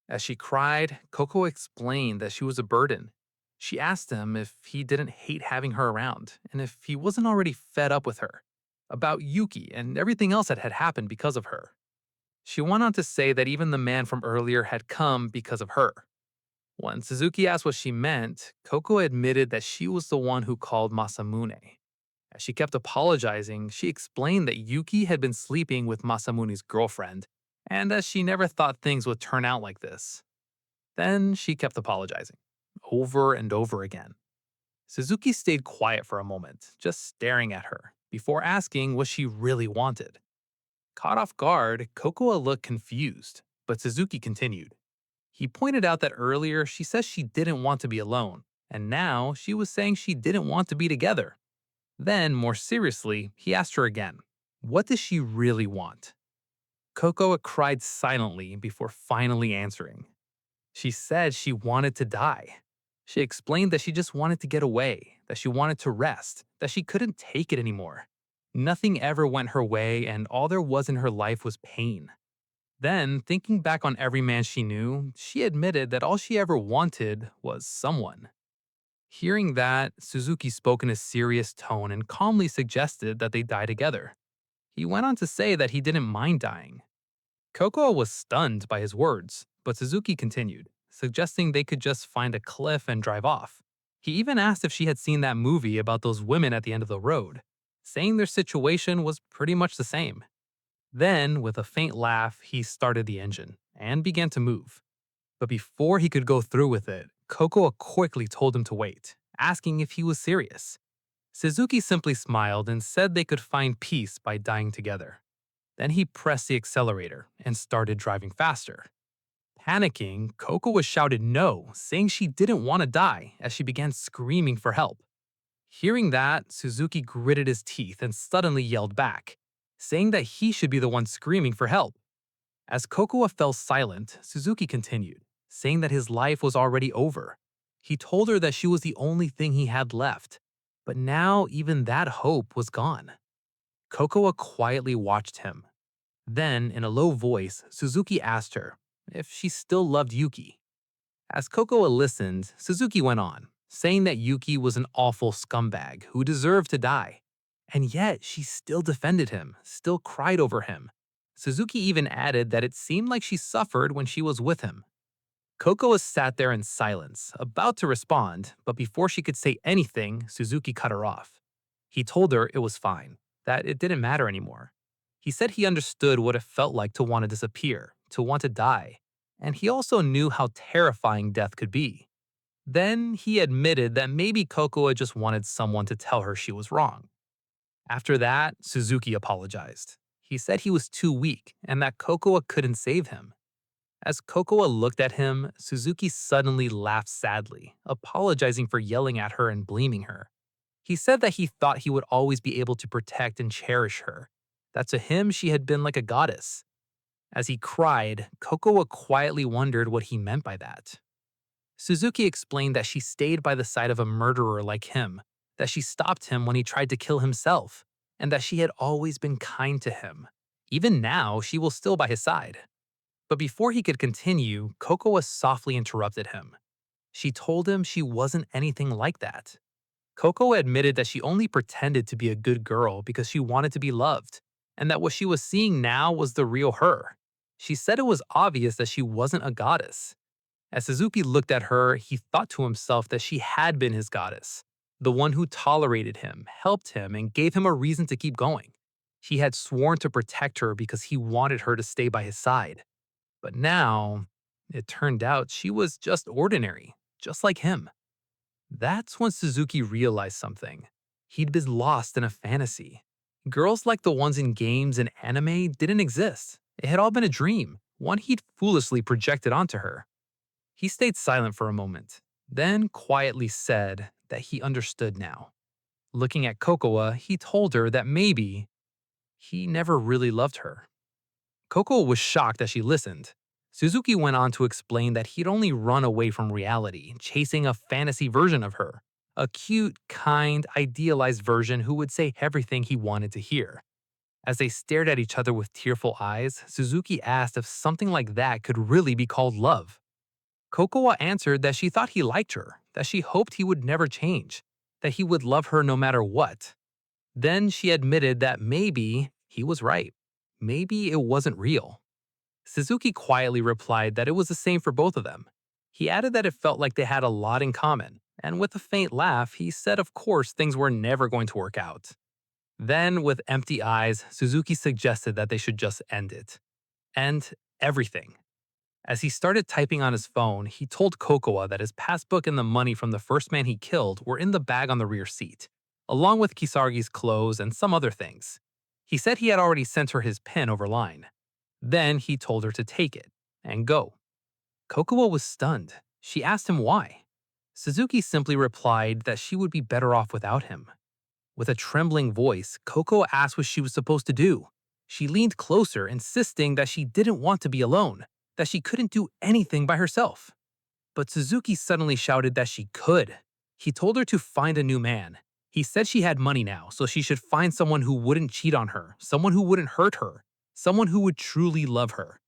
As she cried, Coco explained that she was a burden. She asked him if he didn't hate having her around and if he wasn't already fed up with her, about Yuki and everything else that had happened because of her. She went on to say that even the man from earlier had come because of her. When Suzuki asked what she meant, Coco admitted that she was the one who called Masamune. As she kept apologizing, she explained that Yuki had been sleeping with Masamune's girlfriend, and that she never thought things would turn out like this. Then she kept apologizing, over and over again. Suzuki stayed quiet for a moment, just staring at her, before asking what she really wanted. Caught off guard, Kokoa looked confused, but Suzuki continued. He pointed out that earlier she said she didn't want to be alone, and now she was saying she didn't want to be together. Then, more seriously, he asked her again, what does she really want? Kokoa cried silently before finally answering. She said she wanted to die. She explained that she just wanted to get away, that she wanted to rest, that she couldn't take it anymore. Nothing ever went her way, and all there was in her life was pain. Then, thinking back on every man she knew, she admitted that all she ever wanted was someone. Hearing that, Suzuki spoke in a serious tone and calmly suggested that they die together. He went on to say that he didn't mind dying. Kokoa was stunned by his words, but Suzuki continued, suggesting they could just find a cliff and drive off. He even asked if she had seen that movie about those women at the end of the road, saying their situation was pretty much the same. Then, with a faint laugh, he started the engine and began to move. But before he could go through with it, Kokoa quickly told him to wait, asking if he was serious. Suzuki simply smiled and said they could find peace by dying together. Then he pressed the accelerator and started driving faster. Panicking, Kokoa shouted no, saying she didn't want to die as she began screaming for help. Hearing that, Suzuki gritted his teeth and suddenly yelled back, saying that he should be the one screaming for help. As Kokoa fell silent, Suzuki continued, saying that his life was already over. He told her that she was the only thing he had left, but now even that hope was gone. Kokoa quietly watched him. Then, in a low voice, Suzuki asked her if she still loved Yuki. As Kokoa listened, Suzuki went on, saying that Yuki was an awful scumbag who deserved to die. And yet, she still defended him, still cried over him. Suzuki even added that it seemed like she suffered when she was with him. Kokoa sat there in silence, about to respond, but before she could say anything, Suzuki cut her off. He told her it was fine, that it didn't matter anymore. He said he understood what it felt like to want to disappear, to want to die, and he also knew how terrifying death could be. Then he admitted that maybe Kokoa just wanted someone to tell her she was wrong. After that, Suzuki apologized. He said he was too weak and that Kokoa couldn't save him. As Kokoa looked at him, Suzuki suddenly laughed sadly, apologizing for yelling at her and blaming her. He said that he thought he would always be able to protect and cherish her, that to him she had been like a goddess. As he cried, Kokoa quietly wondered what he meant by that. Suzuki explained that she stayed by the side of a murderer like him, that she stopped him when he tried to kill himself, and that she had always been kind to him. Even now, she was still by his side. But before he could continue, Kokoa softly interrupted him. She told him she wasn't anything like that. Coco admitted that she only pretended to be a good girl because she wanted to be loved, and that what she was seeing now was the real her. She said it was obvious that she wasn't a goddess. As Suzuki looked at her, he thought to himself that she had been his goddess, the one who tolerated him, helped him, and gave him a reason to keep going. He had sworn to protect her because he wanted her to stay by his side. But now, it turned out she was just ordinary, just like him. That's when Suzuki realized something. He'd been lost in a fantasy. Girls like the ones in games and anime didn't exist. It had all been a dream, one he'd foolishly projected onto her. He stayed silent for a moment, then quietly said that he understood now. Looking at Kokoa, he told her that maybe he never really loved her. Kokoa was shocked as she listened. Suzuki went on to explain that he'd only run away from reality, chasing a fantasy version of her. A cute, kind, idealized version who would say everything he wanted to hear. As they stared at each other with tearful eyes, Suzuki asked if something like that could really be called love. Kokoa answered that she thought he liked her, that she hoped he would never change, that he would love her no matter what. Then she admitted that maybe he was right. Maybe it wasn't real. Suzuki quietly replied that it was the same for both of them. He added that it felt like they had a lot in common, and with a faint laugh, he said of course things were never going to work out. Then, with empty eyes, Suzuki suggested that they should just end it. End everything. As he started typing on his phone, he told Kokoa that his passbook and the money from the first man he killed were in the bag on the rear seat, along with Kisargi's clothes and some other things. He said he had already sent her his pin over line. Then he told her to take it and go. Kokoa was stunned. She asked him why. Suzuki simply replied that she would be better off without him. With a trembling voice, Kokoa asked what she was supposed to do. She leaned closer, insisting that she didn't want to be alone, that she couldn't do anything by herself. But Suzuki suddenly shouted that she could. He told her to find a new man. He said she had money now, so she should find someone who wouldn't cheat on her, someone who wouldn't hurt her, someone who would truly love her.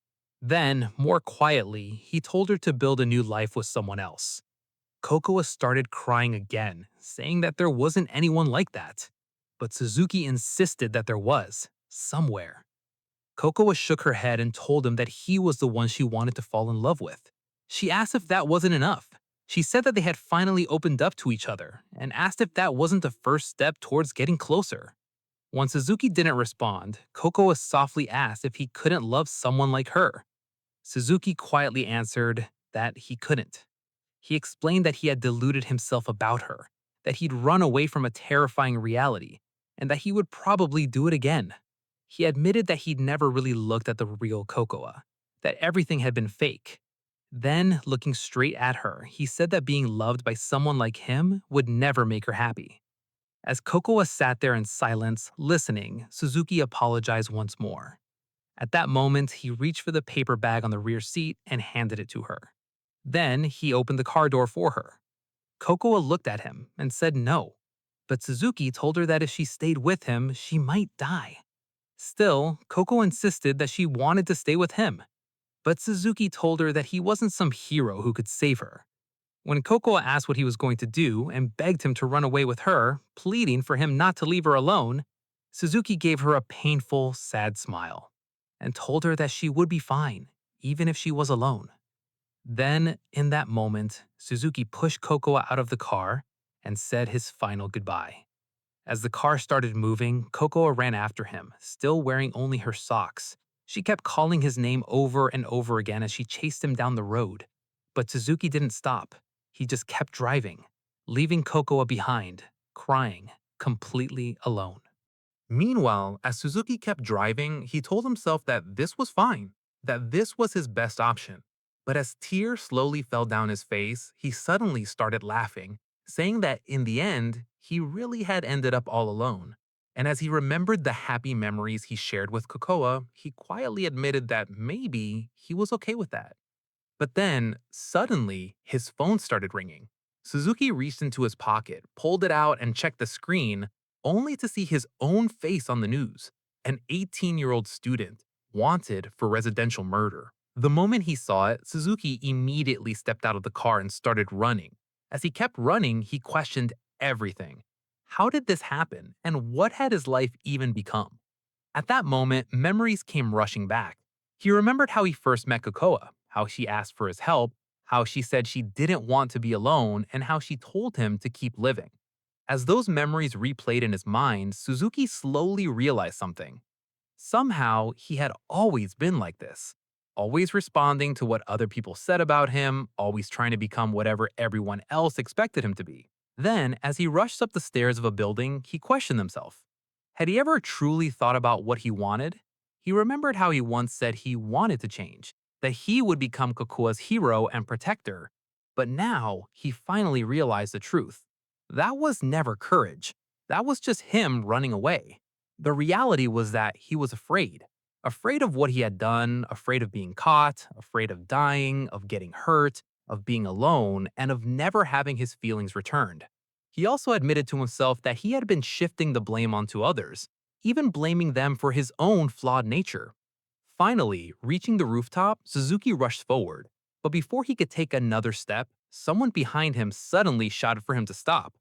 Then, more quietly, he told her to build a new life with someone else. Kokoa started crying again, saying that there wasn't anyone like that. But Suzuki insisted that there was, somewhere. Kokoa shook her head and told him that he was the one she wanted to fall in love with. She asked if that wasn't enough. She said that they had finally opened up to each other and asked if that wasn't the first step towards getting closer. When Suzuki didn't respond, Kokoa softly asked if he couldn't love someone like her. Suzuki quietly answered that he couldn't. He explained that he had deluded himself about her, that he'd run away from a terrifying reality, and that he would probably do it again. He admitted that he'd never really looked at the real Kokoa, that everything had been fake. Then, looking straight at her, he said that being loved by someone like him would never make her happy. As Kokoa sat there in silence, listening, Suzuki apologized once more. At that moment, he reached for the paper bag on the rear seat and handed it to her. Then, he opened the car door for her. Kokoa looked at him and said no. But Suzuki told her that if she stayed with him, she might die. Still, Coco insisted that she wanted to stay with him. But Suzuki told her that he wasn't some hero who could save her. When Coco asked what he was going to do and begged him to run away with her, pleading for him not to leave her alone, Suzuki gave her a painful, sad smile and told her that she would be fine, even if she was alone. Then, in that moment, Suzuki pushed Coco out of the car and said his final goodbye. As the car started moving, Coco ran after him, still wearing only her socks. She kept calling his name over and over again as she chased him down the road. But Suzuki didn't stop. He just kept driving, leaving Coco behind, crying, completely alone. Meanwhile, as Suzuki kept driving, he told himself that this was fine, that this was his best option. But as tears slowly fell down his face, he suddenly started laughing, saying that in the end, he really had ended up all alone. And as he remembered the happy memories he shared with Kokoa, he quietly admitted that maybe he was okay with that. But then, suddenly, his phone started ringing. Suzuki reached into his pocket, pulled it out, and checked the screen, only to see his own face on the news. An 18-year-old student, wanted for residential murder. The moment he saw it, Suzuki immediately stepped out of the car and started running. As he kept running, he questioned everything. How did this happen, and what had his life even become? At that moment, memories came rushing back. He remembered how he first met Kokoa, how she asked for his help, how she said she didn't want to be alone, and how she told him to keep living. As those memories replayed in his mind, Suzuki slowly realized something. Somehow, he had always been like this. Always responding to what other people said about him, always trying to become whatever everyone else expected him to be. Then, as he rushed up the stairs of a building, he questioned himself. Had he ever truly thought about what he wanted? He remembered how he once said he wanted to change, that he would become Kokoa's hero and protector. But now, he finally realized the truth. That was never courage. That was just him running away. The reality was that he was afraid. Afraid of what he had done, afraid of being caught, afraid of dying, of getting hurt, of being alone, and of never having his feelings returned. He also admitted to himself that he had been shifting the blame onto others, even blaming them for his own flawed nature. Finally, reaching the rooftop, Suzuki rushed forward. But before he could take another step, someone behind him suddenly shouted for him to stop.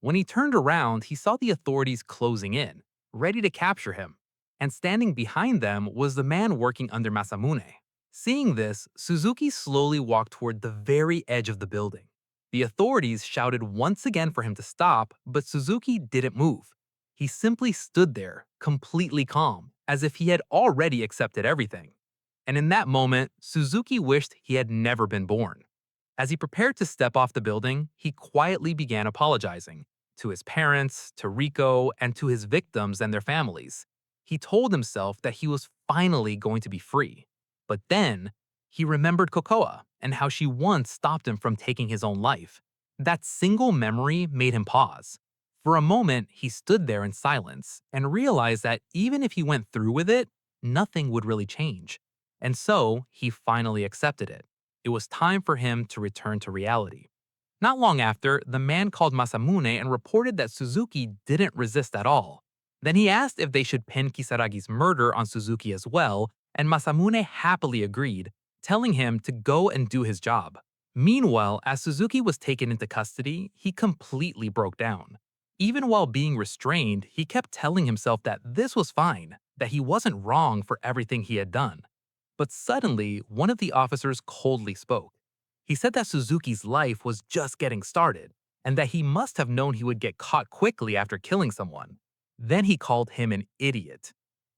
When he turned around, he saw the authorities closing in, ready to capture him. And standing behind them was the man working under Masamune. Seeing this, Suzuki slowly walked toward the very edge of the building. The authorities shouted once again for him to stop, but Suzuki didn't move. He simply stood there, completely calm, as if he had already accepted everything. And in that moment, Suzuki wished he had never been born. As he prepared to step off the building, he quietly began apologizing to his parents, to Riko, and to his victims and their families. He told himself that he was finally going to be free. But then, he remembered Kokoa and how she once stopped him from taking his own life. That single memory made him pause. For a moment, he stood there in silence and realized that even if he went through with it, nothing would really change. And so, he finally accepted it. It was time for him to return to reality. Not long after, the man called Masamune and reported that Suzuki didn't resist at all. Then he asked if they should pin Kisaragi's murder on Suzuki as well, and Masamune happily agreed, telling him to go and do his job. Meanwhile, as Suzuki was taken into custody, he completely broke down. Even while being restrained, he kept telling himself that this was fine, that he wasn't wrong for everything he had done. But suddenly, one of the officers coldly spoke. He said that Suzuki's life was just getting started, and that he must have known he would get caught quickly after killing someone. Then he called him an idiot.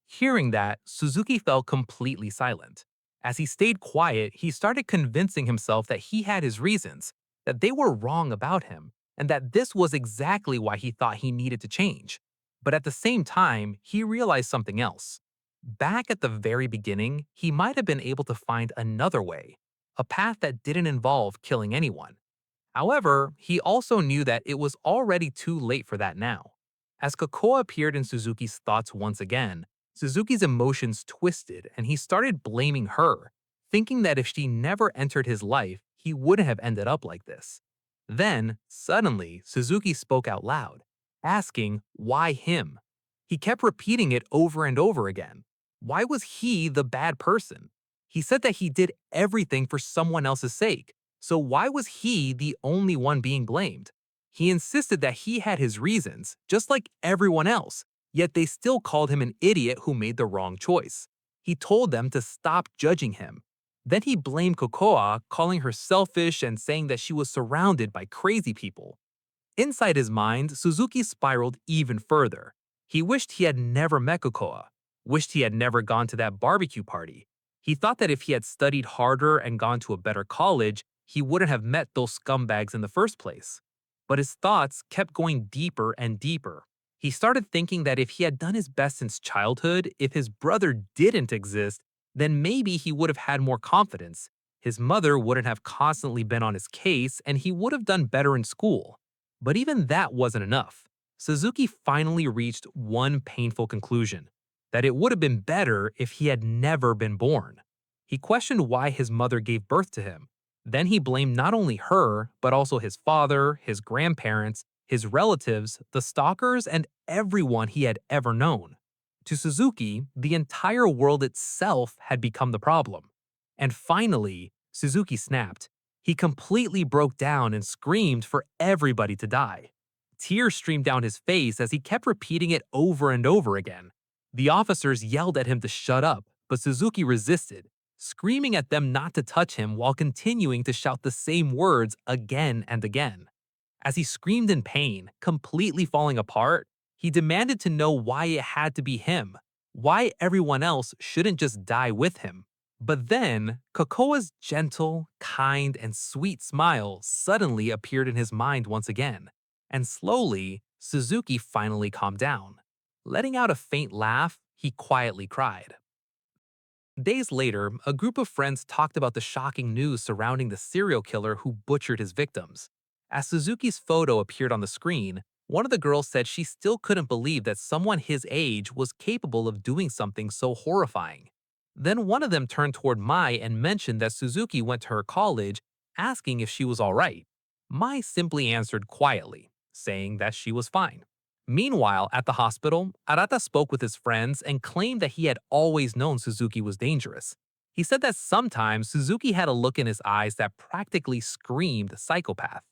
Hearing that, Suzuki fell completely silent. As he stayed quiet, he started convincing himself that he had his reasons, that they were wrong about him, and that this was exactly why he thought he needed to change. But at the same time, he realized something else. Back at the very beginning, he might have been able to find another way, a path that didn't involve killing anyone. However, he also knew that it was already too late for that now. As Kokoa appeared in Suzuki's thoughts once again, Suzuki's emotions twisted and he started blaming her, thinking that if she never entered his life, he wouldn't have ended up like this. Then, suddenly, Suzuki spoke out loud. asking, why him? He kept repeating it over and over again. Why was he the bad person? He said that he did everything for someone else's sake, so why was he the only one being blamed? He insisted that he had his reasons, just like everyone else, yet they still called him an idiot who made the wrong choice. He told them to stop judging him. Then he blamed Kokoa, calling her selfish and saying that she was surrounded by crazy people. Inside his mind, Suzuki spiraled even further. He wished he had never met Kokoa, wished he had never gone to that barbecue party. He thought that if he had studied harder and gone to a better college, he wouldn't have met those scumbags in the first place. But his thoughts kept going deeper and deeper. He started thinking that if he had done his best since childhood, if his brother didn't exist, then maybe he would have had more confidence. His mother wouldn't have constantly been on his case, and he would have done better in school. But even that wasn't enough. Suzuki finally reached one painful conclusion: that it would have been better if he had never been born. He questioned why his mother gave birth to him. Then he blamed not only her, but also his father, his grandparents, his relatives, the stalkers, and everyone he had ever known. To Suzuki, the entire world itself had become the problem. And finally, Suzuki snapped. He completely broke down and screamed for everybody to die. Tears streamed down his face as he kept repeating it over and over again. The officers yelled at him to shut up, but Suzuki resisted, screaming at them not to touch him while continuing to shout the same words again and again. As he screamed in pain, completely falling apart, he demanded to know why it had to be him, why everyone else shouldn't just die with him. But then, Kokoa's gentle, kind, and sweet smile suddenly appeared in his mind once again, and slowly, Suzuki finally calmed down. Letting out a faint laugh, he quietly cried. Days later, a group of friends talked about the shocking news surrounding the serial killer who butchered his victims. As Suzuki's photo appeared on the screen, one of the girls said she still couldn't believe that someone his age was capable of doing something so horrifying. Then one of them turned toward Mai and mentioned that Suzuki went to her college, asking if she was alright. Mai simply answered quietly, saying that she was fine. Meanwhile, at the hospital, Arata spoke with his friends and claimed that he had always known Suzuki was dangerous. He said that sometimes Suzuki had a look in his eyes that practically screamed psychopath.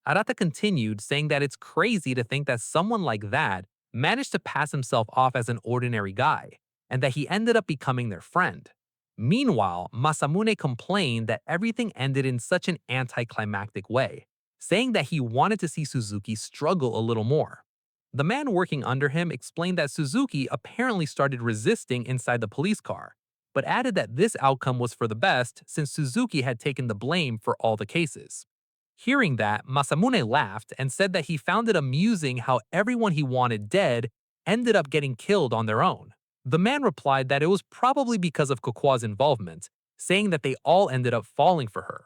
Arata continued, saying that it's crazy to think that someone like that managed to pass himself off as an ordinary guy, and that he ended up becoming their friend. Meanwhile, Masamune complained that everything ended in such an anticlimactic way, saying that he wanted to see Suzuki struggle a little more. The man working under him explained that Suzuki apparently started resisting inside the police car, but added that this outcome was for the best since Suzuki had taken the blame for all the cases. Hearing that, Masamune laughed and said that he found it amusing how everyone he wanted dead ended up getting killed on their own. The man replied that it was probably because of Kokoa's involvement, saying that they all ended up falling for her.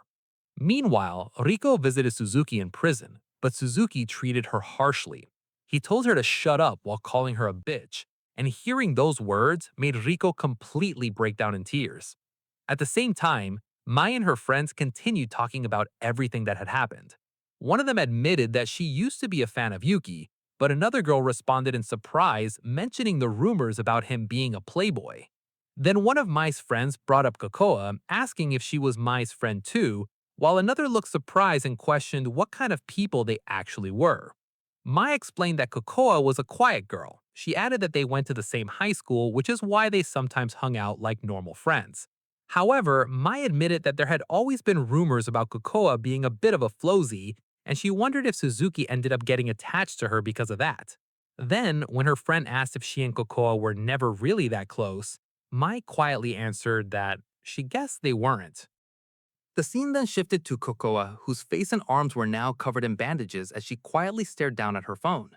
Meanwhile, Riko visited Suzuki in prison, but Suzuki treated her harshly. He told her to shut up while calling her a bitch, and hearing those words made Riko completely break down in tears. At the same time, Mai and her friends continued talking about everything that had happened. One of them admitted that she used to be a fan of Yuki, but another girl responded in surprise, mentioning the rumors about him being a playboy. Then one of Mai's friends brought up Kokoa, asking if she was Mai's friend too, while another looked surprised and questioned what kind of people they actually were. Mai explained that Kokoa was a quiet girl. She added that they went to the same high school, which is why they sometimes hung out like normal friends. However, Mai admitted that there had always been rumors about Kokoa being a bit of a floozy, and she wondered if Suzuki ended up getting attached to her because of that. Then, when her friend asked if she and Kokoa were never really that close, Mai quietly answered that she guessed they weren't. The scene then shifted to Kokoa, whose face and arms were now covered in bandages as she quietly stared down at her phone.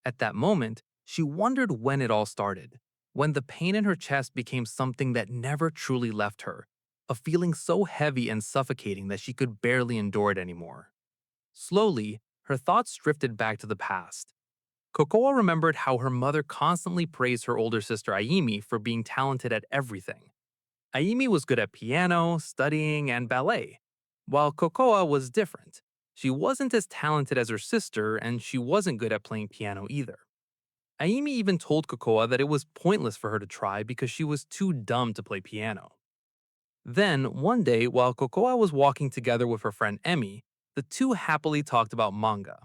At that moment, she wondered when it all started, when the pain in her chest became something that never truly left her, a feeling so heavy and suffocating that she could barely endure it anymore. Slowly, her thoughts drifted back to the past. Kokoa remembered how her mother constantly praised her older sister Aimi for being talented at everything. Aimi was good at piano, studying, and ballet, while Kokoa was different. She wasn't as talented as her sister, and she wasn't good at playing piano either. Aimi even told Kokoa that it was pointless for her to try because she was too dumb to play piano. Then, one day, while Kokoa was walking together with her friend Emi, the two happily talked about manga.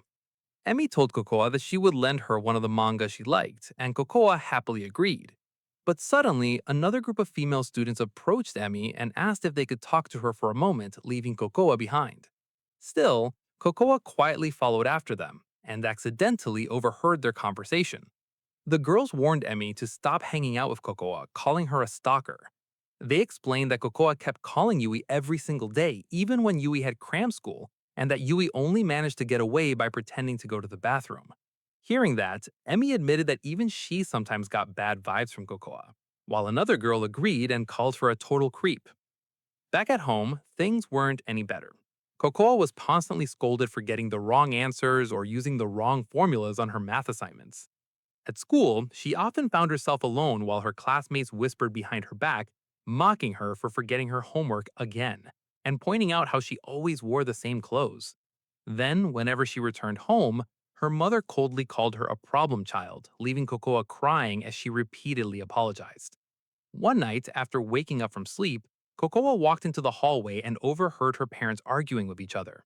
Emi told Kokoa that she would lend her one of the manga she liked, and Kokoa happily agreed. But suddenly, another group of female students approached Emi and asked if they could talk to her for a moment, leaving Kokoa behind. Still, Kokoa quietly followed after them and accidentally overheard their conversation. The girls warned Emi to stop hanging out with Kokoa, calling her a stalker. They explained that Kokoa kept calling Yui every single day, even when Yui had cram school, and that Yui only managed to get away by pretending to go to the bathroom. Hearing that, Emi admitted that even she sometimes got bad vibes from Kokoa, while another girl agreed and called her a total creep. Back at home, things weren't any better. Kokoa was constantly scolded for getting the wrong answers or using the wrong formulas on her math assignments. At school, she often found herself alone while her classmates whispered behind her back, mocking her for forgetting her homework again, and pointing out how she always wore the same clothes. Then, whenever she returned home, her mother coldly called her a problem child, leaving Kokoa crying as she repeatedly apologized. One night, after waking up from sleep, Kokoa walked into the hallway and overheard her parents arguing with each other.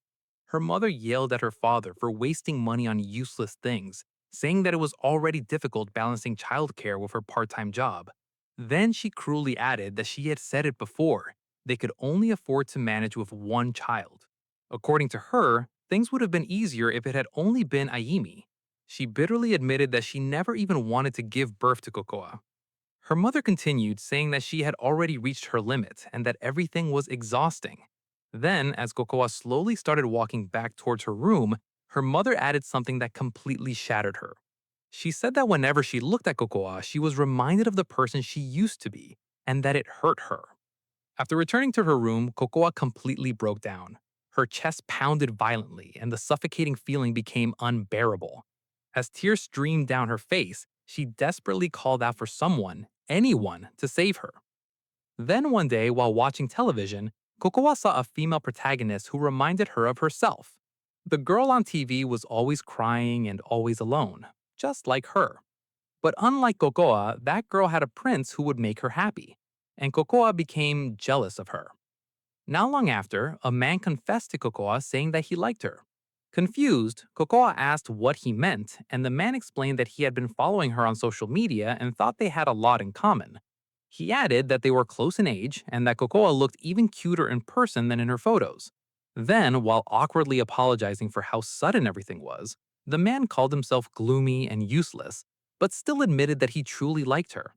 Her mother yelled at her father for wasting money on useless things, saying that it was already difficult balancing childcare with her part time job. Then she cruelly added that she had said it before, they could only afford to manage with one child. According to her, things would have been easier if it had only been Ayimi. She bitterly admitted that she never even wanted to give birth to Kokoa. Her mother continued, saying that she had already reached her limit and that everything was exhausting. Then, as Kokoa slowly started walking back towards her room, her mother added something that completely shattered her. She said that whenever she looked at Kokoa, she was reminded of the person she used to be, and that it hurt her. After returning to her room, Kokoa completely broke down. Her chest pounded violently, and the suffocating feeling became unbearable. As tears streamed down her face, she desperately called out for someone, anyone, to save her. Then one day, while watching television, Kokoa saw a female protagonist who reminded her of herself. The girl on TV was always crying and always alone, just like her. But unlike Kokoa, that girl had a prince who would make her happy, and Kokoa became jealous of her. Not long after, a man confessed to Kokoa saying that he liked her. Confused, Kokoa asked what he meant, and the man explained that he had been following her on social media and thought they had a lot in common. He added that they were close in age and that Kokoa looked even cuter in person than in her photos. Then, while awkwardly apologizing for how sudden everything was, the man called himself gloomy and useless, but still admitted that he truly liked her.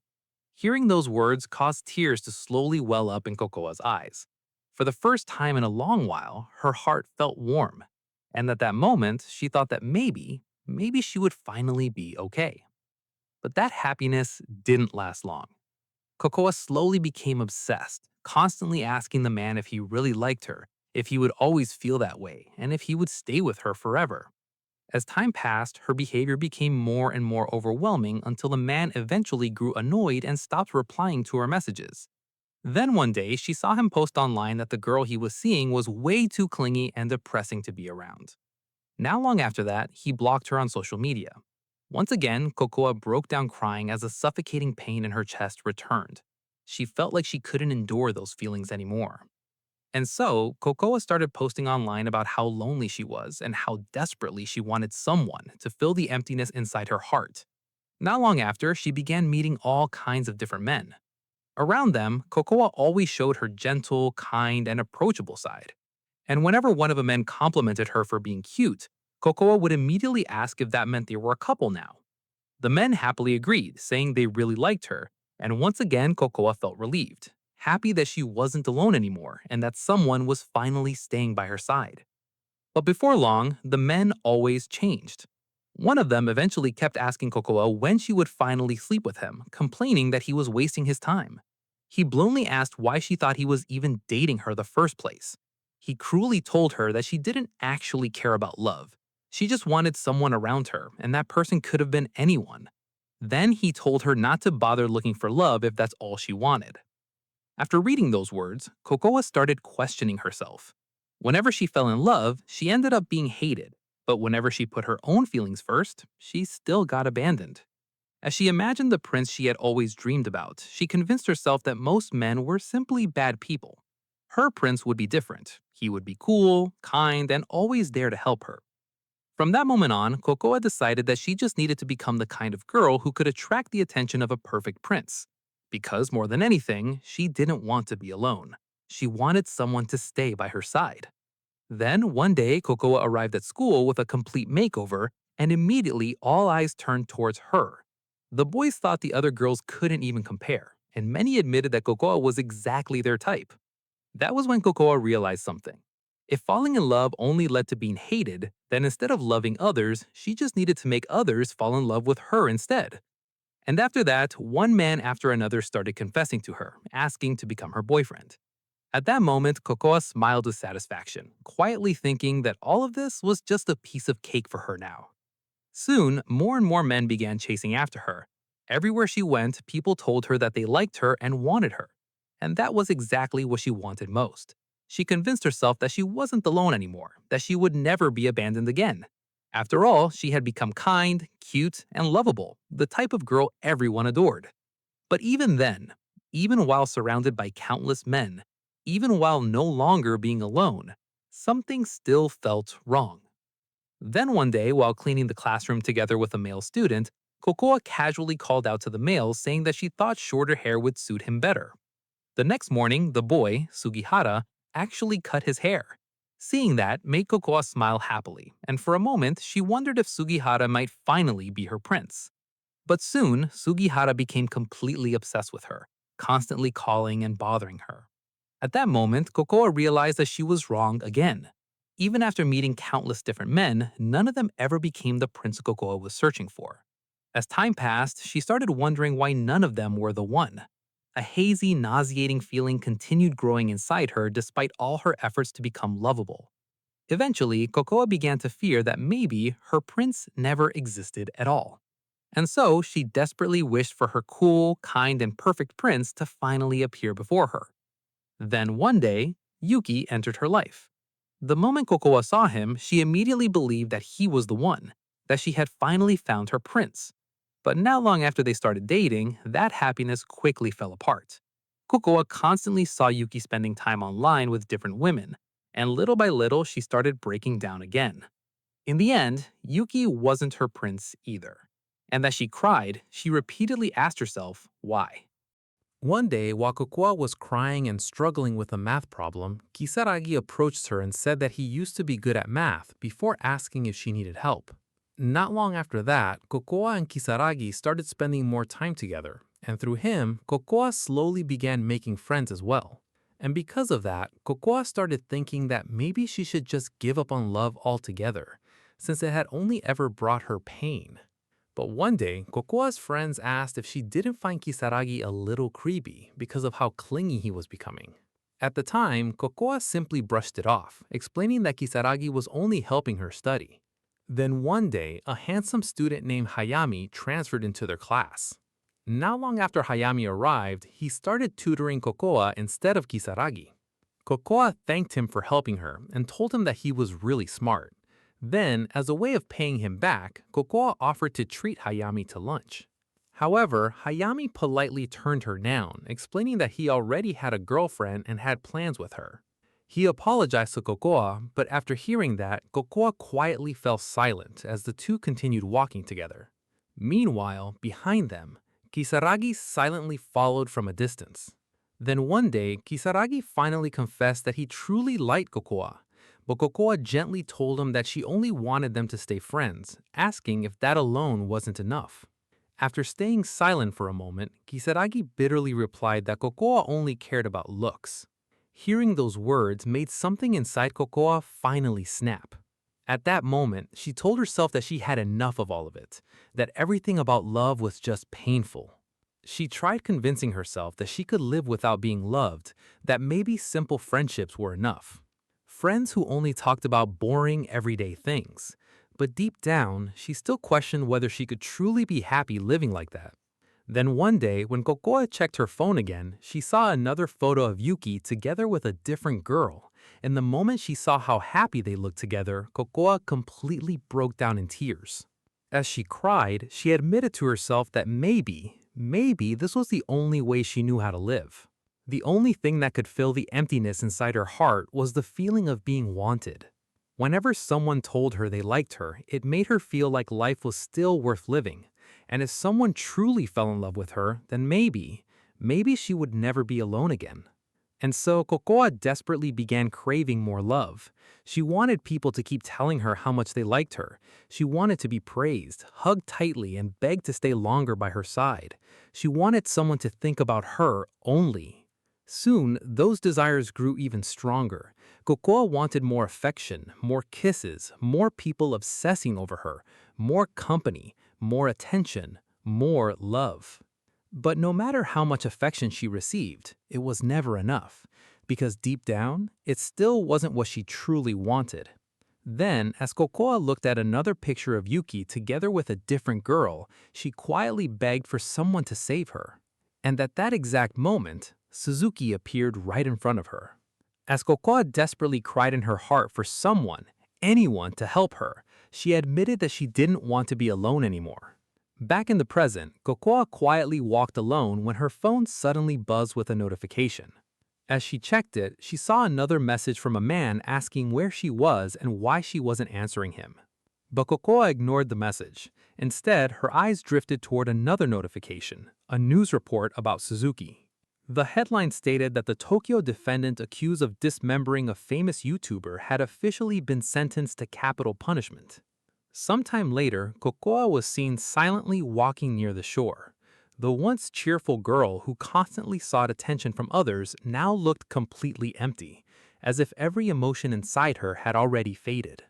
Hearing those words caused tears to slowly well up in Kokoa's eyes. For the first time in a long while, her heart felt warm, and at that moment, she thought that maybe she would finally be okay. But that happiness didn't last long. Kokoa slowly became obsessed, constantly asking the man if he really liked her, if he would always feel that way, and if he would stay with her forever. As time passed, her behavior became more and more overwhelming until the man eventually grew annoyed and stopped replying to her messages. Then one day, she saw him post online that the girl he was seeing was way too clingy and depressing to be around. Not long after that, he blocked her on social media. Once again, Kokoa broke down crying as a suffocating pain in her chest returned. She felt like she couldn't endure those feelings anymore. And so, Kokoa started posting online about how lonely she was and how desperately she wanted someone to fill the emptiness inside her heart. Not long after, she began meeting all kinds of different men. Around them, Kokoa always showed her gentle, kind, and approachable side. And whenever one of the men complimented her for being cute, Kokoa would immediately ask if that meant they were a couple now. The men happily agreed, saying they really liked her, and once again Kokoa felt relieved, happy that she wasn't alone anymore and that someone was finally staying by her side. But before long, the men always changed. One of them eventually kept asking Kokoa when she would finally sleep with him, complaining that he was wasting his time. He bluntly asked why she thought he was even dating her the first place. He cruelly told her that she didn't actually care about love. She just wanted someone around her, and that person could have been anyone. Then he told her not to bother looking for love if that's all she wanted. After reading those words, Kokoa started questioning herself. Whenever she fell in love, she ended up being hated, but whenever she put her own feelings first, she still got abandoned. As she imagined the prince she had always dreamed about, she convinced herself that most men were simply bad people. Her prince would be different. He would be cool, kind, and always there to help her. From that moment on, Cocoa decided that she just needed to become the kind of girl who could attract the attention of a perfect prince. Because more than anything, she didn't want to be alone. She wanted someone to stay by her side. Then, one day, Cocoa arrived at school with a complete makeover, and immediately all eyes turned towards her. The boys thought the other girls couldn't even compare, and many admitted that Cocoa was exactly their type. That was when Cocoa realized something. If falling in love only led to being hated, then instead of loving others, she just needed to make others fall in love with her instead. And after that, one man after another started confessing to her, asking to become her boyfriend. At that moment, Cocoa smiled with satisfaction, quietly thinking that all of this was just a piece of cake for her now. Soon, more and more men began chasing after her. Everywhere she went, people told her that they liked her and wanted her. And that was exactly what she wanted most. She convinced herself that she wasn't alone anymore, that she would never be abandoned again. After all, she had become kind, cute, and lovable, the type of girl everyone adored. But even then, even while surrounded by countless men, even while no longer being alone, something still felt wrong. Then one day, while cleaning the classroom together with a male student, Kokoa casually called out to the male saying that she thought shorter hair would suit him better. The next morning, the boy, Sugihara, actually cut his hair. Seeing that made Kokoa smile happily, and for a moment she wondered if Sugihara might finally be her prince. But soon, Sugihara became completely obsessed with her, constantly calling and bothering her. At that moment, Kokoa realized that she was wrong again. Even after meeting countless different men, none of them ever became the prince Kokoa was searching for. As time passed, she started wondering why none of them were the one. A hazy, nauseating feeling continued growing inside her despite all her efforts to become lovable. Eventually, Kokoa began to fear that maybe her prince never existed at all. And so, she desperately wished for her cool, kind, and perfect prince to finally appear before her. Then one day, Yuki entered her life. The moment Kokoa saw him, she immediately believed that he was the one, that she had finally found her prince. But not long after they started dating, that happiness quickly fell apart. Kokoa constantly saw Yuki spending time online with different women, and little by little she started breaking down again. In the end, Yuki wasn't her prince either. And as she cried, she repeatedly asked herself why. One day, while Kokua was crying and struggling with a math problem, Kisaragi approached her and said that he used to be good at math before asking if she needed help. Not long after that, Kokua and Kisaragi started spending more time together, and through him, Kokua slowly began making friends as well. And because of that, Kokua started thinking that maybe she should just give up on love altogether, since it had only ever brought her pain. But one day, Kokoa's friends asked if she didn't find Kisaragi a little creepy because of how clingy he was becoming. At the time, Kokoa simply brushed it off, explaining that Kisaragi was only helping her study. Then one day, a handsome student named Hayami transferred into their class. Not long after Hayami arrived, he started tutoring Kokoa instead of Kisaragi. Kokoa thanked him for helping her and told him that he was really smart. Then, as a way of paying him back, Kokoa offered to treat Hayami to lunch. However, Hayami politely turned her down, explaining that he already had a girlfriend and had plans with her. He apologized to Kokoa, but after hearing that, Kokoa quietly fell silent as the two continued walking together. Meanwhile, behind them, Kisaragi silently followed from a distance. Then one day, Kisaragi finally confessed that he truly liked Kokoa, but Kokoa gently told him that she only wanted them to stay friends, asking if that alone wasn't enough. After staying silent for a moment, Kisaragi bitterly replied that Kokoa only cared about looks. Hearing those words made something inside Kokoa finally snap. At that moment, she told herself that she had enough of all of it, that everything about love was just painful. She tried convincing herself that she could live without being loved, that maybe simple friendships were enough. Friends who only talked about boring, everyday things. But deep down, she still questioned whether she could truly be happy living like that. Then one day, when Kokoa checked her phone again, she saw another photo of Yuki together with a different girl, and the moment she saw how happy they looked together, Kokoa completely broke down in tears. As she cried, she admitted to herself that maybe this was the only way she knew how to live. The only thing that could fill the emptiness inside her heart was the feeling of being wanted. Whenever someone told her they liked her, it made her feel like life was still worth living. And if someone truly fell in love with her, then maybe she would never be alone again. And so Kokoa desperately began craving more love. She wanted people to keep telling her how much they liked her. She wanted to be praised, hugged tightly, and begged to stay longer by her side. She wanted someone to think about her only. Soon, those desires grew even stronger. Kokoa wanted more affection, more kisses, more people obsessing over her, more company, more attention, more love. But no matter how much affection she received, it was never enough, because deep down, it still wasn't what she truly wanted. Then, as Kokoa looked at another picture of Yuki together with a different girl, she quietly begged for someone to save her. And at that exact moment, Suzuki appeared right in front of her. As Kokoa desperately cried in her heart for someone, anyone, to help her, she admitted that she didn't want to be alone anymore. Back in the present, Kokoa quietly walked alone when her phone suddenly buzzed with a notification. As she checked it, she saw another message from a man asking where she was and why she wasn't answering him. But Kokoa ignored the message. Instead, her eyes drifted toward another notification, a news report about Suzuki. The headline stated that the Tokyo defendant accused of dismembering a famous YouTuber had officially been sentenced to capital punishment. Sometime later, Kokoa was seen silently walking near the shore. The once cheerful girl who constantly sought attention from others now looked completely empty, as if every emotion inside her had already faded.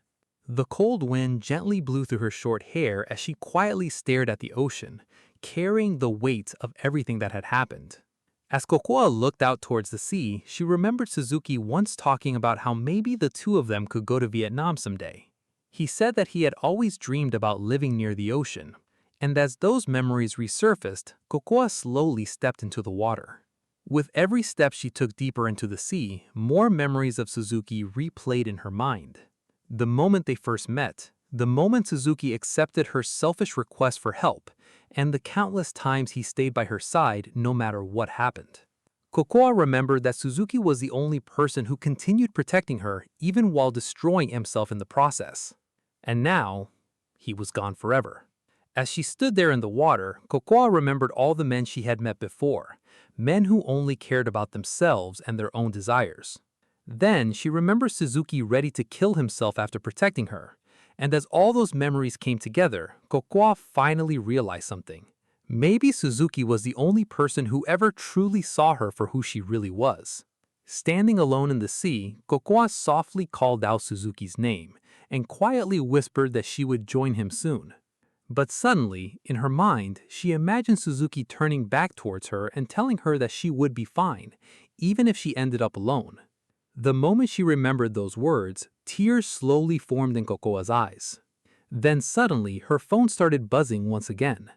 The cold wind gently blew through her short hair as she quietly stared at the ocean, carrying the weight of everything that had happened. As Kokoa looked out towards the sea, she remembered Suzuki once talking about how maybe the two of them could go to Vietnam someday. He said that he had always dreamed about living near the ocean, and as those memories resurfaced, Kokoa slowly stepped into the water. With every step she took deeper into the sea, more memories of Suzuki replayed in her mind. The moment they first met, the moment Suzuki accepted her selfish request for help, and the countless times he stayed by her side no matter what happened. Kokoa remembered that Suzuki was the only person who continued protecting her even while destroying himself in the process. And now, he was gone forever. As she stood there in the water, Kokoa remembered all the men she had met before, men who only cared about themselves and their own desires. Then she remembered Suzuki ready to kill himself after protecting her. And as all those memories came together, Kokoa finally realized something. Maybe Suzuki was the only person who ever truly saw her for who she really was. Standing alone in the sea, Kokoa softly called out Suzuki's name and quietly whispered that she would join him soon. But suddenly, in her mind, she imagined Suzuki turning back towards her and telling her that she would be fine, even if she ended up alone. The moment she remembered those words, tears slowly formed in Kokoa's eyes. Then suddenly, her phone started buzzing once again.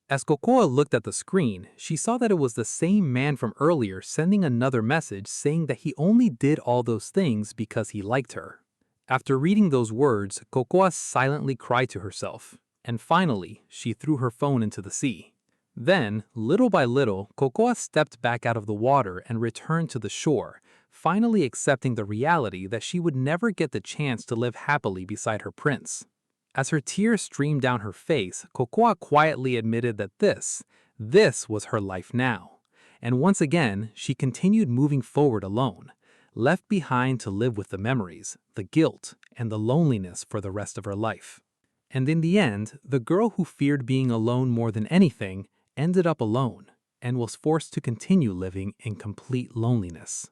As Kokoa looked at the screen, she saw that it was the same man from earlier sending another message saying that he only did all those things because he liked her. After reading those words, Kokoa silently cried to herself, and finally, she threw her phone into the sea. Then, little by little, Kokoa stepped back out of the water and returned to the shore, finally accepting the reality that she would never get the chance to live happily beside her prince. As her tears streamed down her face, Kokoa quietly admitted that this was her life now. And once again, she continued moving forward alone, left behind to live with the memories, the guilt, and the loneliness for the rest of her life. And in the end, the girl who feared being alone more than anything ended up alone and was forced to continue living in complete loneliness.